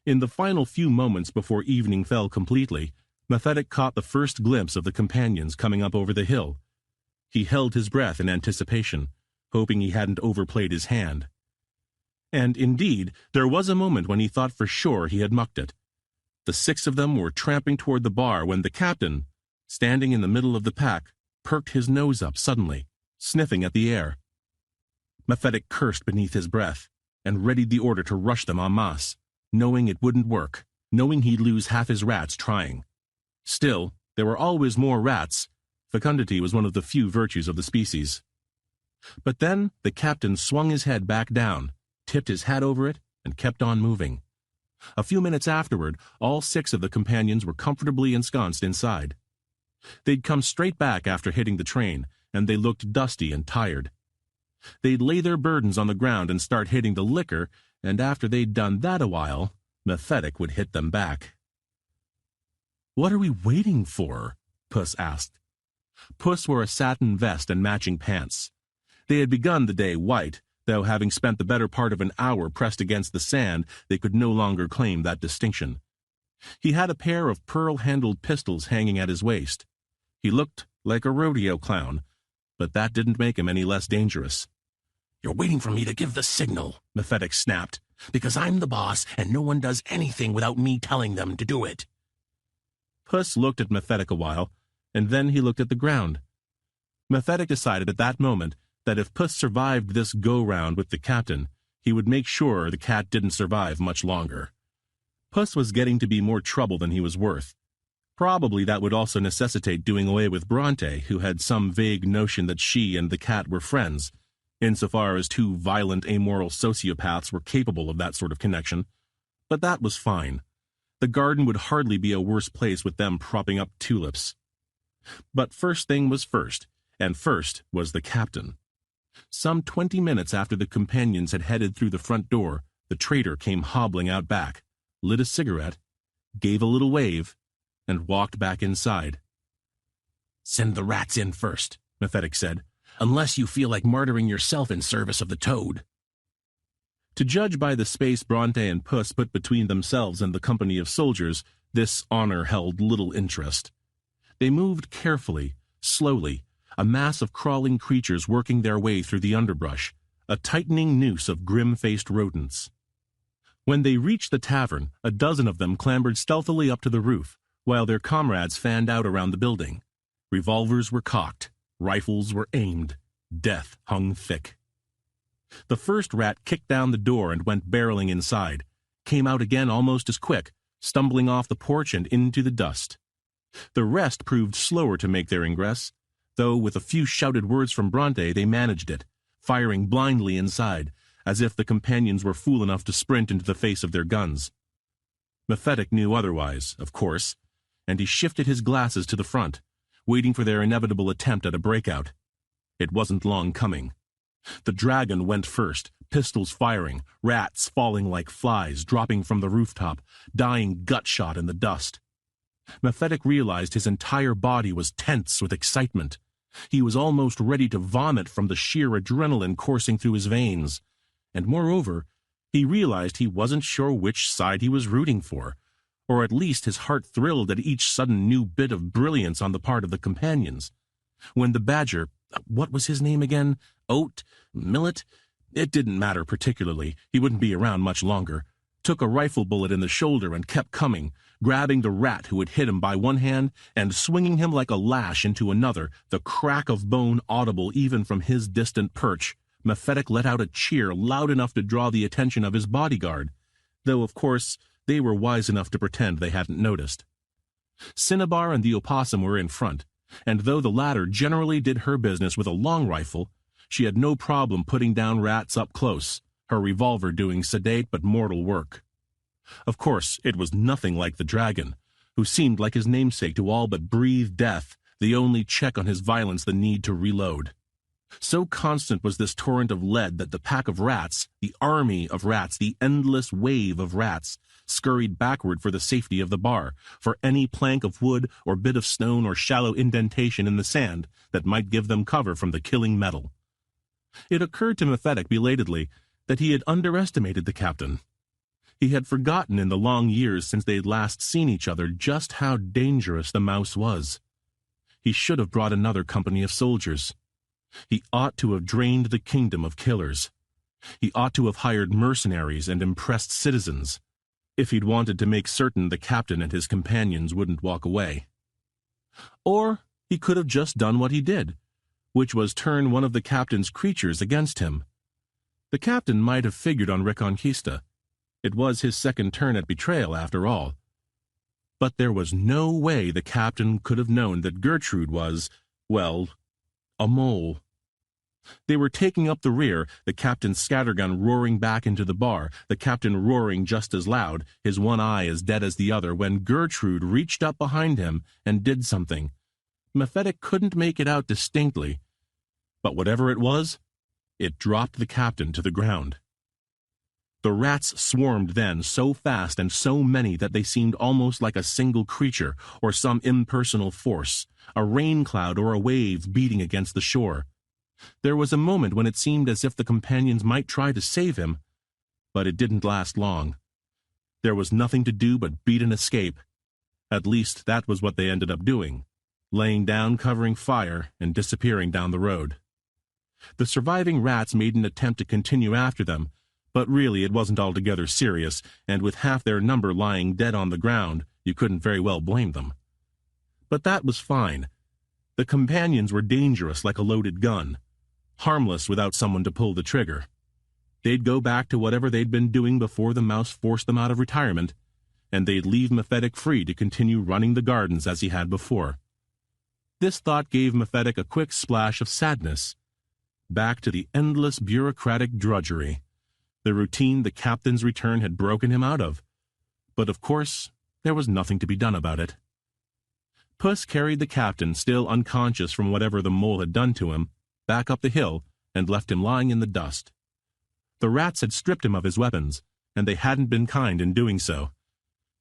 In the final few moments before evening fell completely, Mephitic caught the first glimpse of the companions coming up over the hill. He held his breath in anticipation, hoping he hadn't overplayed his hand. And indeed, there was a moment when he thought for sure he had mucked it. The 6 of them were tramping toward the bar when the captain, standing in the middle of the pack, perked his nose up suddenly, sniffing at the air. Mephitic cursed beneath his breath, and readied the order to rush them en masse, knowing it wouldn't work, knowing he'd lose half his rats trying. Still, there were always more rats. Fecundity was one of the few virtues of the species. But then the captain swung his head back down, tipped his hat over it, and kept on moving. A few minutes afterward, all 6 of the companions were comfortably ensconced inside. They'd come straight back after hitting the train, and they looked dusty and tired. They'd lay their burdens on the ground and start hitting the liquor, and after they'd done that a while, Mephitic would hit them back. "What are we waiting for?" Puss asked. Puss wore a satin vest and matching pants. They had begun the day white, though having spent the better part of an hour pressed against the sand, they could no longer claim that distinction. He had a pair of pearl-handled pistols hanging at his waist. He looked like a rodeo clown, but that didn't make him any less dangerous. "You're waiting for me to give the signal," Mephitic snapped, "because I'm the boss and no one does anything without me telling them to do it." Puss looked at Mephitic a while, and then he looked at the ground. Mephitic decided at that moment that if Puss survived this go-round with the captain, he would make sure the cat didn't survive much longer. Puss was getting to be more trouble than he was worth. Probably that would also necessitate doing away with Bronte, who had some vague notion that she and the cat were friends, insofar as 2 violent, amoral sociopaths were capable of that sort of connection. But that was fine. The garden would hardly be a worse place with them propping up tulips. But first thing was first, and first was the captain. Some 20 minutes after the companions had headed through the front door, the traitor came hobbling out back, lit a cigarette, gave a little wave, and walked back inside. "Send the rats in first," Mephitic said, "unless you feel like martyring yourself in service of the toad." To judge by the space Bronte and Puss put between themselves and the company of soldiers, this honor held little interest. They moved carefully, slowly, a mass of crawling creatures working their way through the underbrush, a tightening noose of grim-faced rodents. When they reached the tavern, a dozen of them clambered stealthily up to the roof, while their comrades fanned out around the building. Revolvers were cocked, rifles were aimed, death hung thick. The first rat kicked down the door and went barreling inside, came out again almost as quick, stumbling off the porch and into the dust. The rest proved slower to make their ingress, though with a few shouted words from Bronte they managed it, firing blindly inside, as if the companions were fool enough to sprint into the face of their guns. Mephitic knew otherwise, of course, and he shifted his glasses to the front, waiting for their inevitable attempt at a breakout. It wasn't long coming. The dragon went first, pistols firing, rats falling like flies, dropping from the rooftop, dying gut-shot in the dust. Mephitic realized his entire body was tense with excitement. He was almost ready to vomit from the sheer adrenaline coursing through his veins. And moreover, he realized he wasn't sure which side he was rooting for, or at least his heart thrilled at each sudden new bit of brilliance on the part of the companions. When the badger, what was his name again? Oat? Millet? It didn't matter particularly, he wouldn't be around much longer, took a rifle bullet in the shoulder and kept coming, grabbing the rat who had hit him by one hand and swinging him like a lash into another, the crack of bone audible even from his distant perch. Mephitic let out a cheer loud enough to draw the attention of his bodyguard, though of course they were wise enough to pretend they hadn't noticed. Cinnabar and the opossum were in front, and though the latter generally did her business with a long rifle, she had no problem putting down rats up close, her revolver doing sedate but mortal work. Of course, it was nothing like the dragon, who seemed like his namesake to all but breathe death, the only check on his violence the need to reload. So constant was this torrent of lead that the pack of rats, the army of rats, the endless wave of rats, scurried backward for the safety of the bar, for any plank of wood or bit of stone or shallow indentation in the sand that might give them cover from the killing metal. It occurred to Mephitic belatedly that he had underestimated the captain. He had forgotten in the long years since they had last seen each other just how dangerous the mouse was. He should have brought another company of soldiers. He ought to have drained the kingdom of killers. He ought to have hired mercenaries and impressed citizens, if he'd wanted to make certain the captain and his companions wouldn't walk away. Or he could have just done what he did, which was turn one of the captain's creatures against him. The captain might have figured on Reconquista. It was his second turn at betrayal, after all. But there was no way the captain could have known that Gertrude was, well, a mole. They were taking up the rear, the captain's scattergun roaring back into the bar, the captain roaring just as loud, his one eye as dead as the other, when Gertrude reached up behind him and did something. Mephitic couldn't make it out distinctly, but whatever it was, it dropped the captain to the ground. The rats swarmed then so fast and so many that they seemed almost like a single creature or some impersonal force, a rain cloud or a wave beating against the shore. There was a moment when it seemed as if the companions might try to save him, but it didn't last long. There was nothing to do but beat an escape. At least that was what they ended up doing, laying down covering fire and disappearing down the road. The surviving rats made an attempt to continue after them, but really it wasn't altogether serious, and with half their number lying dead on the ground, you couldn't very well blame them. But that was fine. The companions were dangerous like a loaded gun, harmless without someone to pull the trigger. They'd go back to whatever they'd been doing before the mouse forced them out of retirement, and they'd leave Mephitic free to continue running the gardens as he had before. This thought gave Mephitic a quick splash of sadness. Back to the endless bureaucratic drudgery, the routine the captain's return had broken him out of. But of course, there was nothing to be done about it. Puss carried the captain, still unconscious from whatever the mole had done to him, back up the hill and left him lying in the dust. The rats had stripped him of his weapons, and they hadn't been kind in doing so.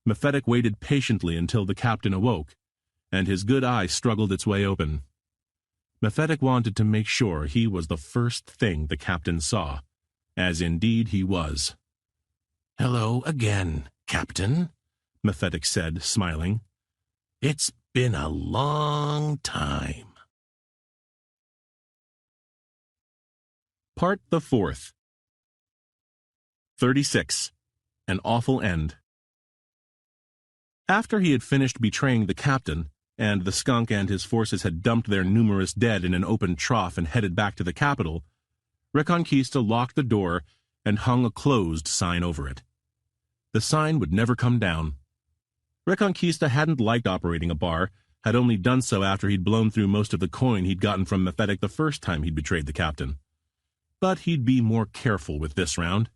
Mephitic waited patiently until the captain awoke, and his good eye struggled its way open. Mephitic wanted to make sure he was the first thing the captain saw, as indeed he was. "Hello again, Captain," Mephitic said, smiling. "It's been a long time." Part the Fourth. 36. An Awful End. After he had finished betraying the captain, and the skunk and his forces had dumped their numerous dead in an open trough and headed back to the capital, Reconquista locked the door and hung a closed sign over it. The sign would never come down. Reconquista hadn't liked operating a bar, had only done so after he'd blown through most of the coin he'd gotten from Mephitic the first time he'd betrayed the captain. But he'd be more careful with this round.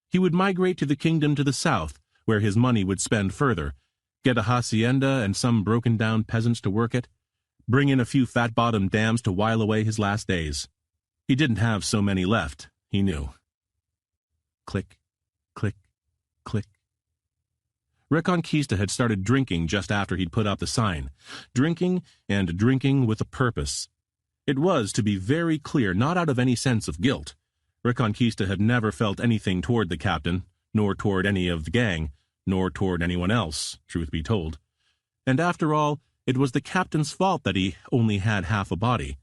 He would migrate to the kingdom to the south, where his money would spend further, get a hacienda and some broken-down peasants to work it, bring in a few fat-bottomed dams to while away his last days. He didn't have so many left, he knew. Click, click, click. Reconquista had started drinking just after he'd put up the sign. Drinking, and drinking with a purpose. It was, to be very clear, not out of any sense of guilt. Reconquista had never felt anything toward the captain, nor toward any of the gang, nor toward anyone else, truth be told. And after all, it was the captain's fault that he only had half a body.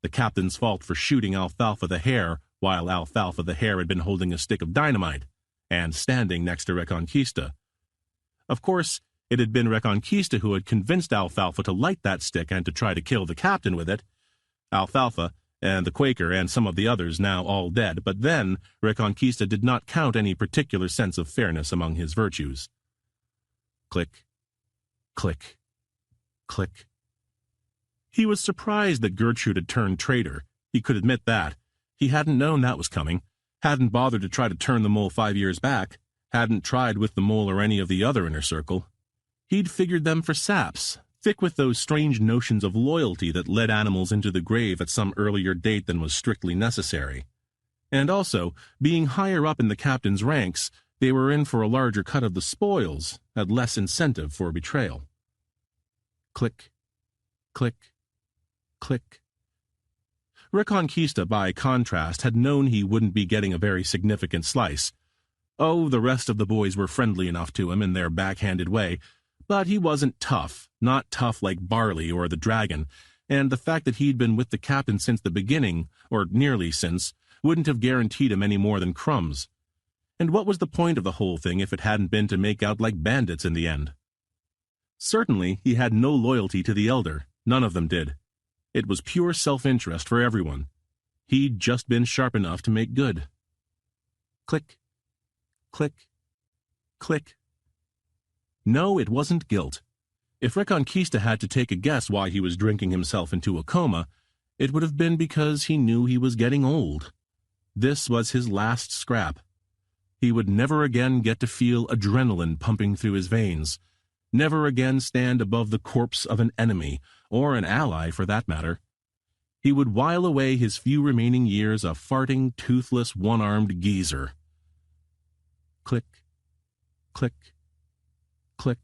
The captain's fault for shooting Alfalfa the hare, while Alfalfa the hare had been holding a stick of dynamite, and standing next to Reconquista. Of course, it had been Reconquista who had convinced Alfalfa to light that stick and to try to kill the captain with it. Alfalfa, and the Quaker, and some of the others now all dead, but then Reconquista did not count any particular sense of fairness among his virtues. Click, click, click. He was surprised that Gertrude had turned traitor. He could admit that. He hadn't known that was coming, hadn't bothered to try to turn the mole 5 years back, Hadn't tried with the mole or any of the other inner circle. He'd figured them for saps, thick with those strange notions of loyalty that led animals into the grave at some earlier date than was strictly necessary. And also, being higher up in the captain's ranks, they were in for a larger cut of the spoils, had less incentive for betrayal. Click, click, click. Reconquista, by contrast, had known he wouldn't be getting a very significant slice. Oh, the rest of the boys were friendly enough to him in their backhanded way, but he wasn't tough, not tough like Barley or the Dragon, and the fact that he'd been with the captain since the beginning, or nearly since, wouldn't have guaranteed him any more than crumbs. And what was the point of the whole thing if it hadn't been to make out like bandits in the end? Certainly, he had no loyalty to the elder. None of them did. It was pure self-interest for everyone. He'd just been sharp enough to make good. Click, click, click. No, it wasn't guilt. If Reconquista had to take a guess why he was drinking himself into a coma, it would have been because he knew he was getting old. This was his last scrap. He would never again get to feel adrenaline pumping through his veins, never again stand above the corpse of an enemy, or an ally for that matter. He would while away his few remaining years a farting, toothless, one-armed geezer. Click, click, click.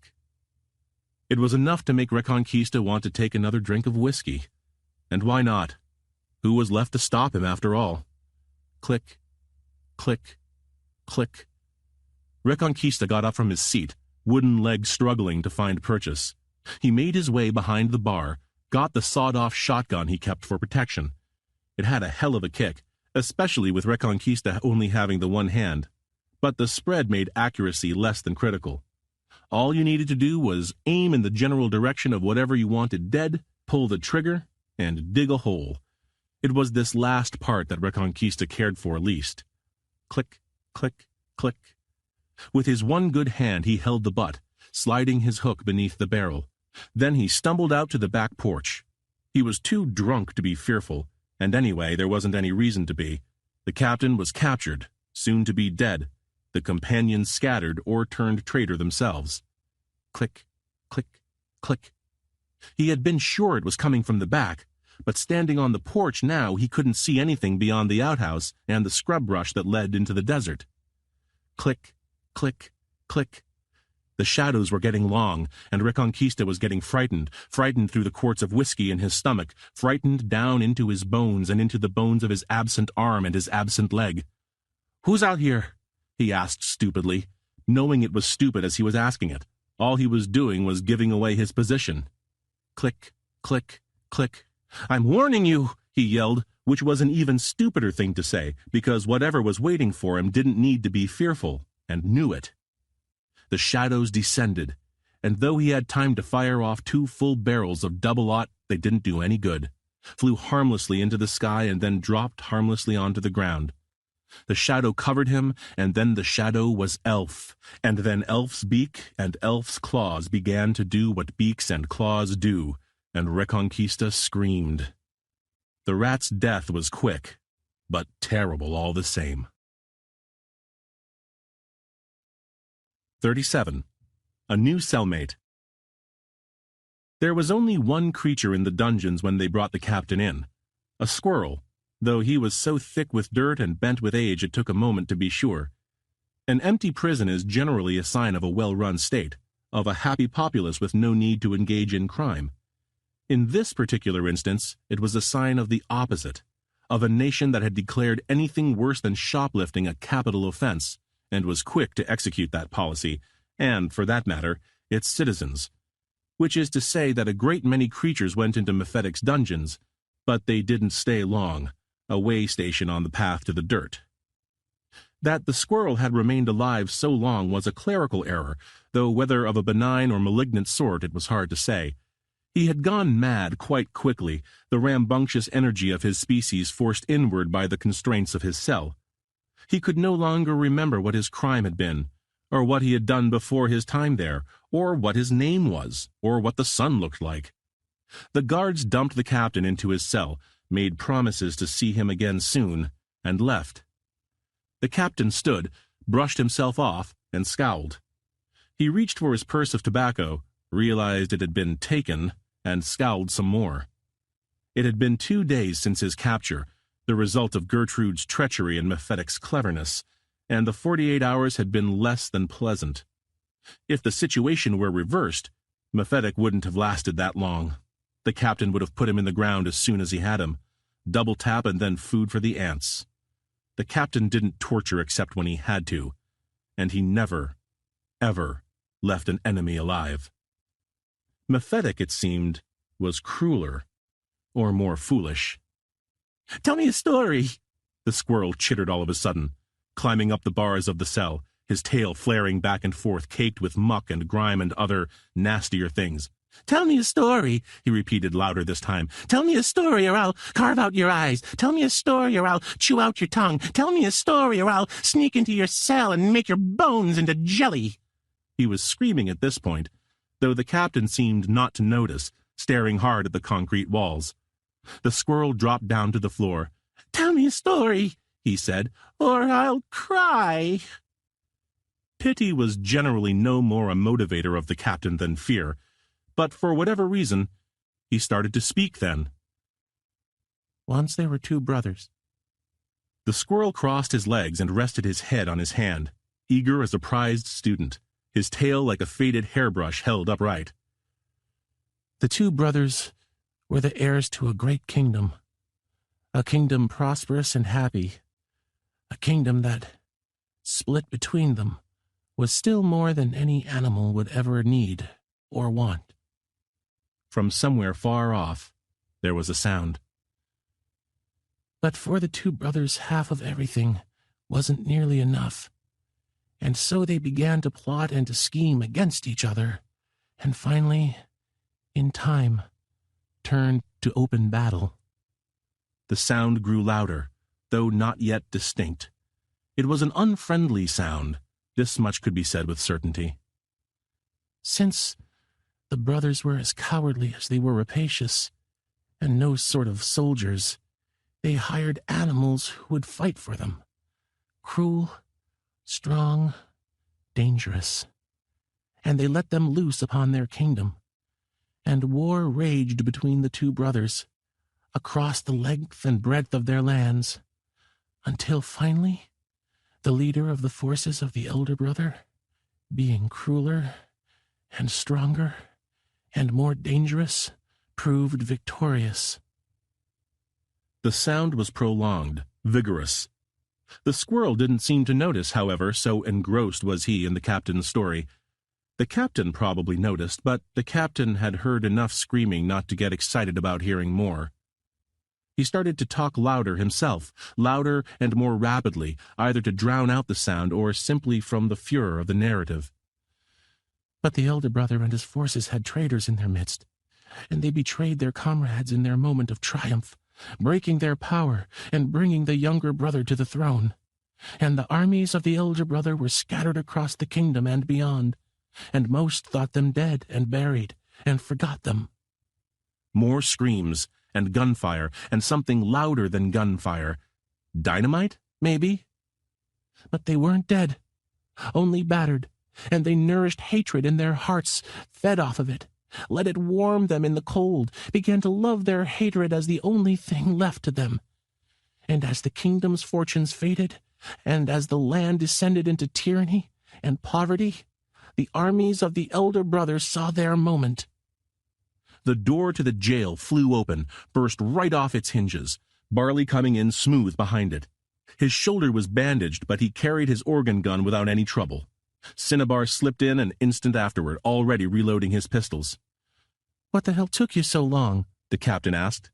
It was enough to make Reconquista want to take another drink of whiskey. And why not? Who was left to stop him after all? Click, click, click. Reconquista got up from his seat, wooden legs struggling to find purchase. He made his way behind the bar, got the sawed-off shotgun he kept for protection. It had a hell of a kick, especially with Reconquista only having the one hand. But the spread made accuracy less than critical. All you needed to do was aim in the general direction of whatever you wanted dead, pull the trigger, and dig a hole. It was this last part that Reconquista cared for least. Click, click, click. With his one good hand he held the butt, sliding his hook beneath the barrel. Then he stumbled out to the back porch. He was too drunk to be fearful, and anyway, there wasn't any reason to be. The captain was captured, soon to be dead. The companions scattered or turned traitor themselves. Click, click, click. He had been sure it was coming from the back, but standing on the porch now he couldn't see anything beyond the outhouse and the scrub brush that led into the desert. Click, click, click. The shadows were getting long, and Reconquista was getting frightened through the quarts of whiskey in his stomach, frightened down into his bones and into the bones of his absent arm and his absent leg. "Who's out here?" he asked stupidly, knowing it was stupid as he was asking it. All he was doing was giving away his position. Click, click, click. "I'm warning you," he yelled, which was an even stupider thing to say, because whatever was waiting for him didn't need to be fearful, and knew it. The shadows descended, and though he had time to fire off 2 full barrels of double-aught, they didn't do any good, flew harmlessly into the sky and then dropped harmlessly onto the ground. The shadow covered him, and then the shadow was Elf, and then Elf's beak and Elf's claws began to do what beaks and claws do, and Reconquista screamed. The rat's death was quick, but terrible all the same. 37. A new cellmate. There was only one creature in the dungeons when they brought the captain in, a squirrel, though he was so thick with dirt and bent with age it took a moment to be sure. An empty prison is generally a sign of a well-run state, of a happy populace with no need to engage in crime. In this particular instance, it was a sign of the opposite, of a nation that had declared anything worse than shoplifting a capital offense, and was quick to execute that policy, and, for that matter, its citizens. Which is to say that a great many creatures went into Mephetic's dungeons, but they didn't stay long, a way station on the path to the dirt. That the squirrel had remained alive so long was a clerical error, though whether of a benign or malignant sort it was hard to say. He had gone mad quite quickly, the rambunctious energy of his species forced inward by the constraints of his cell. He could no longer remember what his crime had been, or what he had done before his time there, or what his name was, or what the sun looked like. The guards dumped the captain into his cell, made promises to see him again soon, and left. The captain stood, brushed himself off, and scowled. He reached for his purse of tobacco, realized it had been taken, and scowled some more. It had been 2 days since his capture, the result of Gertrude's treachery and Mephetic's cleverness, and the 48 hours had been less than pleasant. If the situation were reversed, Mephetic wouldn't have lasted that long. The captain would have put him in the ground as soon as he had him. Double tap and then food for the ants. The captain didn't torture except when he had to, and he never, ever left an enemy alive. Mephetic, it seemed, was crueler, or more foolish. "Tell me a story," the squirrel chittered all of a sudden, climbing up the bars of the cell, his tail flaring back and forth, caked with muck and grime and other nastier things. "Tell me a story," he repeated louder this time. "Tell me a story or I'll carve out your eyes. Tell me a story or I'll chew out your tongue. Tell me a story or I'll sneak into your cell and make your bones into jelly." He was screaming at this point, though the captain seemed not to notice, staring hard at the concrete walls. The squirrel dropped down to the floor. "Tell me a story," he said, "or I'll cry." Pity was generally no more a motivator of the captain than fear, but for whatever reason, he started to speak then. "Once there were 2 brothers. The squirrel crossed his legs and rested his head on his hand, eager as a prized student, his tail like a faded hairbrush held upright. "The 2 brothers were the heirs to a great kingdom, a kingdom prosperous and happy, a kingdom that, split between them, was still more than any animal would ever need or want." From somewhere far off, there was a sound. "But for the 2 brothers, half of everything wasn't nearly enough, and so they began to plot and to scheme against each other, and finally, in time, turned to open battle." The sound grew louder, though not yet distinct. It was an unfriendly sound. This much could be said with certainty. "Since the brothers were as cowardly as they were rapacious, and no sort of soldiers, they hired animals who would fight for them. Cruel, strong, dangerous. And they let them loose upon their kingdom. And war raged between the 2 brothers, across the length and breadth of their lands, until finally the leader of the forces of the elder brother, being crueler and stronger and more dangerous, proved victorious." The sound was prolonged, vigorous. The squirrel didn't seem to notice, however, so engrossed was he in the captain's story. The captain probably noticed, but the captain had heard enough screaming not to get excited about hearing more. He started to talk louder himself, louder and more rapidly, either to drown out the sound or simply from the furor of the narrative. "But the elder brother and his forces had traitors in their midst, and they betrayed their comrades in their moment of triumph, breaking their power and bringing the younger brother to the throne. And the armies of the elder brother were scattered across the kingdom and beyond, and most thought them dead and buried, and forgot them." More screams, and gunfire, and something louder than gunfire. Dynamite, maybe? "But they weren't dead, only battered, and they nourished hatred in their hearts, fed off of it, let it warm them in the cold, began to love their hatred as the only thing left to them. And as the kingdom's fortunes faded, and as the land descended into tyranny and poverty, the armies of the elder brother saw their moment." The door to the jail flew open, burst right off its hinges, Barley coming in smooth behind it. His shoulder was bandaged, but he carried his organ gun without any trouble. Cinnabar slipped in an instant afterward, already reloading his pistols. "What the hell took you so long?" the captain asked.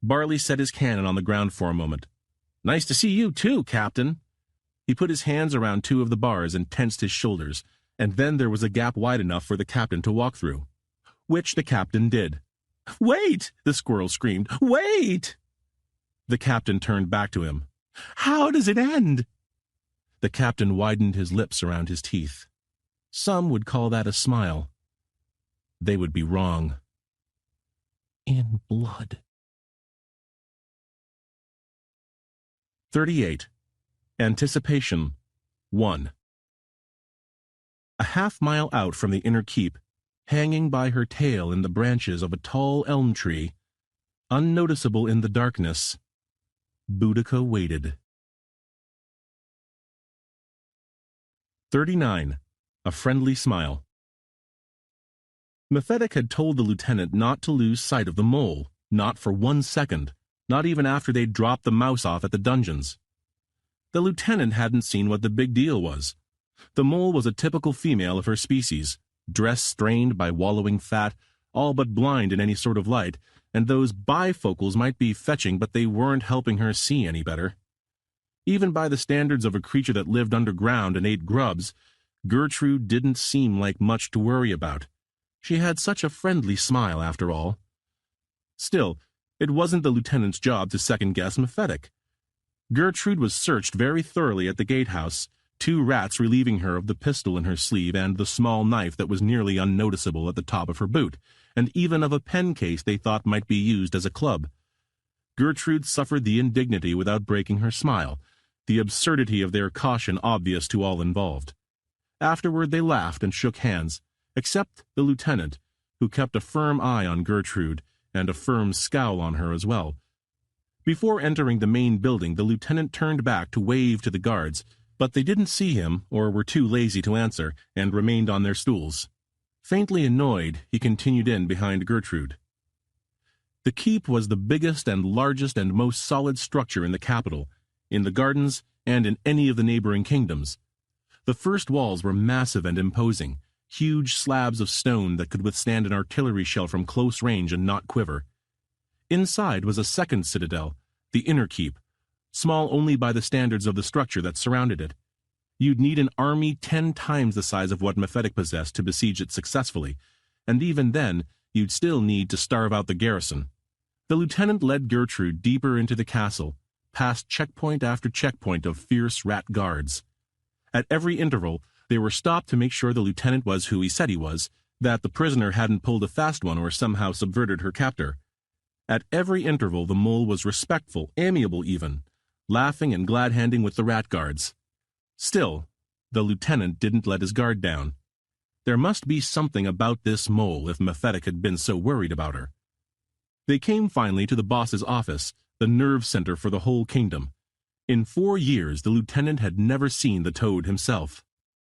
Barley set his cannon on the ground for a moment. "Nice to see you too, Captain." He put his hands around 2 of the bars and tensed his shoulders, and then there was a gap wide enough for the captain to walk through. Which the captain did. "Wait!" the squirrel screamed. "Wait!" The captain turned back to him. "How does it end?" The captain widened his lips around his teeth. Some would call that a smile. They would be wrong. "In blood." 38. Anticipation 1. A half-mile out from the inner keep, hanging by her tail in the branches of a tall elm tree, unnoticeable in the darkness, Boudica waited. 39. A Friendly Smile. Mephitic had told the lieutenant not to lose sight of the mole, not for 1 second, not even after they'd dropped the mouse off at the dungeons. The lieutenant hadn't seen what the big deal was. The mole was a typical female of her species, dress strained by wallowing fat, all but blind in any sort of light, and those bifocals might be fetching, but they weren't helping her see any better. Even by the standards of a creature that lived underground and ate grubs, Gertrude didn't seem like much to worry about. She had such a friendly smile, after all. Still, it wasn't the lieutenant's job to second-guess Mephitic. Gertrude was searched very thoroughly at the gatehouse, 2 rats relieving her of the pistol in her sleeve and the small knife that was nearly unnoticeable at the top of her boot, and even of a pen case they thought might be used as a club. Gertrude suffered the indignity without breaking her smile, the absurdity of their caution obvious to all involved. Afterward they laughed and shook hands, except the lieutenant, who kept a firm eye on Gertrude and a firm scowl on her as well. Before entering the main building, the lieutenant turned back to wave to the guards, but they didn't see him or were too lazy to answer and remained on their stools. Faintly annoyed, he continued in behind Gertrude. The keep was the biggest and largest and most solid structure in the capital, in the gardens, and in any of the neighboring kingdoms. The first walls were massive and imposing, huge slabs of stone that could withstand an artillery shell from close range and not quiver. Inside was a second citadel, the inner keep, small only by the standards of the structure that surrounded it. You'd need an army 10 times the size of what Mephitic possessed to besiege it successfully, and even then, you'd still need to starve out the garrison. The lieutenant led Gertrude deeper into the castle, past checkpoint after checkpoint of fierce rat guards. At every interval, they were stopped to make sure the lieutenant was who he said he was, that the prisoner hadn't pulled a fast one or somehow subverted her captor. At every interval the mole was respectful, amiable even, laughing and glad-handing with the rat guards. Still, the lieutenant didn't let his guard down. There must be something about this mole if Mephitic had been so worried about her. They came finally to the boss's office, the nerve center for the whole kingdom. In 4 years the lieutenant had never seen the toad himself.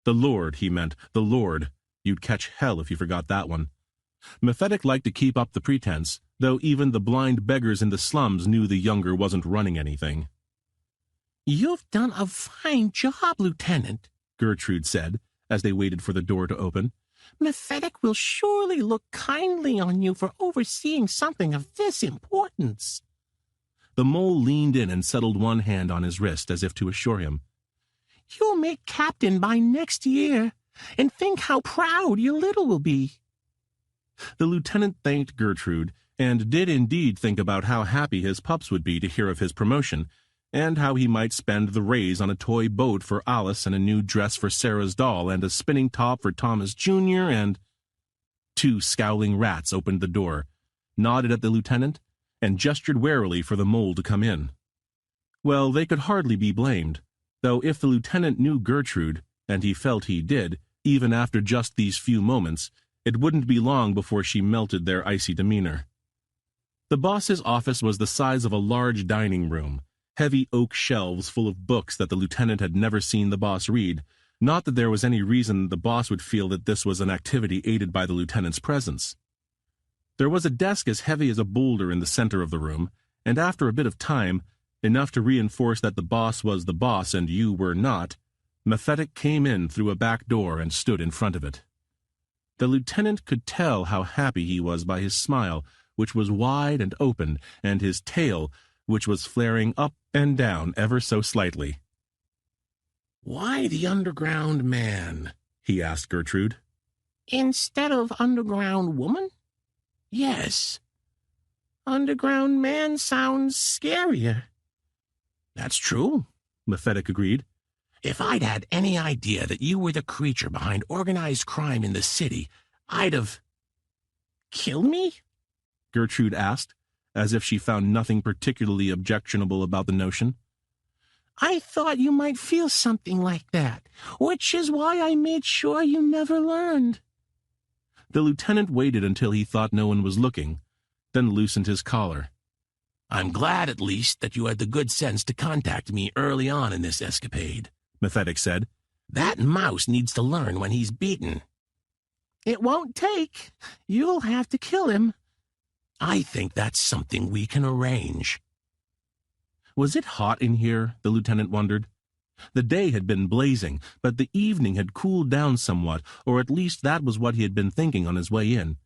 The Lord, he meant, the Lord. You'd catch hell if you forgot that one. Mephitic liked to keep up the pretense, though even the blind beggars in the slums knew the younger wasn't running anything. "You've done a fine job, Lieutenant," Gertrude said, as they waited for the door to open. "Mephitic will surely look kindly on you for overseeing something of this importance." The mole leaned in and settled one hand on his wrist as if to assure him. "You'll make captain by next year, and think how proud your little will be." The lieutenant thanked Gertrude, and did indeed think about how happy his pups would be to hear of his promotion, and how he might spend the raise on a toy boat for Alice and a new dress for Sarah's doll and a spinning top for Thomas Jr. and... 2 scowling rats opened the door, nodded at the lieutenant, and gestured warily for the mole to come in. Well, they could hardly be blamed, though if the lieutenant knew Gertrude, and he felt he did, even after just these few moments, it wouldn't be long before she melted their icy demeanor. The boss's office was the size of a large dining room, heavy oak shelves full of books that the lieutenant had never seen the boss read, not that there was any reason the boss would feel that this was an activity aided by the lieutenant's presence. There was a desk as heavy as a boulder in the center of the room, and after a bit of time, enough to reinforce that the boss was the boss and you were not, Mephitic came in through a back door and stood in front of it. The lieutenant could tell how happy he was by his smile, which was wide and open, and his tail, which was flaring up and down ever so slightly. "Why the underground man?" he asked Gertrude. "Instead of underground woman?" "Yes. Underground man sounds scarier." "That's true," Mephitic agreed. "If I'd had any idea that you were the creature behind organized crime in the city, I'd have—" "Kill me?" Gertrude asked, as if she found nothing particularly objectionable about the notion. I thought you might feel something like that, which is why I made sure you never learned." The lieutenant waited until he thought no one was looking, then loosened his collar. "I'm glad, at least, that you had the good sense to contact me early on in this escapade," Mephitic said. "That mouse needs to learn when he's beaten." "It won't take. You'll have to kill him." "I think that's something we can arrange." Was it hot in here? The lieutenant wondered. The day had been blazing, but the evening had cooled down somewhat, or at least that was what he had been thinking on his way in.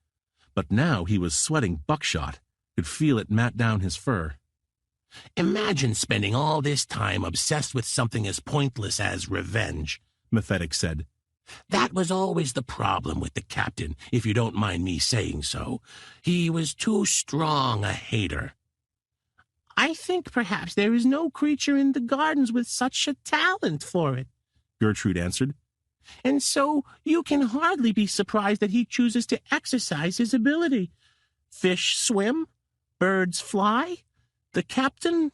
But now he was sweating buckshot, could feel it mat down his fur. "Imagine spending all this time obsessed with something as pointless as revenge," Mephitic said. "That was always the problem with the captain, if you don't mind me saying so. He was too strong a hater." "I think perhaps there is no creature in the gardens with such a talent for it," Gertrude answered. "And so you can hardly be surprised that he chooses to exercise his ability. Fish swim, birds fly. The captain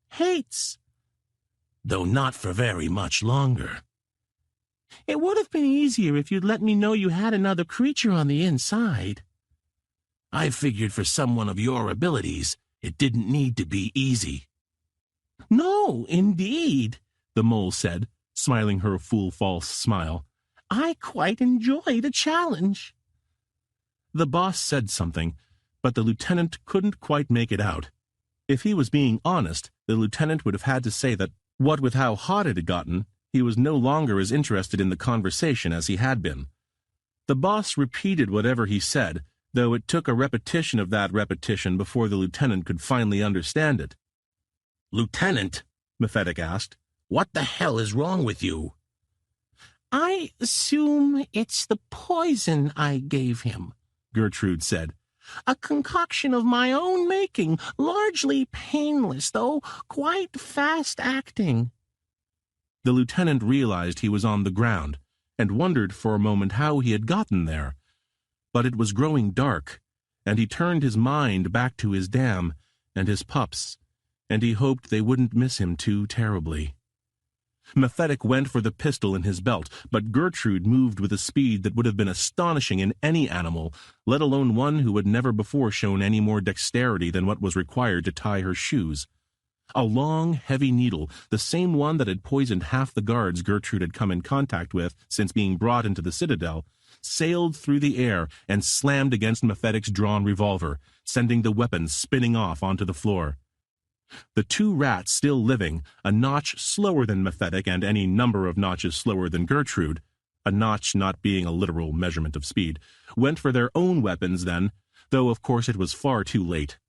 hates." "Though not for very much longer." "It would have been easier if you'd let me know you had another creature on the inside." "I figured for someone of your abilities, it didn't need to be easy." "No, indeed," the mole said, smiling her false smile. "I quite enjoy the challenge." The boss said something, but the lieutenant couldn't quite make it out. If he was being honest, the lieutenant would have had to say that, what with how hot it had gotten, he was no longer as interested in the conversation as he had been. The boss repeated whatever he said, though it took a repetition of that repetition before the lieutenant could finally understand it. "Lieutenant," Mephitic asked, "what the hell is wrong with you?" "I assume it's the poison I gave him," Gertrude said. "A concoction of my own making, largely painless, though quite fast-acting." The lieutenant realized he was on the ground, and wondered for a moment how he had gotten there. But it was growing dark, and he turned his mind back to his dam and his pups, and he hoped they wouldn't miss him too terribly. Mephitic went for the pistol in his belt, but Gertrude moved with a speed that would have been astonishing in any animal, let alone one who had never before shown any more dexterity than what was required to tie her shoes. A long, heavy needle, the same one that had poisoned half the guards Gertrude had come in contact with since being brought into the citadel, sailed through the air and slammed against Mephitic's drawn revolver, sending the weapon spinning off onto the floor. The two rats still living, a notch slower than Mephitic and any number of notches slower than Gertrude, a notch not being a literal measurement of speed, went for their own weapons then, though of course it was far too late.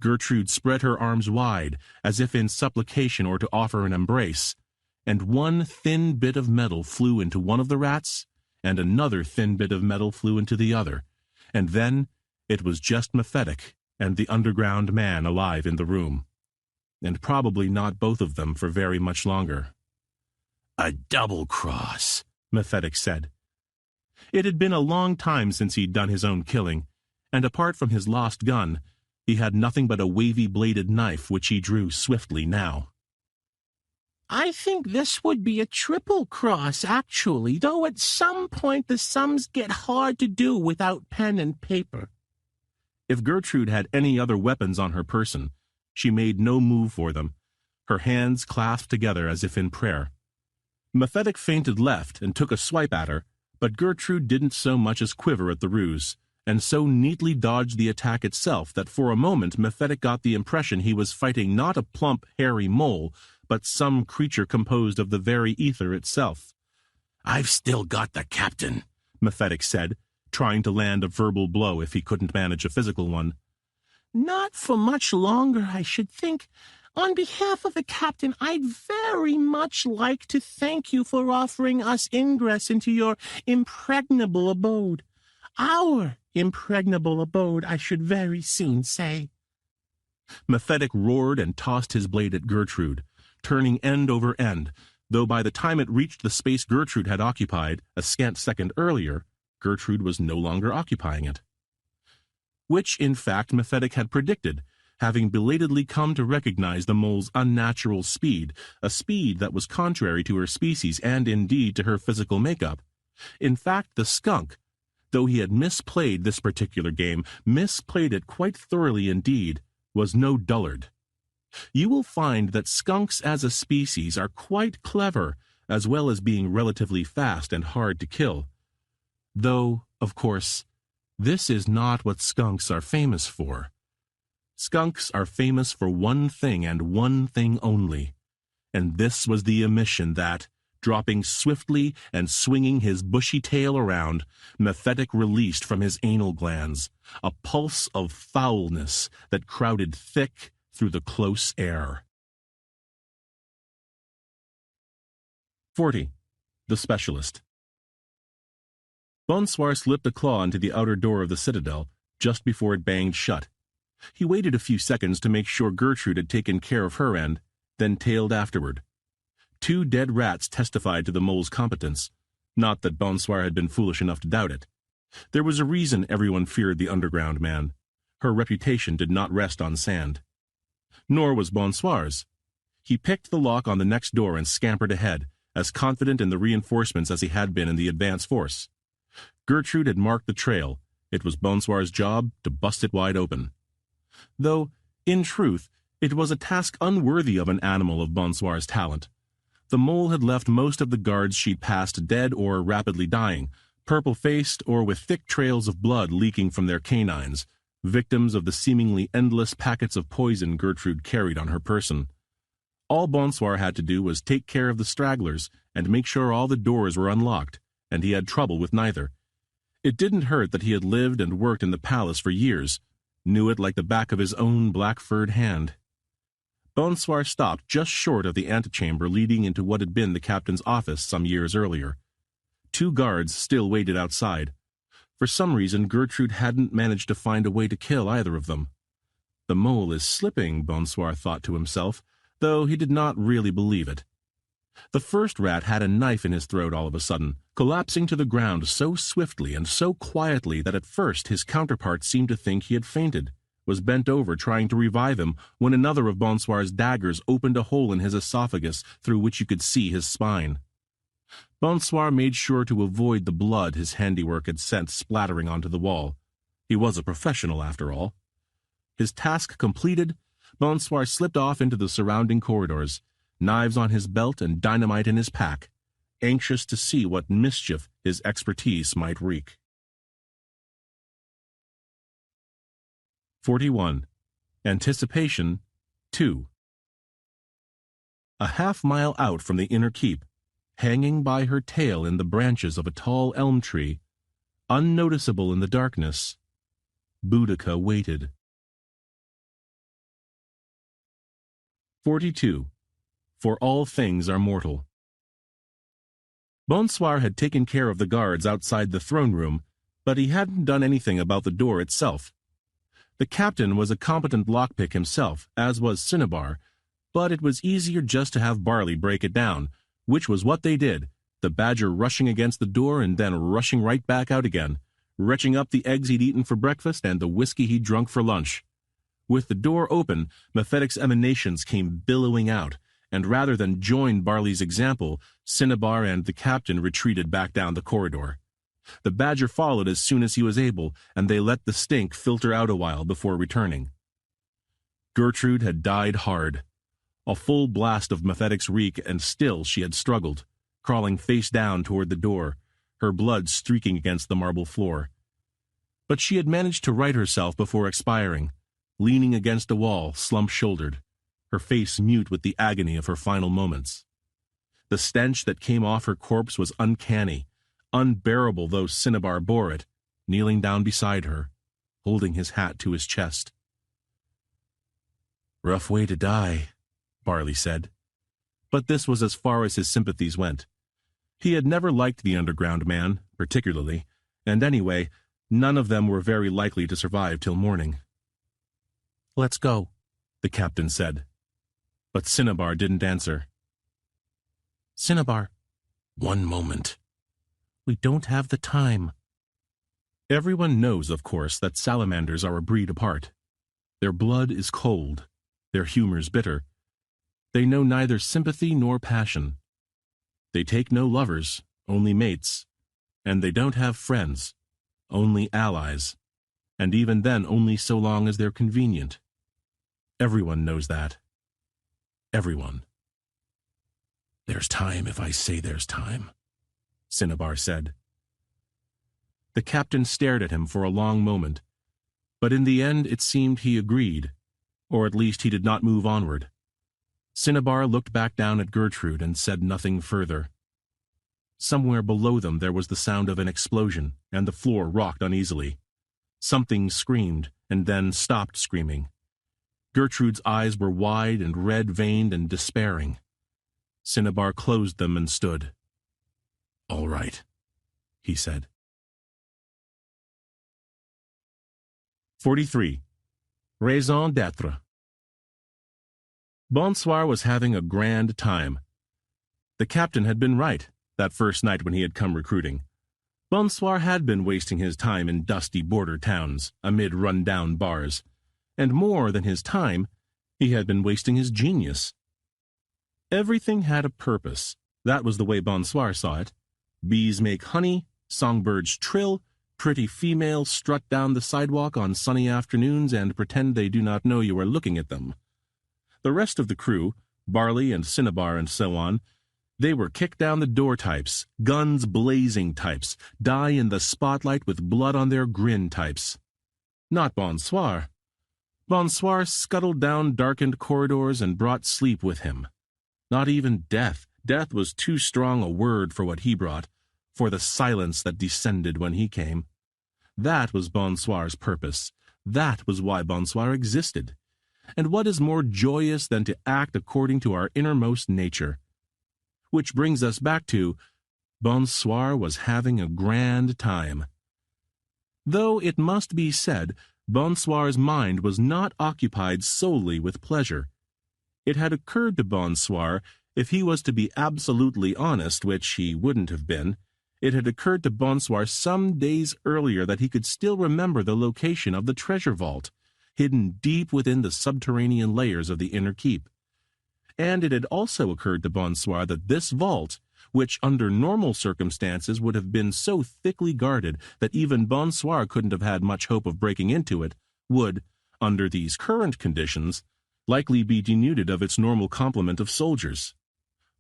Gertrude spread her arms wide, as if in supplication or to offer an embrace, and one thin bit of metal flew into one of the rats, and another thin bit of metal flew into the other, and then it was just Mephitic and the underground man alive in the room. And probably not both of them for very much longer. "A double-cross," Mephitic said. It had been a long time since he'd done his own killing, and apart from his lost gun, he had nothing but a wavy-bladed knife which he drew swiftly now. "I think this would be a triple cross, actually, though at some point the sums get hard to do without pen and paper." If Gertrude had any other weapons on her person, she made no move for them, her hands clasped together as if in prayer. Mephitic feinted left and took a swipe at her, but Gertrude didn't so much as quiver at the ruse, and so neatly dodged the attack itself that for a moment Mephitic got the impression he was fighting not a plump, hairy mole, but some creature composed of the very ether itself. "I've still got the captain," Mephitic said, trying to land a verbal blow if he couldn't manage a physical one. "Not for much longer, I should think. On behalf of the captain, I'd very much like to thank you for offering us ingress into your impregnable abode. Our impregnable abode, I should very soon say." Mephitic roared and tossed his blade at Gertrude, turning end over end, though by the time it reached the space Gertrude had occupied, a scant second earlier, Gertrude was no longer occupying it. Which, in fact, Mephitic had predicted, having belatedly come to recognize the mole's unnatural speed, a speed that was contrary to her species and indeed to her physical makeup. In fact, the skunk, though he had misplayed this particular game, misplayed it quite thoroughly indeed, was no dullard. You will find that skunks as a species are quite clever, as well as being relatively fast and hard to kill. Though, of course, this is not what skunks are famous for. Skunks are famous for one thing and one thing only, and this was the emission that, dropping swiftly and swinging his bushy tail around, Mephitic released from his anal glands, a pulse of foulness that crowded thick through the close air. 40. The Specialist. Bonsoir slipped a claw into the outer door of the citadel just before it banged shut. He waited a few seconds to make sure Gertrude had taken care of her end, then tailed afterward. 2 dead rats testified to the mole's competence, not that Bonsoir had been foolish enough to doubt it. There was a reason everyone feared the underground man. Her reputation did not rest on sand. Nor was Bonsoir's. He picked the lock on the next door and scampered ahead, as confident in the reinforcements as he had been in the advance force. Gertrude had marked the trail. It was Bonsoir's job to bust it wide open. Though, in truth, it was a task unworthy of an animal of Bonsoir's talent. The mole had left most of the guards she'd passed dead or rapidly dying, purple-faced or with thick trails of blood leaking from their canines, victims of the seemingly endless packets of poison Gertrude carried on her person. All Bonsoir had to do was take care of the stragglers and make sure all the doors were unlocked, and he had trouble with neither. It didn't hurt that he had lived and worked in the palace for years, knew it like the back of his own black-furred hand. Bonsoir stopped just short of the antechamber leading into what had been the captain's office some years earlier. 2 guards still waited outside. For some reason, Gertrude hadn't managed to find a way to kill either of them. The mole is slipping, Bonsoir thought to himself, though he did not really believe it. The first rat had a knife in his throat all of a sudden, collapsing to the ground so swiftly and so quietly that at first his counterpart seemed to think he had fainted, was bent over trying to revive him when another of Bonsoir's daggers opened a hole in his esophagus through which you could see his spine. Bonsoir made sure to avoid the blood his handiwork had sent splattering onto the wall. He was a professional, after all. His task completed, Bonsoir slipped off into the surrounding corridors, knives on his belt and dynamite in his pack, anxious to see what mischief his expertise might wreak. 41. Anticipation 2. A half-mile out from the inner keep, hanging by her tail in the branches of a tall elm tree, unnoticeable in the darkness, Boudica waited. 42. For all things are mortal. Bonsoir had taken care of the guards outside the throne room, but he hadn't done anything about the door itself. The captain was a competent lockpick himself, as was Cinnabar, but it was easier just to have Barley break it down, which was what they did, the badger rushing against the door and then rushing right back out again, retching up the eggs he'd eaten for breakfast and the whiskey he'd drunk for lunch. With the door open, Mephitic's emanations came billowing out, and rather than join Barley's example, Cinnabar and the captain retreated back down the corridor. The badger followed as soon as he was able, and they let the stink filter out a while before returning. Gertrude had died hard. A full blast of Mephitic's reek, and still she had struggled, crawling face down toward the door, her blood streaking against the marble floor. But she had managed to right herself before expiring, leaning against a wall, slump-shouldered, her face mute with the agony of her final moments. The stench that came off her corpse was uncanny, unbearable though Cinnabar bore it, kneeling down beside her, holding his hat to his chest. "Rough way to die," Barley said. But this was as far as his sympathies went. He had never liked the underground man, particularly, and anyway, none of them were very likely to survive till morning. "Let's go," the captain said. But Cinnabar didn't answer. "Cinnabar." "One moment." "We don't have the time." Everyone knows, of course, that salamanders are a breed apart. Their blood is cold, their humors bitter. They know neither sympathy nor passion. They take no lovers, only mates, and they don't have friends, only allies, and even then only so long as they're convenient. Everyone knows that. Everyone. "There's time if I say there's time," Cinnabar said. The captain stared at him for a long moment, but in the end it seemed he agreed, or at least he did not move onward. Cinnabar looked back down at Gertrude and said nothing further. Somewhere below them there was the sound of an explosion, and the floor rocked uneasily. Something screamed, and then stopped screaming. Gertrude's eyes were wide and red-veined and despairing. Cinnabar closed them and stood. "All right," he said. 43. Raison d'être. Bonsoir was having a grand time. The captain had been right, that first night when he had come recruiting. Bonsoir had been wasting his time in dusty border towns, amid run-down bars. And more than his time, he had been wasting his genius. Everything had a purpose. That was the way Bonsoir saw it. Bees make honey, songbirds trill, pretty females strut down the sidewalk on sunny afternoons and pretend they do not know you are looking at them. The rest of the crew, Barley and Cinnabar and so on, they were kick-down-the-door types, guns-blazing types, die-in-the-spotlight with blood on their grin types. Not Bonsoir. Bonsoir scuttled down darkened corridors and brought sleep with him. Not even death. Death was too strong a word for what he brought, for the silence that descended when he came. That was Bonsoir's purpose. That was why Bonsoir existed. And what is more joyous than to act according to our innermost nature? Which brings us back to Bonsoir was having a grand time. Though it must be said, Bonsoir's mind was not occupied solely with pleasure. It had occurred to Bonsoir, if he was to be absolutely honest, which he wouldn't have been, it had occurred to Bonsoir some days earlier that he could still remember the location of the treasure vault, hidden deep within the subterranean layers of the inner keep. And it had also occurred to Bonsoir that this vault, which under normal circumstances would have been so thickly guarded that even Bonsoir couldn't have had much hope of breaking into it, would, under these current conditions, likely be denuded of its normal complement of soldiers.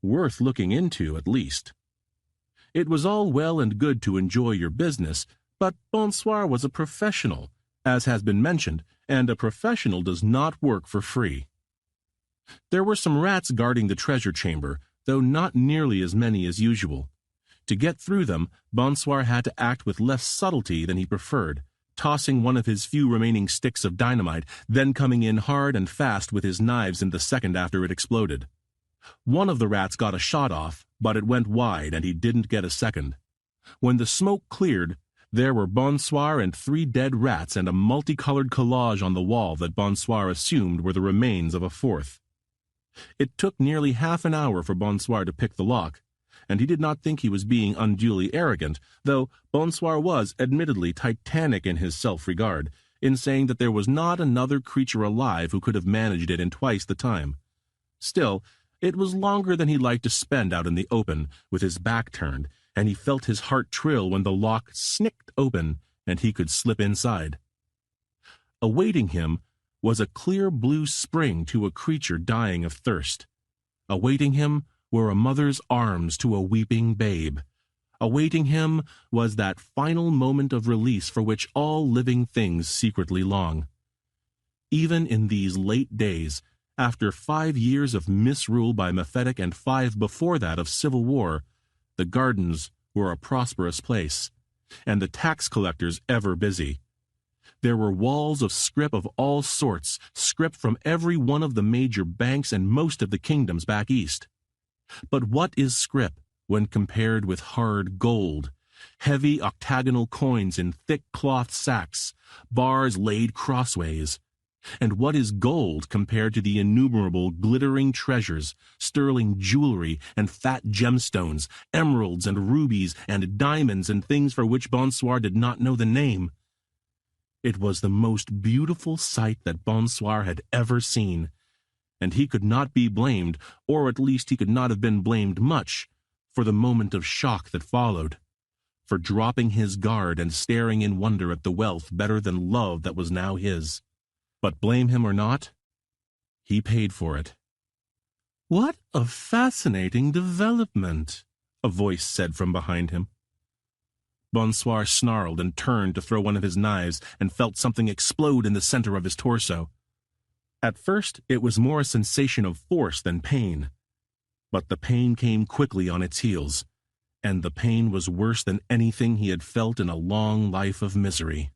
Worth looking into, at least. It was all well and good to enjoy your business, but Bonsoir was a professional, as has been mentioned, and a professional does not work for free. There were some rats guarding the treasure chamber, though not nearly as many as usual. To get through them, Bonsoir had to act with less subtlety than he preferred, tossing one of his few remaining sticks of dynamite, then coming in hard and fast with his knives in the second after it exploded. One of the rats got a shot off, but it went wide and he didn't get a second. When the smoke cleared, there were Bonsoir and 3 dead rats and a multicolored collage on the wall that Bonsoir assumed were the remains of a 4th. It took nearly half an hour for Bonsoir to pick the lock, and he did not think he was being unduly arrogant, though Bonsoir was admittedly titanic in his self-regard, in saying that there was not another creature alive who could have managed it in twice the time. Still, it was longer than he liked to spend out in the open, with his back turned, and he felt his heart trill when the lock snicked open and he could slip inside. Awaiting him was a clear blue spring to a creature dying of thirst. Awaiting him were a mother's arms to a weeping babe. Awaiting him was that final moment of release for which all living things secretly long. Even in these late days, after 5 years of misrule by Mephitic and 5 before that of civil war, the gardens were a prosperous place, and the tax collectors ever busy. There were walls of scrip of all sorts, scrip from every one of the major banks and most of the kingdoms back east. But what is scrip when compared with hard gold? Heavy octagonal coins in thick cloth sacks, bars laid crossways. And what is gold compared to the innumerable glittering treasures, sterling jewelry and fat gemstones, emeralds and rubies and diamonds and things for which Bonsoir did not know the name? It was the most beautiful sight that Bonsoir had ever seen, and he could not be blamed, or at least he could not have been blamed much, for the moment of shock that followed, for dropping his guard and staring in wonder at the wealth better than love that was now his. But blame him or not, he paid for it. "What a fascinating development," a voice said from behind him. Bonsoir snarled and turned to throw one of his knives and felt something explode in the center of his torso. At first, it was more a sensation of force than pain. But the pain came quickly on its heels, and the pain was worse than anything he had felt in a long life of misery.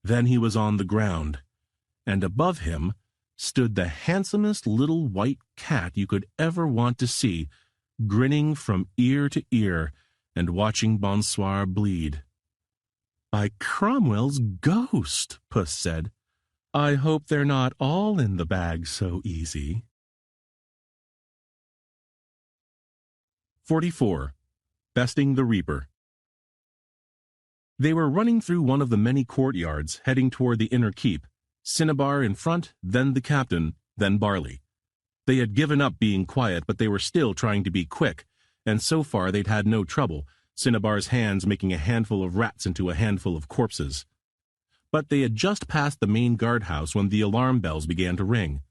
Then he was on the ground, and above him stood the handsomest little white cat you could ever want to see, grinning from ear to ear and watching Bonsoir bleed. "By Cromwell's ghost," Puss said, "I hope they're not all in the bag so easy." 44. Besting the Reaper. They were running through one of the many courtyards, heading toward the inner keep, Cinnabar in front, then the captain, then Barley. They had given up being quiet, but they were still trying to be quick, and so far they'd had no trouble, Cinnabar's hands making a handful of rats into a handful of corpses. But they had just passed the main guardhouse when the alarm bells began to ring.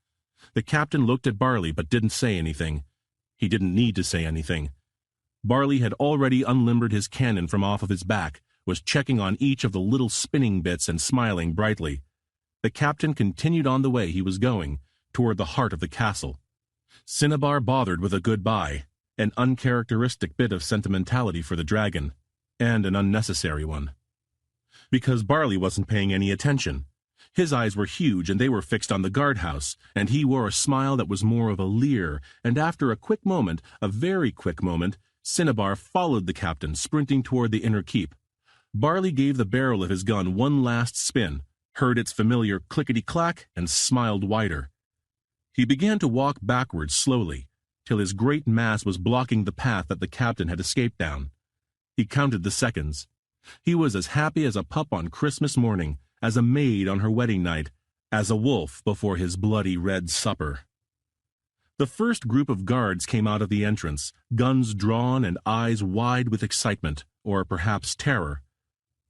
The captain looked at Barley but didn't say anything. He didn't need to say anything. Barley had already unlimbered his cannon from off of his back, was checking on each of the little spinning bits and smiling brightly. The captain continued on the way he was going, toward the heart of the castle. Cinnabar bothered with a goodbye, an uncharacteristic bit of sentimentality for the dragon, and an unnecessary one. Because Barley wasn't paying any attention. His eyes were huge and they were fixed on the guardhouse, and he wore a smile that was more of a leer, and after a quick moment, a very quick moment, Cinnabar followed the captain, sprinting toward the inner keep. Barley gave the barrel of his gun one last spin, heard its familiar clickety-clack, and smiled wider. He began to walk backwards slowly, till his great mass was blocking the path that the captain had escaped down. He counted the seconds. He was as happy as a pup on Christmas morning, as a maid on her wedding night, as a wolf before his bloody red supper. The first group of guards came out of the entrance, guns drawn and eyes wide with excitement, or perhaps terror.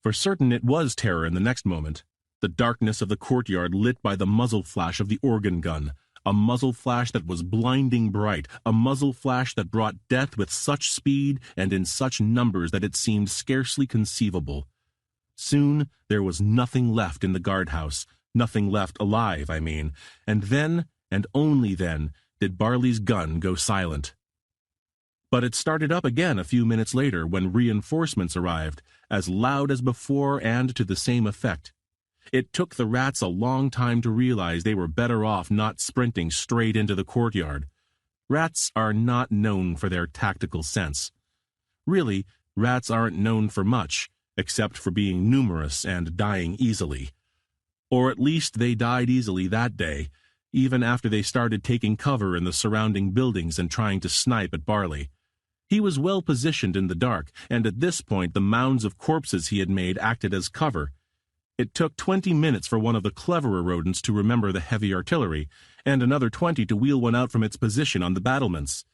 For certain it was terror in the next moment, the darkness of the courtyard lit by the muzzle flash of the organ gun, a muzzle flash that was blinding bright, a muzzle flash that brought death with such speed and in such numbers that it seemed scarcely conceivable. Soon there was nothing left in the guardhouse, nothing left alive, I mean, and then, and only then, did Barley's gun go silent. But it started up again a few minutes later when reinforcements arrived, as loud as before and to the same effect. It took the rats a long time to realize they were better off not sprinting straight into the courtyard. Rats are not known for their tactical sense. Really, rats aren't known for much, except for being numerous and dying easily. Or at least they died easily that day, even after they started taking cover in the surrounding buildings and trying to snipe at Barley. He was well positioned in the dark, and at this point the mounds of corpses he had made acted as cover. It took 20 minutes for one of the cleverer rodents to remember the heavy artillery, and another 20 to wheel one out from its position on the battlements.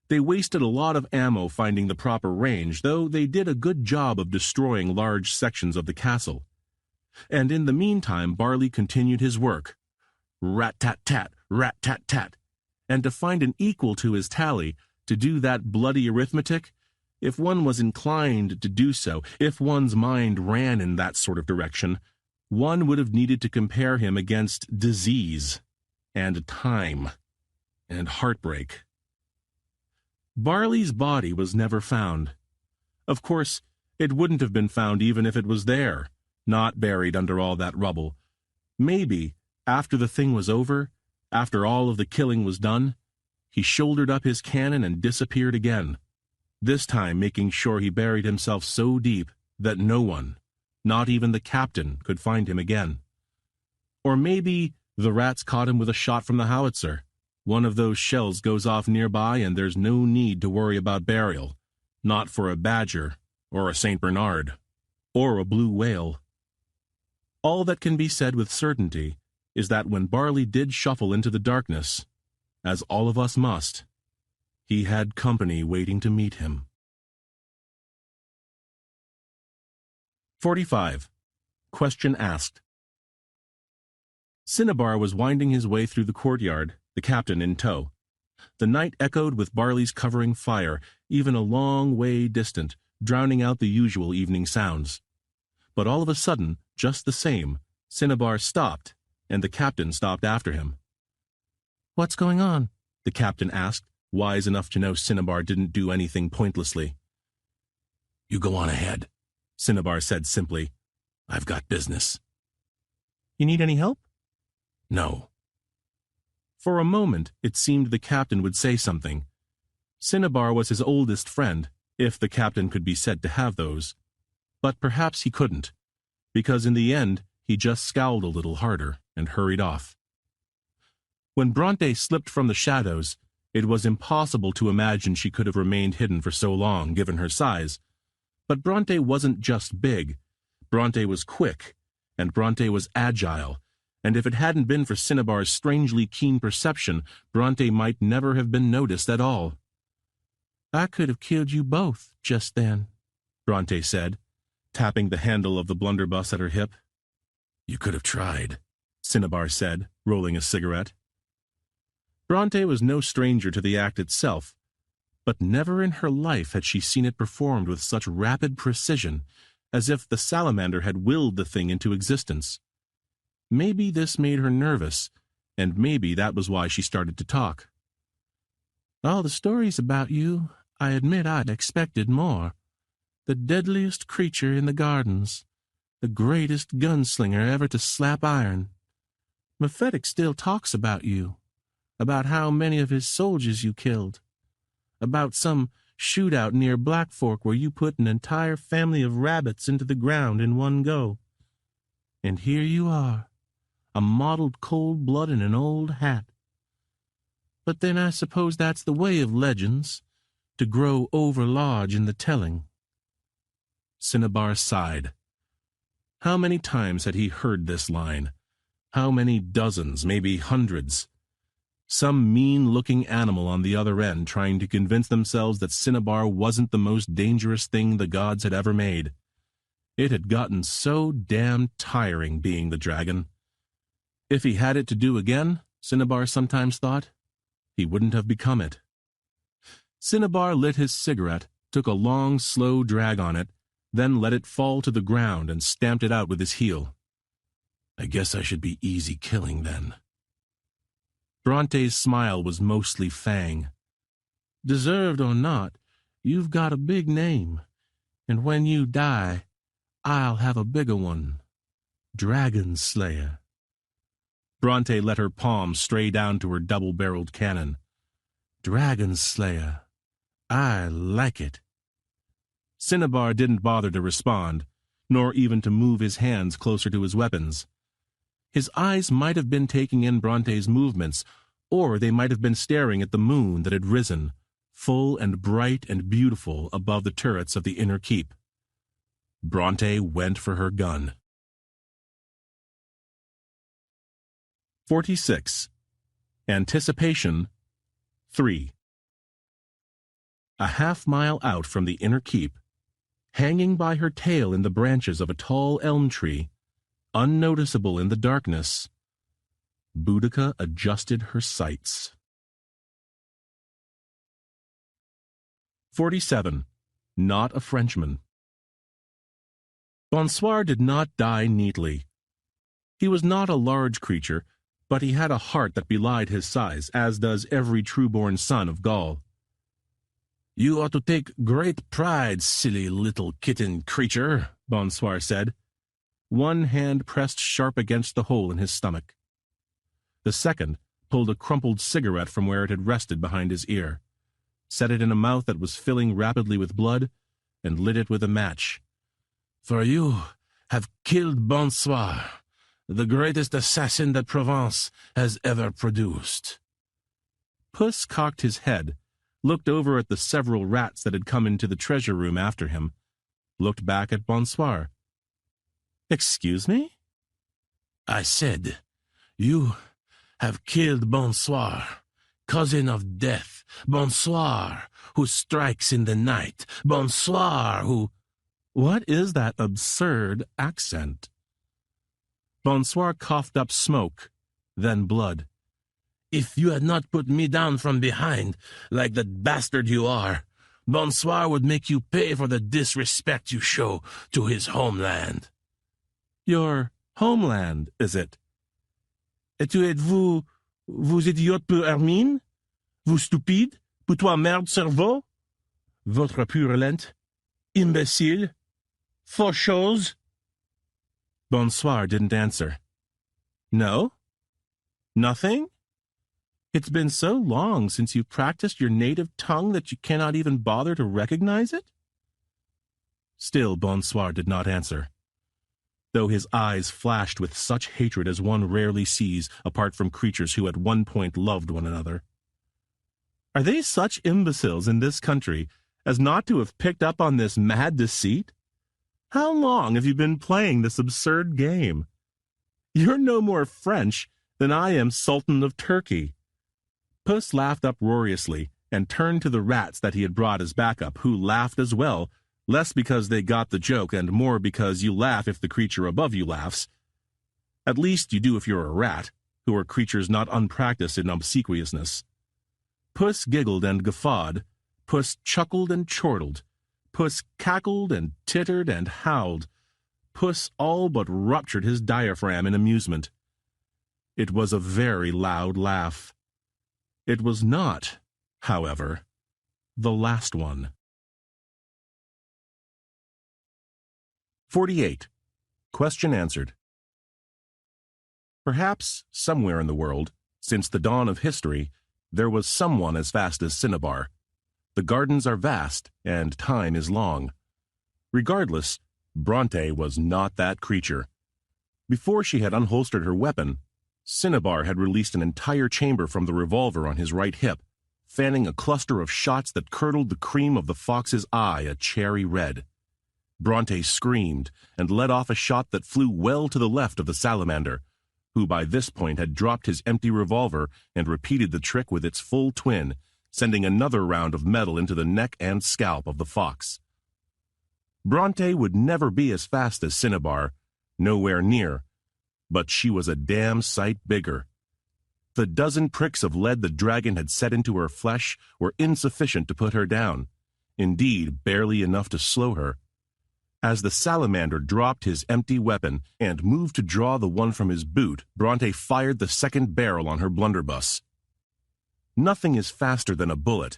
They wasted a lot of ammo finding the proper range, though they did a good job of destroying large sections of the castle. And in the meantime Barley continued his work. Rat-tat-tat, rat-tat-tat. And to find an equal to his tally, to do that bloody arithmetic, if one was inclined to do so, if one's mind ran in that sort of direction, one would have needed to compare him against disease, and time, and heartbreak. Barley's body was never found. Of course, it wouldn't have been found even if it was there, not buried under all that rubble. Maybe, after the thing was over, after all of the killing was done, he shouldered up his cannon and disappeared again, this time making sure he buried himself so deep that no one, not even the captain, could find him again. Or maybe the rats caught him with a shot from the howitzer. One of those shells goes off nearby and there's no need to worry about burial, not for a badger, or a St. Bernard, or a blue whale. All that can be said with certainty is that when Barley did shuffle into the darkness, as all of us must, he had company waiting to meet him. 45. Question asked. Cinnabar was winding his way through the courtyard, the captain in tow. The night echoed with Barley's covering fire, even a long way distant, drowning out the usual evening sounds. But all of a sudden, just the same, Cinnabar stopped, and the captain stopped after him. "What's going on?" the captain asked, wise enough to know Cinnabar didn't do anything pointlessly. "You go on ahead," Cinnabar said simply. "I've got business." "You need any help?" "No." For a moment, it seemed the captain would say something. Cinnabar was his oldest friend, if the captain could be said to have those. But perhaps he couldn't, because in the end he just scowled a little harder and hurried off. When Bronte slipped from the shadows, it was impossible to imagine she could have remained hidden for so long, given her size. But Bronte wasn't just big. Bronte was quick, and Bronte was agile, and if it hadn't been for Cinnabar's strangely keen perception, Bronte might never have been noticed at all. "I could have killed you both just then," Bronte said, tapping the handle of the blunderbuss at her hip. "You could have tried," Cinnabar said, rolling a cigarette. Bronte was no stranger to the act itself, but never in her life had she seen it performed with such rapid precision, as if the salamander had willed the thing into existence. Maybe this made her nervous, and maybe that was why she started to talk. "All the stories about you, I admit I'd expected more. The deadliest creature in the gardens, the greatest gunslinger ever to slap iron. Mephitic still talks about you, about how many of his soldiers you killed, about some shootout near Black Fork where you put an entire family of rabbits into the ground in one go. And here you are, a mottled cold blood in an old hat. But then I suppose that's the way of legends, to grow overlarge in the telling." Cinnabar sighed. How many times had he heard this line? How many dozens, maybe hundreds? Some mean-looking animal on the other end trying to convince themselves that Cinnabar wasn't the most dangerous thing the gods had ever made. It had gotten so damn tiring being the dragon. If he had it to do again, Cinnabar sometimes thought, he wouldn't have become it. Cinnabar lit his cigarette, took a long, slow drag on it, then let it fall to the ground and stamped it out with his heel. "I guess I should be easy killing then." Bronte's smile was mostly fang. "Deserved or not, you've got a big name, and when you die, I'll have a bigger one. Dragon Slayer." Bronte let her palm stray down to her double-barreled cannon. "Dragon Slayer. I like it." Cinnabar didn't bother to respond, nor even to move his hands closer to his weapons. His eyes might have been taking in Bronte's movements, or they might have been staring at the moon that had risen, full and bright and beautiful above the turrets of the inner keep. Bronte went for her gun. 46. Anticipation 3. A half-mile out from the inner keep, hanging by her tail in the branches of a tall elm tree, unnoticeable in the darkness, Boudica adjusted her sights. 47. Not a Frenchman. Bonsoir did not die neatly. He was not a large creature, but he had a heart that belied his size, as does every true-born son of Gaul. "You ought to take great pride, silly little kitten creature," Bonsoir said. One hand pressed sharp against the hole in his stomach. The second pulled a crumpled cigarette from where it had rested behind his ear, set it in a mouth that was filling rapidly with blood, and lit it with a match. "For you have killed Bonsoir, the greatest assassin that Provence has ever produced." Puss cocked his head, looked over at the several rats that had come into the treasure room after him, looked back at Bonsoir. "Excuse me?" I said, you have killed Bonsoir, cousin of death. Bonsoir, who strikes in the night. Bonsoir, who... What is that absurd accent? Bonsoir coughed up smoke, then blood. If you had not put me down from behind, like the bastard you are, Bonsoir would make you pay for the disrespect you show to his homeland. Your homeland, is it? Et tu êtes-vous, vous idiote pour Hermine? Vous stupide, pour toi merde cerveau? Votre purulente, imbécile, faucheuse? Bonsoir didn't answer. No? Nothing? It's been so long since you practiced your native tongue that you cannot even bother to recognize it? Still, Bonsoir did not answer, though his eyes flashed with such hatred as one rarely sees apart from creatures who at one point loved one another. Are they such imbeciles in this country as not to have picked up on this mad deceit? How long have you been playing this absurd game? You're no more French than I am Sultan of Turkey. Puss laughed uproariously and turned to the rats that he had brought as backup, who laughed as well, less because they got the joke and more because you laugh if the creature above you laughs. At least you do if you're a rat, who are creatures not unpracticed in obsequiousness. Puss giggled and guffawed. Puss chuckled and chortled. Puss cackled and tittered and howled. Puss all but ruptured his diaphragm in amusement. It was a very loud laugh. It was not, however, the last one. 48. Question answered. Perhaps, somewhere in the world, since the dawn of history, there was someone as fast as Cinnabar. The gardens are vast, and time is long. Regardless, Bronte was not that creature. Before she had unholstered her weapon, Cinnabar had released an entire chamber from the revolver on his right hip, fanning a cluster of shots that curdled the cream of the fox's eye a cherry red. Bronte screamed and let off a shot that flew well to the left of the salamander, who by this point had dropped his empty revolver and repeated the trick with its full twin, sending another round of metal into the neck and scalp of the fox. Bronte would never be as fast as Cinnabar, nowhere near, but she was a damn sight bigger. The dozen pricks of lead the dragon had set into her flesh were insufficient to put her down, indeed barely enough to slow her. As the salamander dropped his empty weapon and moved to draw the one from his boot, Bronte fired the second barrel on her blunderbuss. Nothing is faster than a bullet,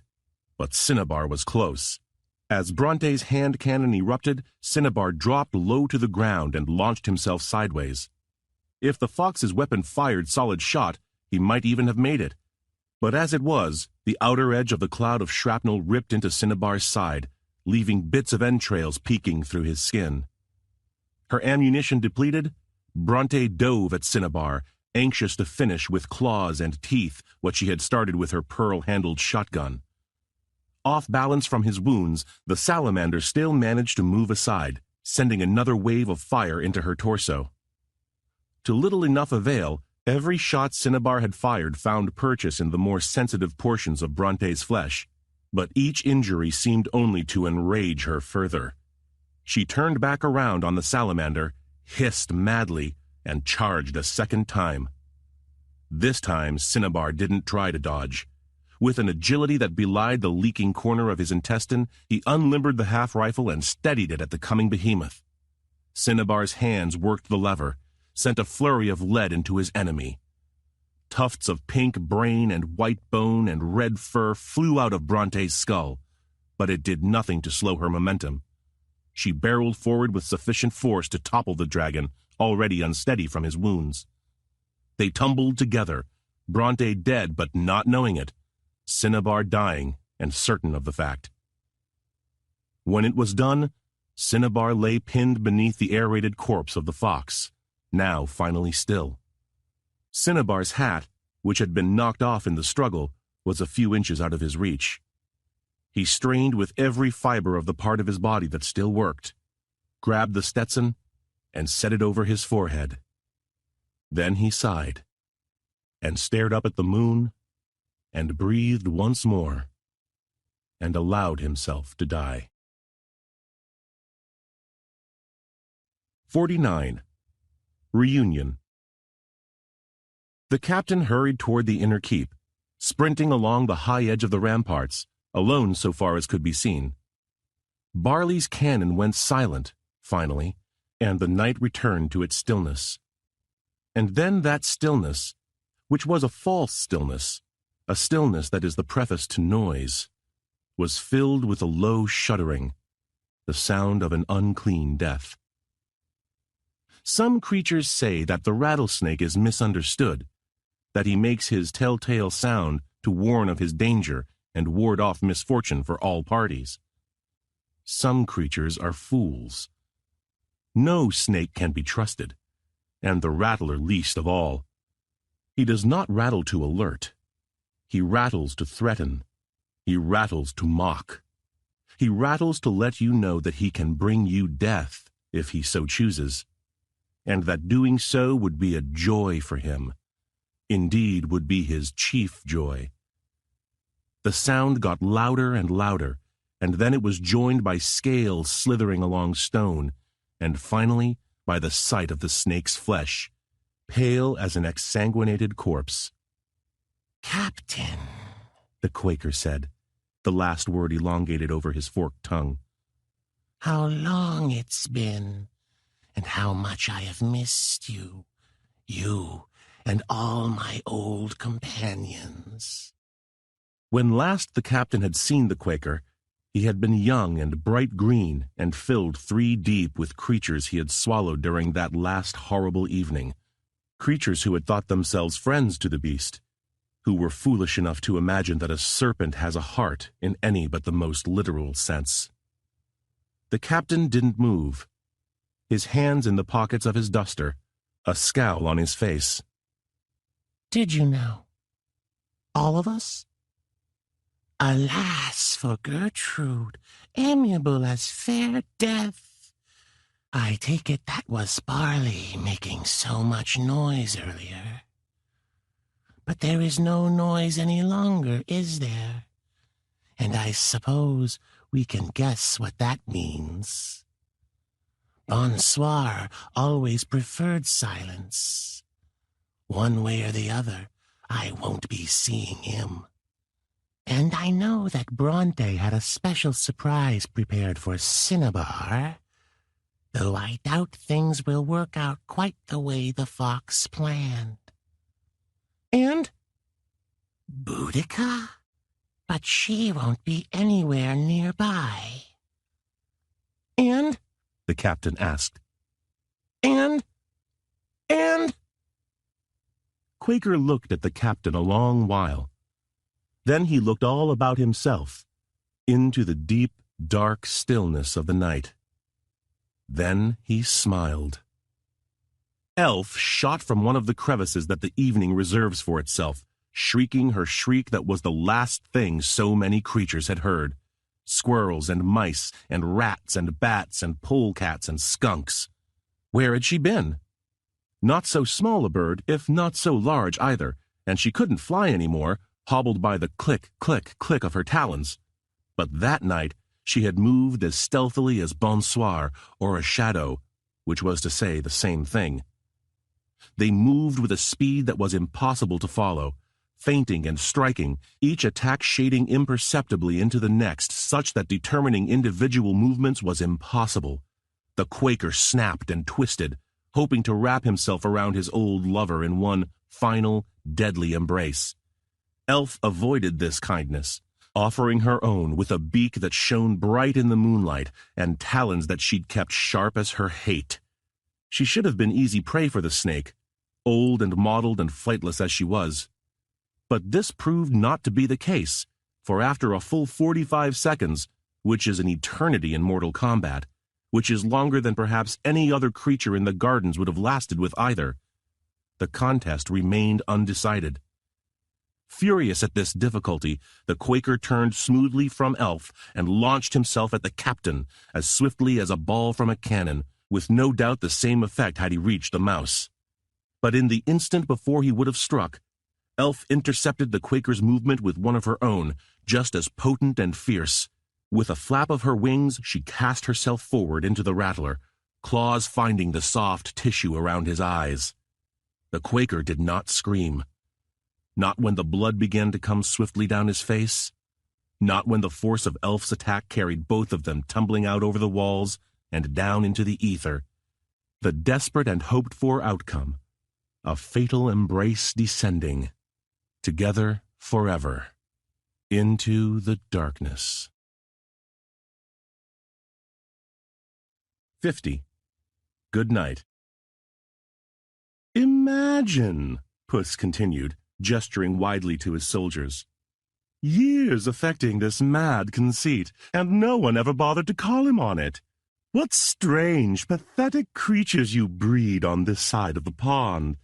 but Cinnabar was close. As Bronte's hand cannon erupted, Cinnabar dropped low to the ground and launched himself sideways. If the fox's weapon fired solid shot, he might even have made it. But as it was, the outer edge of the cloud of shrapnel ripped into Cinnabar's side, leaving bits of entrails peeking through his skin. Her ammunition depleted, Bronte dove at Cinnabar, anxious to finish with claws and teeth what she had started with her pearl-handled shotgun. Off balance from his wounds, the salamander still managed to move aside, sending another wave of fire into her torso. To little enough avail, every shot Cinnabar had fired found purchase in the more sensitive portions of Bronte's flesh, but each injury seemed only to enrage her further. She turned back around on the salamander, hissed madly, and charged a second time. This time, Cinnabar didn't try to dodge. With an agility that belied the leaking corner of his intestine, he unlimbered the half-rifle and steadied it at the coming behemoth. Cinnabar's hands worked the lever, sent a flurry of lead into his enemy. Tufts of pink brain and white bone and red fur flew out of Bronte's skull, but it did nothing to slow her momentum. She barreled forward with sufficient force to topple the dragon, already unsteady from his wounds. They tumbled together, Bronte dead but not knowing it, Cinnabar dying and certain of the fact. When it was done, Cinnabar lay pinned beneath the aerated corpse of the fox, now finally still. Cinnabar's hat, which had been knocked off in the struggle, was a few inches out of his reach. He strained with every fiber of the part of his body that still worked, grabbed the Stetson, and set it over his forehead. Then he sighed, and stared up at the moon, and breathed once more, and allowed himself to die. 49. Reunion. The captain hurried toward the inner keep, sprinting along the high edge of the ramparts, alone so far as could be seen. Barley's cannon went silent, finally, and the night returned to its stillness. And then that stillness, which was a false stillness, a stillness that is the preface to noise, was filled with a low shuddering, the sound of an unclean death. Some creatures say that the rattlesnake is misunderstood, that he makes his telltale sound to warn of his danger and ward off misfortune for all parties. Some creatures are fools. No snake can be trusted, and the rattler least of all. He does not rattle to alert. He rattles to threaten. He rattles to mock. He rattles to let you know that he can bring you death if he so chooses, and that doing so would be a joy for him, indeed would be his chief joy. The sound got louder and louder, and then it was joined by scales slithering along stone, and finally by the sight of the snake's flesh, pale as an exsanguinated corpse. "Captain," the Quaker said, the last word elongated over his forked tongue. "How long it's been, and how much I have missed you, you and all my old companions." When last the captain had seen the Quaker, he had been young and bright green and filled 3 deep with creatures he had swallowed during that last horrible evening, creatures who had thought themselves friends to the beast, who were foolish enough to imagine that a serpent has a heart in any but the most literal sense. The captain didn't move, his hands in the pockets of his duster, a scowl on his face. "Did you know? All of us? Alas for Gertrude, amiable as fair death. I take it that was Barley making so much noise earlier. But there is no noise any longer, is there? And I suppose we can guess what that means. Bonsoir always preferred silence. One way or the other, I won't be seeing him. And I know that Bronte had a special surprise prepared for Cinnabar, though I doubt things will work out quite the way the fox planned. And Boudica? But she won't be anywhere nearby. And? The captain asked. And? Quaker looked at the captain a long while. Then he looked all about himself, into the deep, dark stillness of the night. Then he smiled. Elf shot from one of the crevices that the evening reserves for itself, shrieking her shriek that was the last thing so many creatures had heard. Squirrels and mice and rats and bats and polecats and skunks. Where had she been? Not so small a bird, if not so large either, and she couldn't fly any more, hobbled by the click, click, click of her talons. But that night she had moved as stealthily as Bonsoir or a shadow, which was to say the same thing. They moved with a speed that was impossible to follow, feinting and striking, each attack shading imperceptibly into the next, such that determining individual movements was impossible. The Quaker snapped and twisted, hoping to wrap himself around his old lover in one final, deadly embrace. Elf avoided this kindness, offering her own with a beak that shone bright in the moonlight and talons that she'd kept sharp as her hate. She should have been easy prey for the snake, old and mottled and flightless as she was. But this proved not to be the case, for after a full 45 seconds, which is an eternity in mortal combat, which is longer than perhaps any other creature in the gardens would have lasted with either, the contest remained undecided. Furious at this difficulty, the Quaker turned smoothly from Elf and launched himself at the captain as swiftly as a ball from a cannon, with no doubt the same effect had he reached the mouse. But in the instant before he would have struck, Elf intercepted the Quaker's movement with one of her own, just as potent and fierce. With a flap of her wings, she cast herself forward into the rattler, claws finding the soft tissue around his eyes. The Quaker did not scream. Not when the blood began to come swiftly down his face. Not when the force of Elf's attack carried both of them tumbling out over the walls and down into the ether. The desperate and hoped-for outcome. A fatal embrace descending. Together forever. Into the darkness. 50. Good night. Imagine, Puss continued, gesturing widely to his soldiers. Years affecting this mad conceit, and no one ever bothered to call him on it. What strange, pathetic creatures you breed on this side of the pond.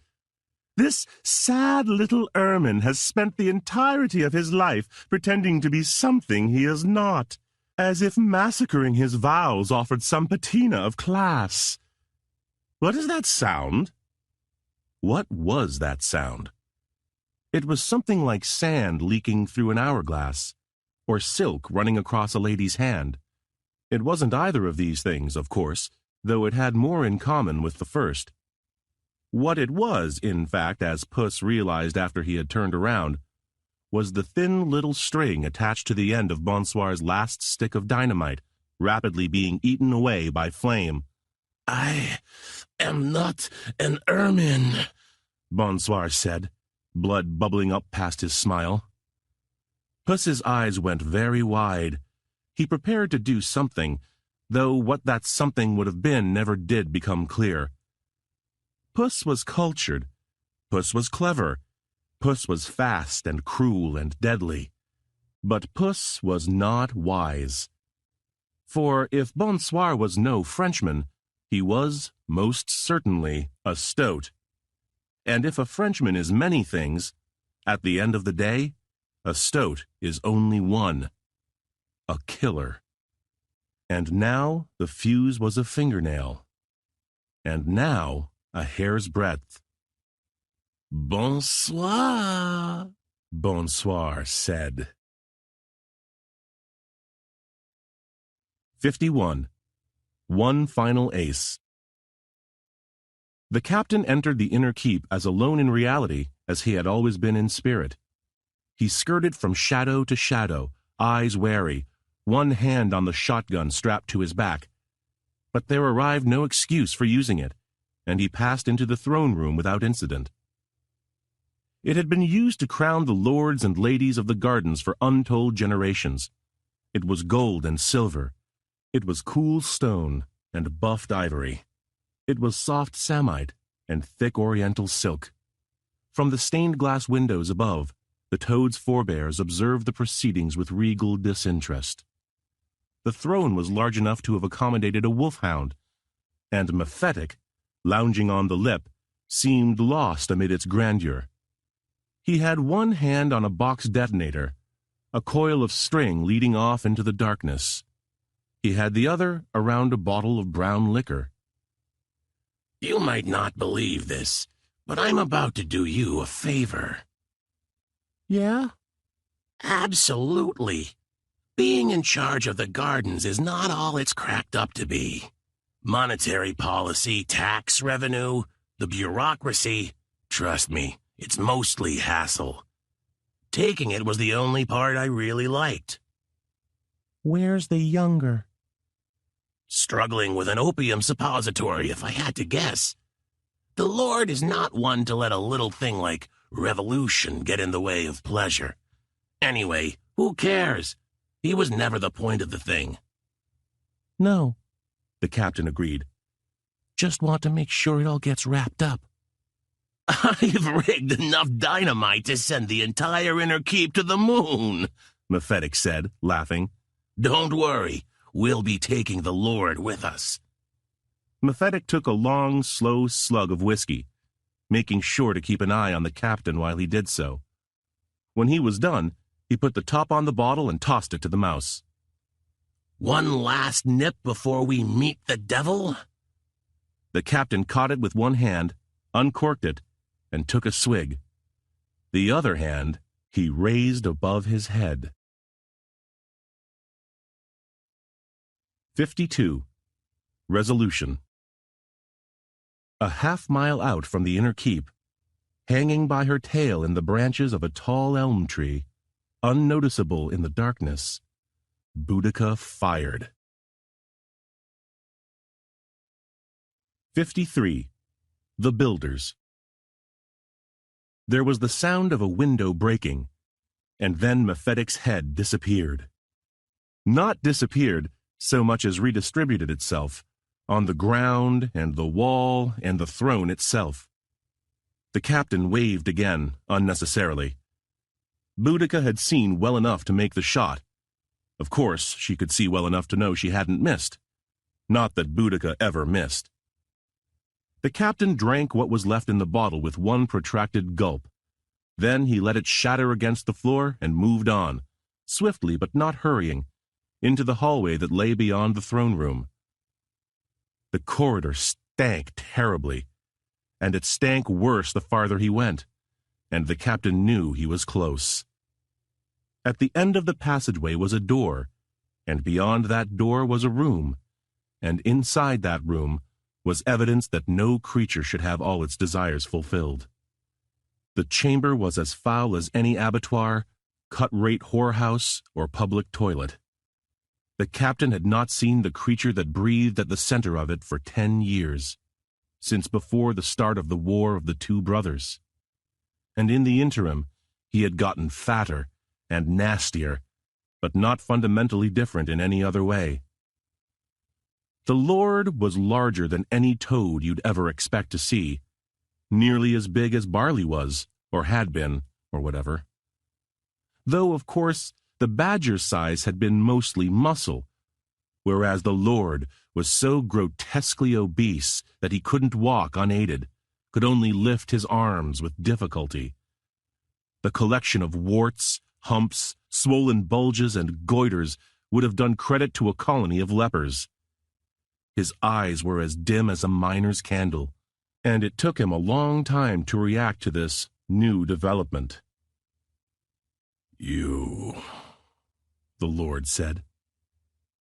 This sad little ermine has spent the entirety of his life pretending to be something he is not, as if massacring his vows offered some patina of class. What is that sound? What was that sound? It was something like sand leaking through an hourglass, or silk running across a lady's hand. It wasn't either of these things, of course, though it had more in common with the first. What it was, in fact, as Puss realized after he had turned around, was the thin little string attached to the end of Bonsoir's last stick of dynamite, rapidly being eaten away by flame. "I am not an ermine," Bonsoir said, blood bubbling up past his smile. Puss's eyes went very wide. He prepared to do something, though what that something would have been never did become clear. Puss was cultured. Puss was clever. Puss was fast and cruel and deadly. But Puss was not wise. For if Bonsoir was no Frenchman, he was, most certainly, a stoat. And if a Frenchman is many things, at the end of the day, a stoat is only one. A killer. And now the fuse was a fingernail. And now a hair's breadth. "Bonsoir," Bonsoir said. 51. One final ace. The captain entered the inner keep as alone in reality as he had always been in spirit. He skirted from shadow to shadow, eyes wary, one hand on the shotgun strapped to his back. But there arrived no excuse for using it, and he passed into the throne room without incident. It had been used to crown the lords and ladies of the gardens for untold generations. It was gold and silver. It was cool stone and buffed ivory. It was soft samite and thick oriental silk. From the stained glass windows above, the toad's forebears observed the proceedings with regal disinterest. The throne was large enough to have accommodated a wolfhound, and Mephetic, lounging on the lip, seemed lost amid its grandeur. He had one hand on a box detonator, a coil of string leading off into the darkness. He had the other around a bottle of brown liquor. "You might not believe this, but I'm about to do you a favor." Yeah? Absolutely. Being in charge of the gardens is not all it's cracked up to be. Monetary policy, tax revenue, the bureaucracy, trust me, it's mostly hassle. Taking it was the only part I really liked. Where's the younger? Struggling with an opium suppository, if I had to guess. The Lord is not one to let a little thing like revolution get in the way of pleasure. Anyway, who cares? He was never the point of the thing. No, the captain agreed. Just want to make sure it all gets wrapped up. I've rigged enough dynamite to send the entire inner keep to the moon, Mephetic said, laughing. Don't worry, we'll be taking the Lord with us. Mephetic took a long, slow slug of whiskey, making sure to keep an eye on the captain while he did so. When he was done, he put the top on the bottle and tossed it to the mouse. One last nip before we meet the devil? The captain caught it with one hand, uncorked it, and took a swig. The other hand he raised above his head. 52. Resolution. A half-mile out from the inner keep, hanging by her tail in the branches of a tall elm tree, unnoticeable in the darkness, Boudica fired. 53. The Builders. There was the sound of a window breaking, and then Mephitic's head disappeared. Not disappeared so much as redistributed itself, on the ground and the wall and the throne itself. The captain waved again, unnecessarily. Boudica had seen well enough to make the shot. Of course, she could see well enough to know she hadn't missed. Not that Boudica ever missed. The captain drank what was left in the bottle with one protracted gulp. Then he let it shatter against the floor and moved on, swiftly but not hurrying, into the hallway that lay beyond the throne room. The corridor stank terribly, and it stank worse the farther he went, and the captain knew he was close. At the end of the passageway was a door, and beyond that door was a room, and inside that room was evidence that no creature should have all its desires fulfilled. The chamber was as foul as any abattoir, cut-rate whorehouse, or public toilet. The captain had not seen the creature that breathed at the center of it for 10 years, since before the start of the War of the Two Brothers. And in the interim, he had gotten fatter and nastier, but not fundamentally different in any other way. The Lord was larger than any toad you'd ever expect to see, nearly as big as Barley was, or had been, or whatever. Though, of course, the badger's size had been mostly muscle, whereas the Lord was so grotesquely obese that he couldn't walk unaided, could only lift his arms with difficulty. The collection of warts, humps, swollen bulges, and goiters would have done credit to a colony of lepers. His eyes were as dim as a miner's candle, and it took him a long time to react to this new development. "You," the Lord said.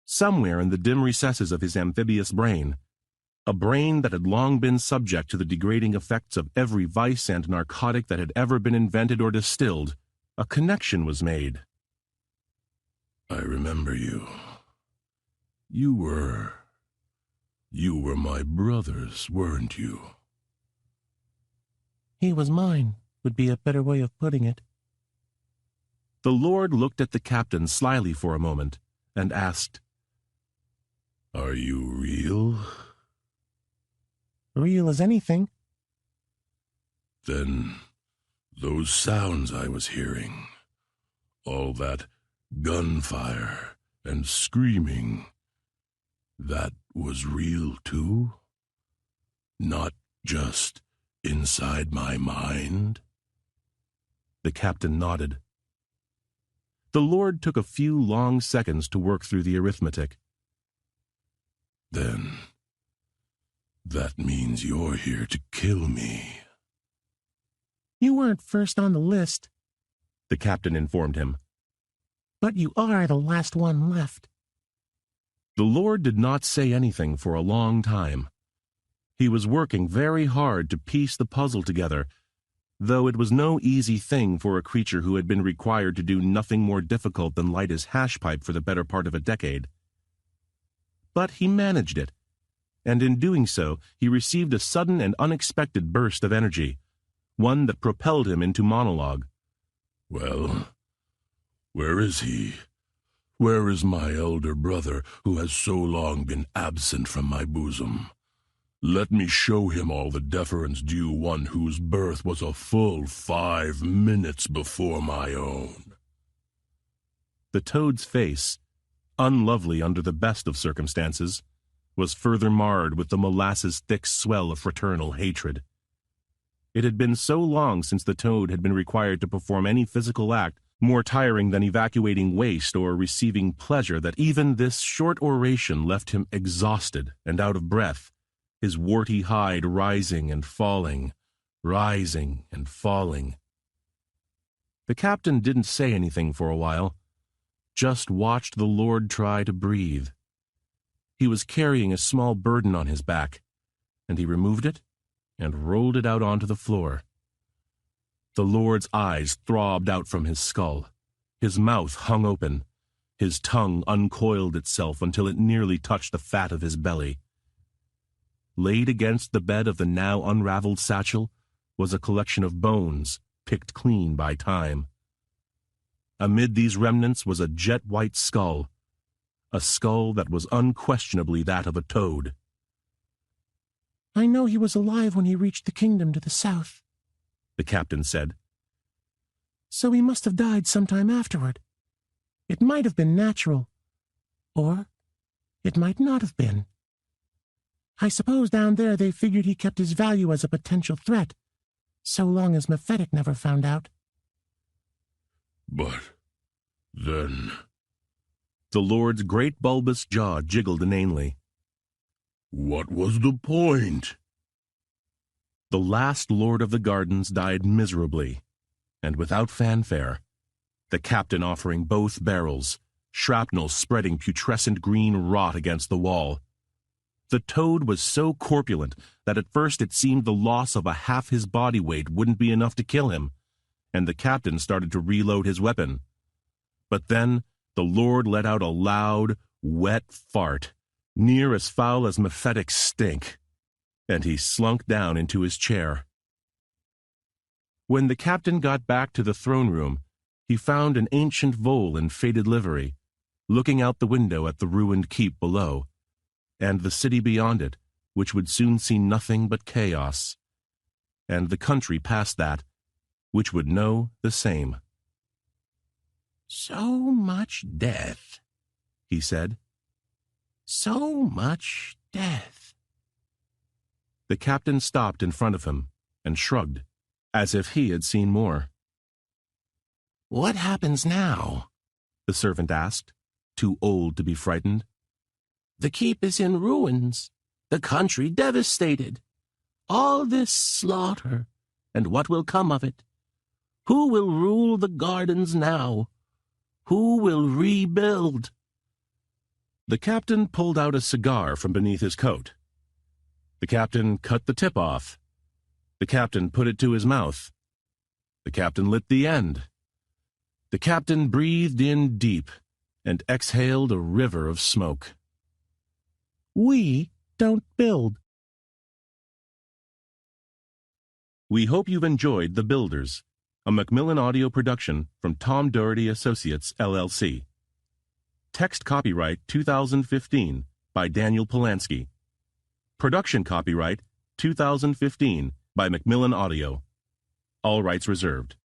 Somewhere in the dim recesses of his amphibious brain, a brain that had long been subject to the degrading effects of every vice and narcotic that had ever been invented or distilled, a connection was made. "I remember you. You were my brothers, weren't you?" "He was mine," would be a better way of putting it. The Lord looked at the captain slyly for a moment and asked, "Are you real?" "Real as anything." "Then those sounds I was hearing, all that gunfire and screaming, that was real too? Not just inside my mind?" The captain nodded. The Lord took a few long seconds to work through the arithmetic. "Then that means you're here to kill me." "You weren't first on the list," the captain informed him. "but you are the last one left." The Lord did not say anything for a long time. He was working very hard to piece the puzzle together, though it was no easy thing for a creature who had been required to do nothing more difficult than light his hash pipe for the better part of a decade. But he managed it, and in doing so he received a sudden and unexpected burst of energy, one that propelled him into monologue. "Well, where is he? Where is my elder brother who has so long been absent from my bosom? Let me show him all the deference due one whose birth was a full 5 minutes before my own." The toad's face, unlovely under the best of circumstances, was further marred with the molasses-thick swell of fraternal hatred. It had been so long since the toad had been required to perform any physical act more tiring than evacuating waste or receiving pleasure that even this short oration left him exhausted and out of breath, his warty hide rising and falling, rising and falling. The captain didn't say anything for a while, just watched the Lord try to breathe. He was carrying a small burden on his back, and he removed it and rolled it out onto the floor. The Lord's eyes throbbed out from his skull. His mouth hung open. His tongue uncoiled itself until it nearly touched the fat of his belly. Laid against the bed of the now unraveled satchel was a collection of bones, picked clean by time. Amid these remnants was a jet-white skull, a skull that was unquestionably that of a toad. "I know he was alive when he reached the kingdom to the south," the captain said. "So he must have died sometime afterward. It might have been natural, or it might not have been. I suppose down there they figured he kept his value as a potential threat, so long as Mephitic never found out." But then... The Lord's great bulbous jaw jiggled inanely. What was the point? The last Lord of the Gardens died miserably, and without fanfare, the captain offering both barrels, shrapnel spreading putrescent green rot against the wall. The toad was so corpulent that at first it seemed the loss of a half his body weight wouldn't be enough to kill him, and the captain started to reload his weapon. But then the Lord let out a loud, wet fart, near as foul as Mephitic's stink, and he slunk down into his chair. When the captain got back to the throne room, he found an ancient vole in faded livery, looking out the window at the ruined keep below, and the city beyond it, which would soon see nothing but chaos, and the country past that, which would know the same. "So much death," he said. "So much death." The captain stopped in front of him and shrugged, as if he had seen more. "What happens now?" the servant asked, too old to be frightened. "The keep is in ruins, the country devastated. All this slaughter, and what will come of it? Who will rule the gardens now? Who will rebuild?" The captain pulled out a cigar from beneath his coat. The captain cut the tip off. The captain put it to his mouth. The captain lit the end. The captain breathed in deep and exhaled a river of smoke. "We don't build." We hope you've enjoyed The Builders, a Macmillan audio production from Tom Doherty Associates, LLC. Text copyright 2015 by Daniel Polansky. Production copyright 2015 by Macmillan Audio. All rights reserved.